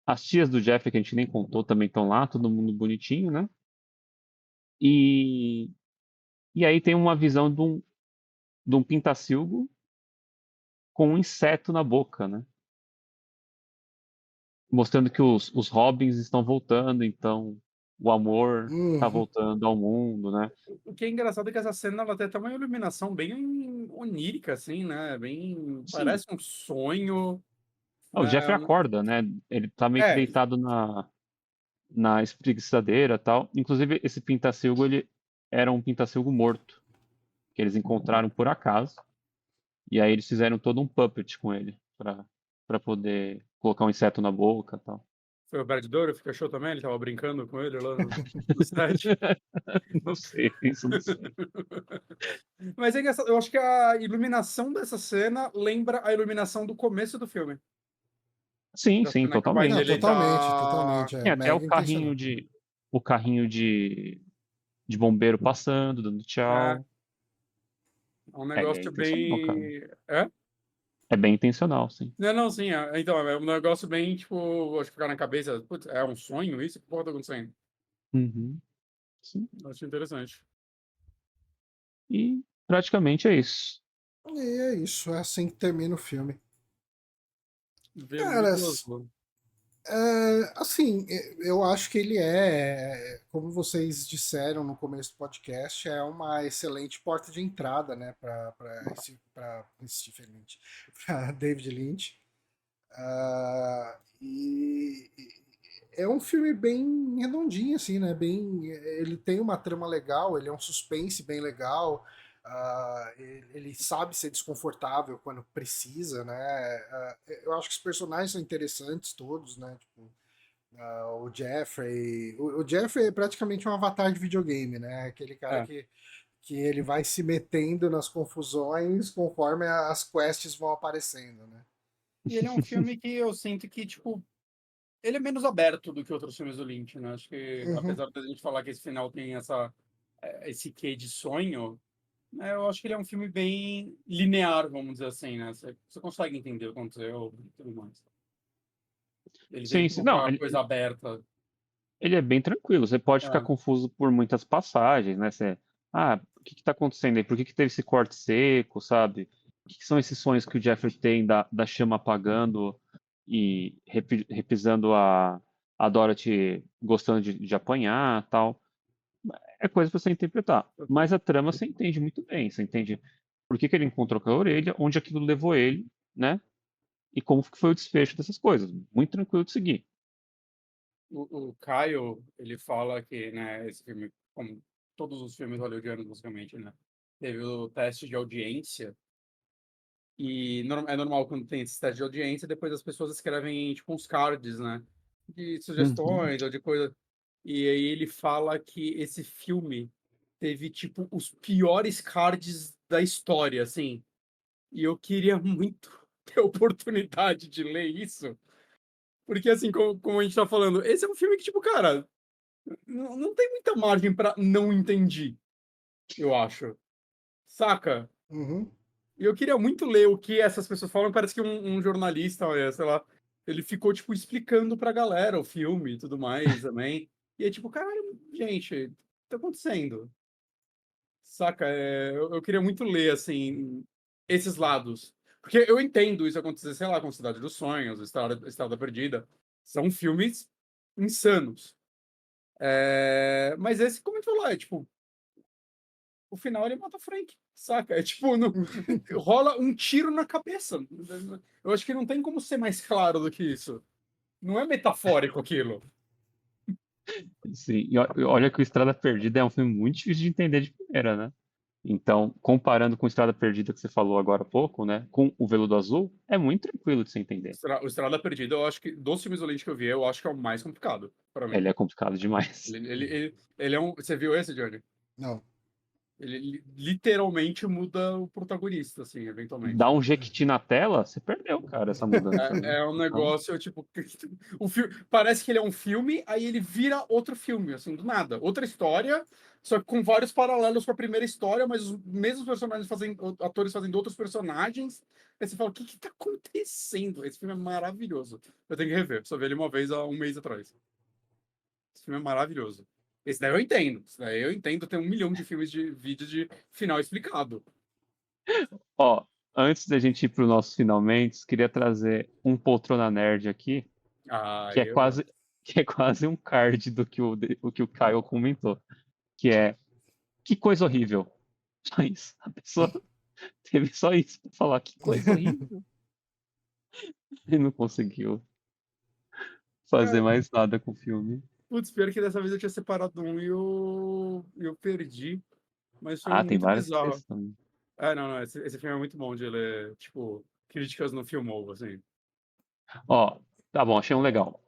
As tias do Jeffrey, que a gente nem contou, também estão lá, todo mundo bonitinho, né? E, e aí tem uma visão de um pintacilgo com um inseto na boca, né? Mostrando que os Robins estão voltando, então o amor está Uhum. voltando ao mundo, né? O que é engraçado é que essa cena ela tem até uma iluminação bem onírica, assim, né? Bem. Sim. Parece um sonho. Ah, o Né? Jeffrey acorda, né? Ele tá meio que É, deitado na espreguiçadeira e tal. Inclusive, esse pintacilgo, ele era um pintacilgo morto, que eles encontraram por acaso. E aí eles fizeram todo um puppet com ele, pra poder colocar um inseto na boca e tal. foi o Brad Dourif que achou também, ele tava brincando com ele lá no set. Não sei, isso não sei. Mas é engraçado, eu acho que a iluminação dessa cena lembra a iluminação do começo do filme. Sim, Da sim, cena que o pai Não, totalmente. dele totalmente, tá. totalmente. É Tem até mega intencional. o carrinho de bombeiro passando, dando É, tchau. é um É negócio intencional, cara. bem. É? É bem intencional, sim. Não, não, sim. Então, é um negócio bem, tipo, acho que ficar na cabeça. Putz, é um sonho isso? O que porra tá acontecendo? Uhum, sim. Acho interessante. E praticamente é isso. E é isso, é assim que termina o filme. Cara, Veloso. assim, eu acho que ele como vocês disseram no começo do podcast, é uma excelente porta de entrada, né, para Stephen Lynch, para David Lynch. E é um filme bem redondinho, assim, né? Ele tem uma trama legal, ele é um suspense bem legal. Ele sabe ser desconfortável quando precisa, né? Eu acho que os personagens são interessantes todos, né? Tipo, o Jeffrey. O Jeffrey é praticamente um avatar de videogame, né? Aquele cara É. que ele vai se metendo nas confusões conforme as quests vão aparecendo, né? E ele é um filme que eu sinto que, tipo, ele é menos aberto do que outros filmes do Lynch, né? Acho que, Uhum. apesar da gente falar que esse final tem esse quê de sonho, né, eu acho que ele é um filme bem linear, vamos dizer assim, né? Você consegue entender o que aconteceu e tudo mais. Ele tem Sim, sim. Não, pouca coisa aberta. ele é bem tranquilo. Você pode ficar É, confuso por muitas passagens, né? O que está acontecendo aí? Por que teve esse corte seco, sabe? O que são esses sonhos que o Jeffrey tem da chama apagando e repisando a Dorothy gostando de apanhar tal. é coisa pra você interpretar. Mas a trama você entende muito bem. Você entende por que ele encontrou com a orelha, onde aquilo levou ele, né? E como que foi o desfecho dessas coisas. Muito tranquilo de seguir. O Caio, ele fala que, né, esse filme, como todos os filmes hollywoodianos, basicamente, né, teve o teste de audiência. E é normal quando tem esse teste de audiência, depois as pessoas escrevem, tipo, uns cards, né, de sugestões ou de coisa. E aí ele fala que esse filme teve, tipo, os piores cards da história, assim. E eu queria muito ter a oportunidade de ler isso. Porque, assim, como a gente tá falando, esse é um filme que, tipo, cara, não tem muita margem pra não entendi, eu acho. Saca? Uhum. E eu queria muito ler o que essas pessoas falam. Parece que um jornalista, sei lá, ele ficou, tipo, explicando pra galera o filme e tudo mais também. E é tipo, caralho, gente, o que tá acontecendo? Saca? Eu queria muito ler, assim, esses lados. Porque eu entendo isso acontecer, sei lá, com Cidade dos Sonhos, Estrada Perdida. São filmes insanos. Mas esse, como a gente falou, é tipo, o final ele mata o Frank, saca? É tipo, rola um tiro na cabeça. Eu acho que não tem como ser mais claro do que isso. Não é metafórico aquilo. Sim, e olha que o Estrada Perdida é um filme muito difícil de entender de primeira, né? Então, comparando com Estrada Perdida que você falou agora há pouco, né? Com o Veludo Azul, é muito tranquilo de se entender. O Estrada Perdida, eu acho que, dos filmes do Lynch que eu vi, eu acho que é o mais complicado, pra mim. Ele é complicado demais. Ele é um. Você viu esse, Johnny? Não. Ele literalmente muda o protagonista, assim, Dá eventualmente. um jequiti na tela, você perdeu, cara, essa mudança aí. É um Então, negócio, tipo, o filme, parece que ele é um filme, aí ele vira outro filme, assim, do nada. Outra história, só que com vários paralelos com a primeira história, mas os mesmos personagens fazendo, atores fazendo outros personagens. Aí você fala, o que que tá acontecendo? Esse filme é maravilhoso. Eu tenho que rever, só vi ele uma vez há um mês atrás. Esse filme é maravilhoso. Esse daí eu entendo. Esse daí eu entendo, tem 1 milhão de filmes de vídeos de final explicado. ó, antes da gente ir pro nosso finalmente, queria trazer um poltrona nerd aqui, Ah, que é quase, que é quase um card do que o que o Caio comentou, que é que coisa horrível. Só isso. A pessoa teve só isso pra falar que coisa horrível. E não conseguiu fazer Cara, mais nada com o filme. putz, pior que dessa vez eu tinha separado um e eu perdi. Mas foi Ah, tem muito vários bizarro. textos também. Não. Esse filme é muito bom de ler, tipo, críticas no Filmou, assim. Ó, tá bom, achei um legal.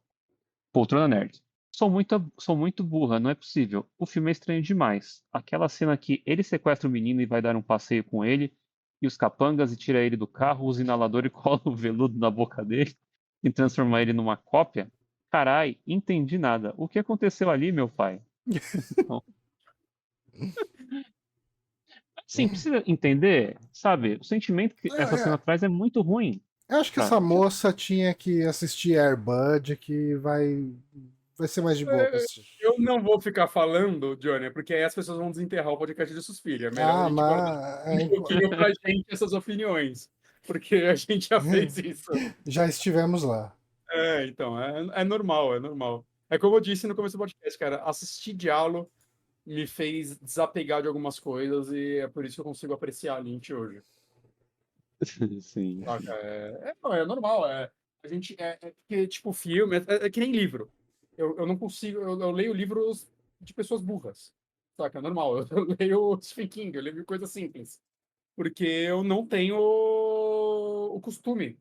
Poltrona Nerd. Sou muito burra, não é possível. O filme é estranho demais. Aquela cena que ele sequestra o menino e vai dar um passeio com ele, e os capangas e tira ele do carro, usa inalador e cola o veludo na boca dele e transforma ele numa cópia. Carai, entendi nada. O que aconteceu ali, meu pai? Então, sim, precisa entender, sabe? O sentimento que essa cena traz é muito ruim. Eu acho que Pra... essa moça tinha que assistir Air Bud, que vai ser mais de boa pra É, assistir. eu não vou ficar falando, Johnny, porque aí as pessoas vão desenterrar o podcast de Suspiria. É melhor a Ah, gente guardar mas um pouquinho pra gente essas opiniões. Porque a gente já fez isso. já estivemos lá. Então, é normal, é normal. É como eu disse no começo do podcast, cara, assistir Diallo me fez desapegar de algumas coisas e é por isso que eu consigo apreciar a Lynch hoje. Sim. Saca? Não, é normal. A gente, porque, tipo, filme é que nem livro. Eu não consigo. Eu leio livros de pessoas burras. Saca? É normal. Eu leio Stephen King, eu leio coisa simples. Porque eu não tenho o costume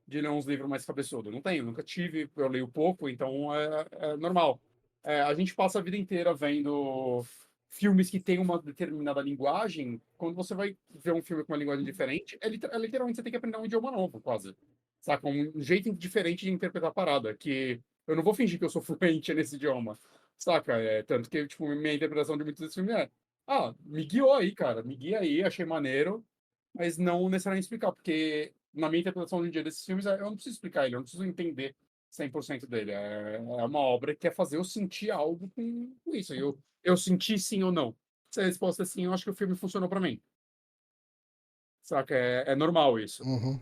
de ler uns livros mais cabeçudos. Não tenho, nunca tive. Eu leio pouco, então é normal. A gente passa a vida inteira vendo filmes que têm uma determinada linguagem. Quando você vai ver um filme com uma linguagem diferente, literalmente você tem que aprender um idioma novo, quase. Saca? Um jeito diferente de interpretar a parada. Que eu não vou fingir que eu sou fluente nesse idioma. Saca? Tanto que, tipo, minha interpretação de muitos desses filmes me guiou aí, cara. Me guia aí, achei maneiro, mas não necessariamente explicar, porque na minha interpretação hoje em dia desses filmes, eu não preciso explicar ele, eu não preciso entender 100% dele. É uma obra que quer fazer eu sentir algo com isso. Eu senti sim ou não. Se a resposta é sim, eu acho que o filme funcionou pra mim. Saca? É normal isso. Uhum.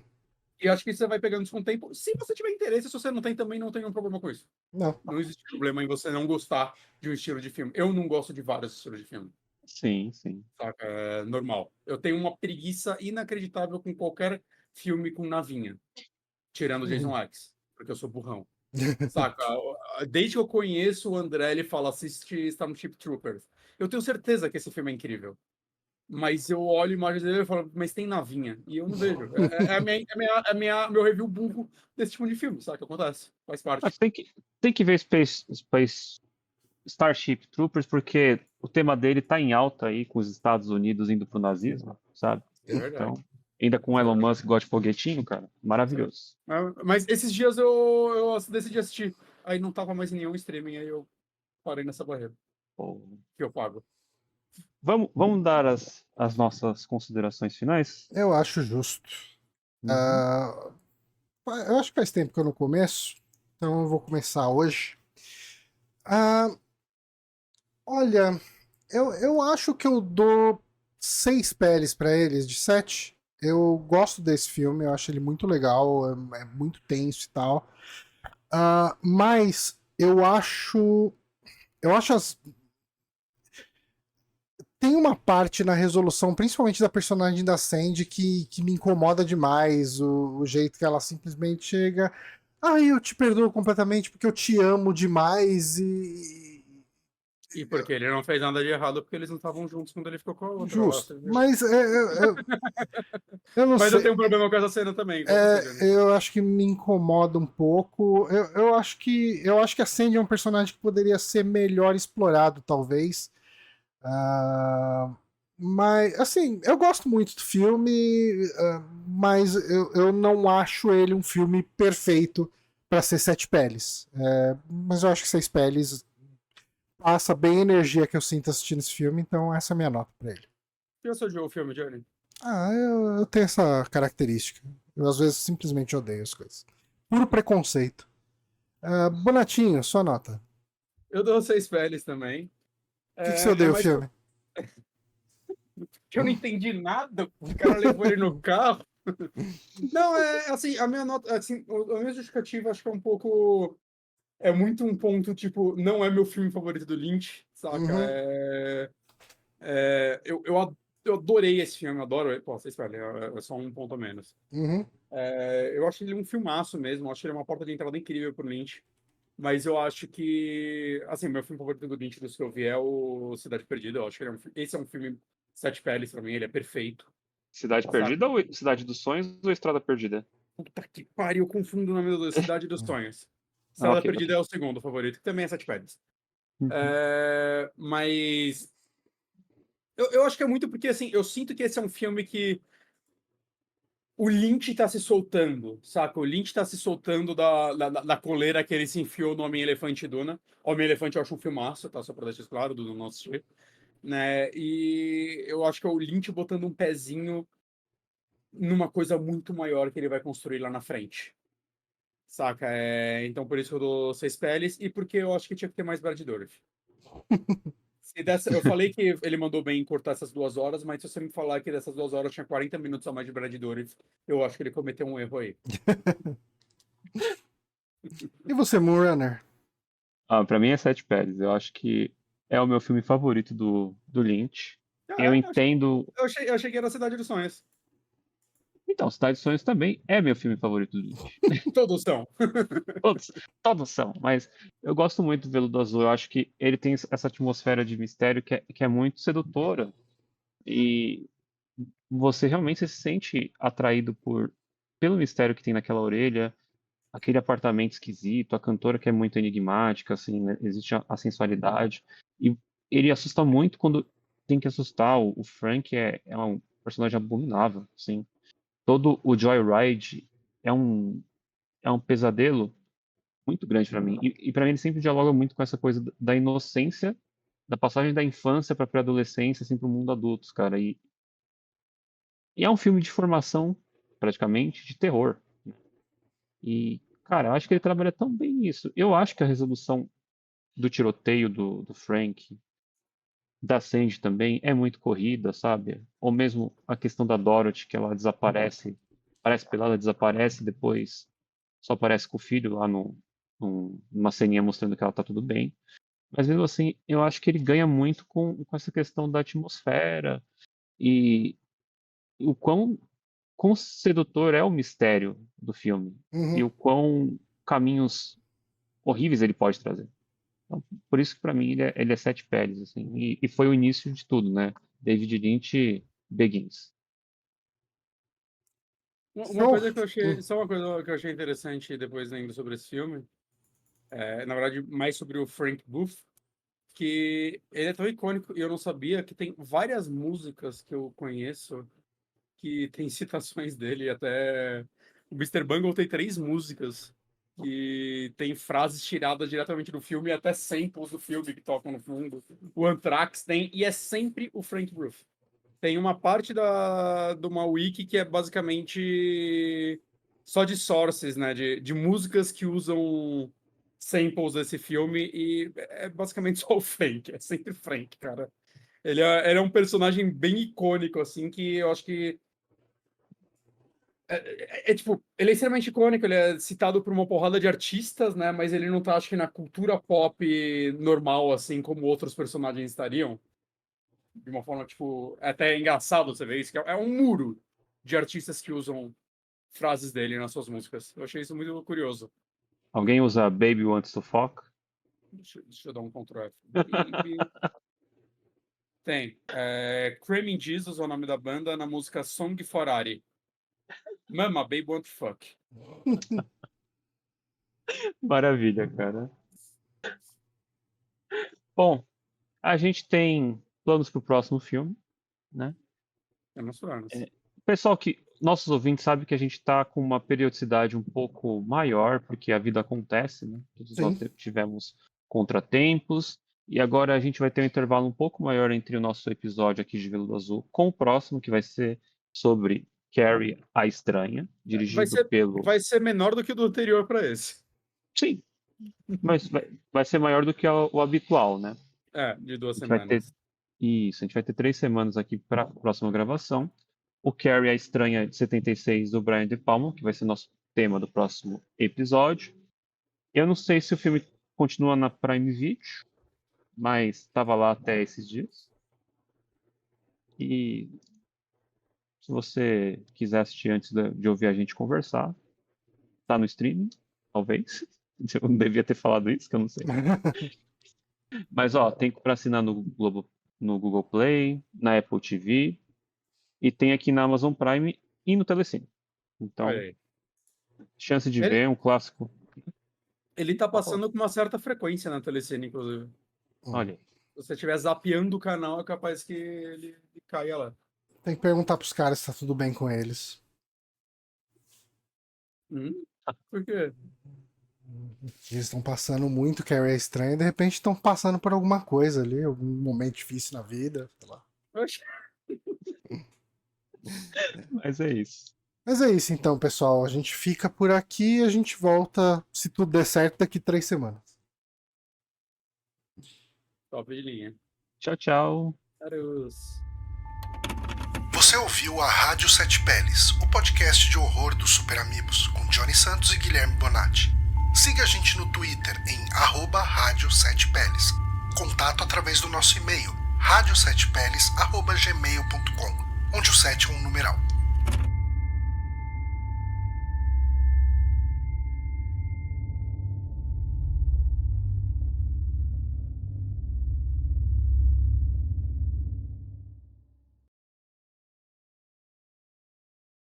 E acho que você vai pegando isso com o tempo. Se você tiver interesse, se você não tem, também não tem nenhum problema com isso. Não. Não existe problema em você não gostar de um estilo de filme. Eu não gosto de vários estilos de filme, Sim, sim. saca? É normal. Eu tenho uma preguiça inacreditável com qualquer filme com navinha, tirando o Jason X, porque eu sou burrão. Saca? Desde que eu conheço o André, ele fala: assiste Starship Troopers. Eu tenho certeza que esse filme é incrível. Mas eu olho imagens dele e falo, mas tem navinha. E eu não vejo. Meu review burro desse tipo de filme, sabe o que acontece? Faz parte. Mas tem que ver Starship Troopers, porque o tema dele tá em alta aí com os Estados Unidos indo pro nazismo, sabe? É verdade. Então, ainda com o Elon Musk que gosta de foguetinho, cara, maravilhoso. Mas esses dias eu decidi assistir. Aí não tava mais em nenhum streaming, aí eu parei nessa barreira Pô. que eu pago. Vamos dar as nossas considerações finais? Eu acho justo. Ah, eu acho que faz tempo que eu não começo, então eu vou começar hoje. Ah, olha, eu acho que eu dou 6 peles pra eles de 7. Eu gosto desse filme, eu acho ele muito legal, é muito tenso e tal. Mas eu acho. Eu acho tem uma parte na resolução, principalmente da personagem da Sandy, que me incomoda demais. O jeito que ela simplesmente chega. Eu te perdoo completamente porque eu te amo demais E porque ele não fez nada de errado, porque eles não estavam juntos quando ele ficou com a outra lá. Justo. Mas eu não Mas eu sei. tenho um problema com essa cena também, igual você, Johnny. Eu acho que me incomoda um pouco. Eu acho que a Sandy é um personagem que poderia ser melhor explorado, talvez. Mas, assim, eu gosto muito do filme, mas eu não acho ele um filme perfeito para ser 7 peles. Mas eu acho que 6 peles passa bem a energia que eu sinto assistindo esse filme, então essa é a minha nota para ele. E você odiou o filme, Johnny? Eu tenho essa característica. Eu às vezes simplesmente odeio as coisas. Puro preconceito. Bonatinho, sua nota. Eu dou 6 peles também. Por que você odeia o mais filme? que eu não entendi nada. O cara levou ele no carro. Não, assim, a minha nota, assim, a minha justificativa acho que é um pouco. É muito um ponto, tipo, não é meu filme favorito do Lynch, saca? Uhum. Eu adorei esse filme, adoro. Pô, vocês esperem, é só um ponto a menos. Uhum. Eu acho ele um filmaço mesmo, acho ele uma porta de entrada incrível pro Lynch. Mas eu acho que, assim, meu filme favorito do Lynch dos que eu vi é o Cidade Perdida. Eu acho que esse é um filme 7 peles pra mim, ele é perfeito. Cidade Perdida ou Cidade dos Sonhos ou Estrada Perdida? Puta que pariu, eu confundo o nome do Cidade dos Sonhos. Ah, Estrada ok, Perdida ok. é o segundo favorito, que também é 7 peles. Uhum. Mas eu acho que é muito porque, assim, eu sinto que esse é um filme que o Lynch tá se soltando, saca? O Lynch tá se soltando da coleira que ele se enfiou no Homem-Elefante Duna. Homem-Elefante eu acho um filmaço, tá? Só pra deixar isso claro, do não assistir. Né? E eu acho que é o Lynch botando um pezinho numa coisa muito maior que ele vai construir lá na frente. Saca? Então por isso que eu dou 6 peles e porque eu acho que tinha que ter mais Brad Dourif. Eu falei que ele mandou bem em cortar essas 2 horas, mas se você me falar que dessas 2 horas tinha 40 minutos a mais de Brad Dourif, eu acho que ele cometeu um erro aí. E você, Moonrunner? Pra mim é Sete Peles. Eu acho que é o meu filme favorito do Lynch. Eu entendo. Eu achei que era a Cidade dos Sonhos. Então, Cidade dos Sonhos também é meu filme favorito do Lynch. Todos são. Todos são, mas eu gosto muito do Veludo Azul. Eu acho que ele tem essa atmosfera de mistério que é muito sedutora. E você realmente se sente atraído pelo mistério que tem naquela orelha, aquele apartamento esquisito, a cantora que é muito enigmática, assim, né? Existe a sensualidade. E ele assusta muito quando tem que assustar. O Frank é um personagem abominável, assim. Todo o Joyride é um pesadelo muito grande pra mim. E para mim ele sempre dialoga muito com essa coisa da inocência, da passagem da infância pra pré-adolescência, assim, pro mundo adultos, cara. E é um filme de formação, praticamente, de terror. E, cara, eu acho que ele trabalha tão bem nisso. Eu acho que a resolução do tiroteio do Frank, da Sandy também, é muito corrida, sabe? Ou mesmo a questão da Dorothy, que ela desaparece aparece pelada, desaparece, depois só aparece com o filho lá numa ceninha mostrando que ela tá tudo bem. Mas mesmo assim, eu acho que ele ganha muito com essa questão da atmosfera e o quão sedutor é o mistério do filme e o quão caminhos horríveis ele pode trazer. Então, por isso que para mim ele é sete peles, assim, e foi o início de tudo, né? David Lynch Begins. Uma coisa que eu achei, só uma coisa que eu achei interessante depois lendo sobre esse filme, na verdade, mais sobre o Frank Booth, que ele é tão icônico e eu não sabia que tem várias músicas que eu conheço que tem citações dele, até o Mr. Bungle tem 3 músicas que tem frases tiradas diretamente do filme e até samples do filme que tocam no fundo. O Anthrax tem, e é sempre o Frank Booth. Tem uma parte de uma wiki que é basicamente só de sources, né? De músicas que usam samples desse filme e é basicamente só o Frank. É sempre Frank, cara. Ele é um personagem bem icônico, assim, que eu acho que tipo, ele é extremamente icônico, ele é citado por uma porrada de artistas, né? Mas ele não tá, acho que, na cultura pop normal, assim, como outros personagens estariam. De uma forma, tipo, é até engraçado você ver isso, que é um muro de artistas que usam frases dele nas suas músicas. Eu achei isso muito curioso. Alguém usa Baby Wants to Fuck? Deixa eu dar um Ctrl F. Tem. Creaming Jesus é o nome da banda, na música Song for Ari. Mama, Baby Want to Fuck. Maravilha, cara. Bom, a gente tem planos pro próximo filme, né? Temos planos. Pessoal nossos ouvintes sabem que a gente está com uma periodicidade um pouco maior, porque a vida acontece, né? Todos nós tivemos contratempos, e agora a gente vai ter um intervalo um pouco maior entre o nosso episódio aqui de Veludo Azul com o próximo, que vai ser sobre Carrie a Estranha, dirigido pelo... Vai ser menor do que o do anterior para esse. Sim, mas vai ser maior do que o habitual, né? De 2 semanas. Isso, a gente vai ter 3 semanas aqui para a próxima gravação. O Carrie a Estranha de 76 do Brian De Palma, que vai ser nosso tema do próximo episódio. Eu não sei se o filme continua na Prime Video, mas estava lá até esses dias. E se você quiser assistir antes de ouvir a gente conversar, tá no streaming, talvez. Eu não devia ter falado isso, que eu não sei. Mas tem para assinar no Google Play, na Apple TV, e tem aqui na Amazon Prime e no Telecine. Então, chance de ver, um clássico. Ele tá passando com uma certa frequência na Telecine, inclusive. Olha. Se você estiver zapeando o canal, é capaz que ele caia lá. Tem que perguntar pros caras se tá tudo bem com eles. Por quê? Eles estão passando muito Carrie é Estranha e de repente estão passando por alguma coisa ali, algum momento difícil na vida, sei lá. Oxe. Mas é isso. Mas é isso então, pessoal. A gente fica por aqui e a gente volta, se tudo der certo, daqui 3 semanas. Top de linha. Tchau, tchau. Adeus. Você ouviu a Rádio Sete Peles, o podcast de horror dos Super Amigos, com Johnny Santos e Guilherme Bonatti. Siga a gente no Twitter em @Rádio Sete Peles. Contato através do nosso e-mail radiosetepeles@gmail.com, onde o 7 é um numeral.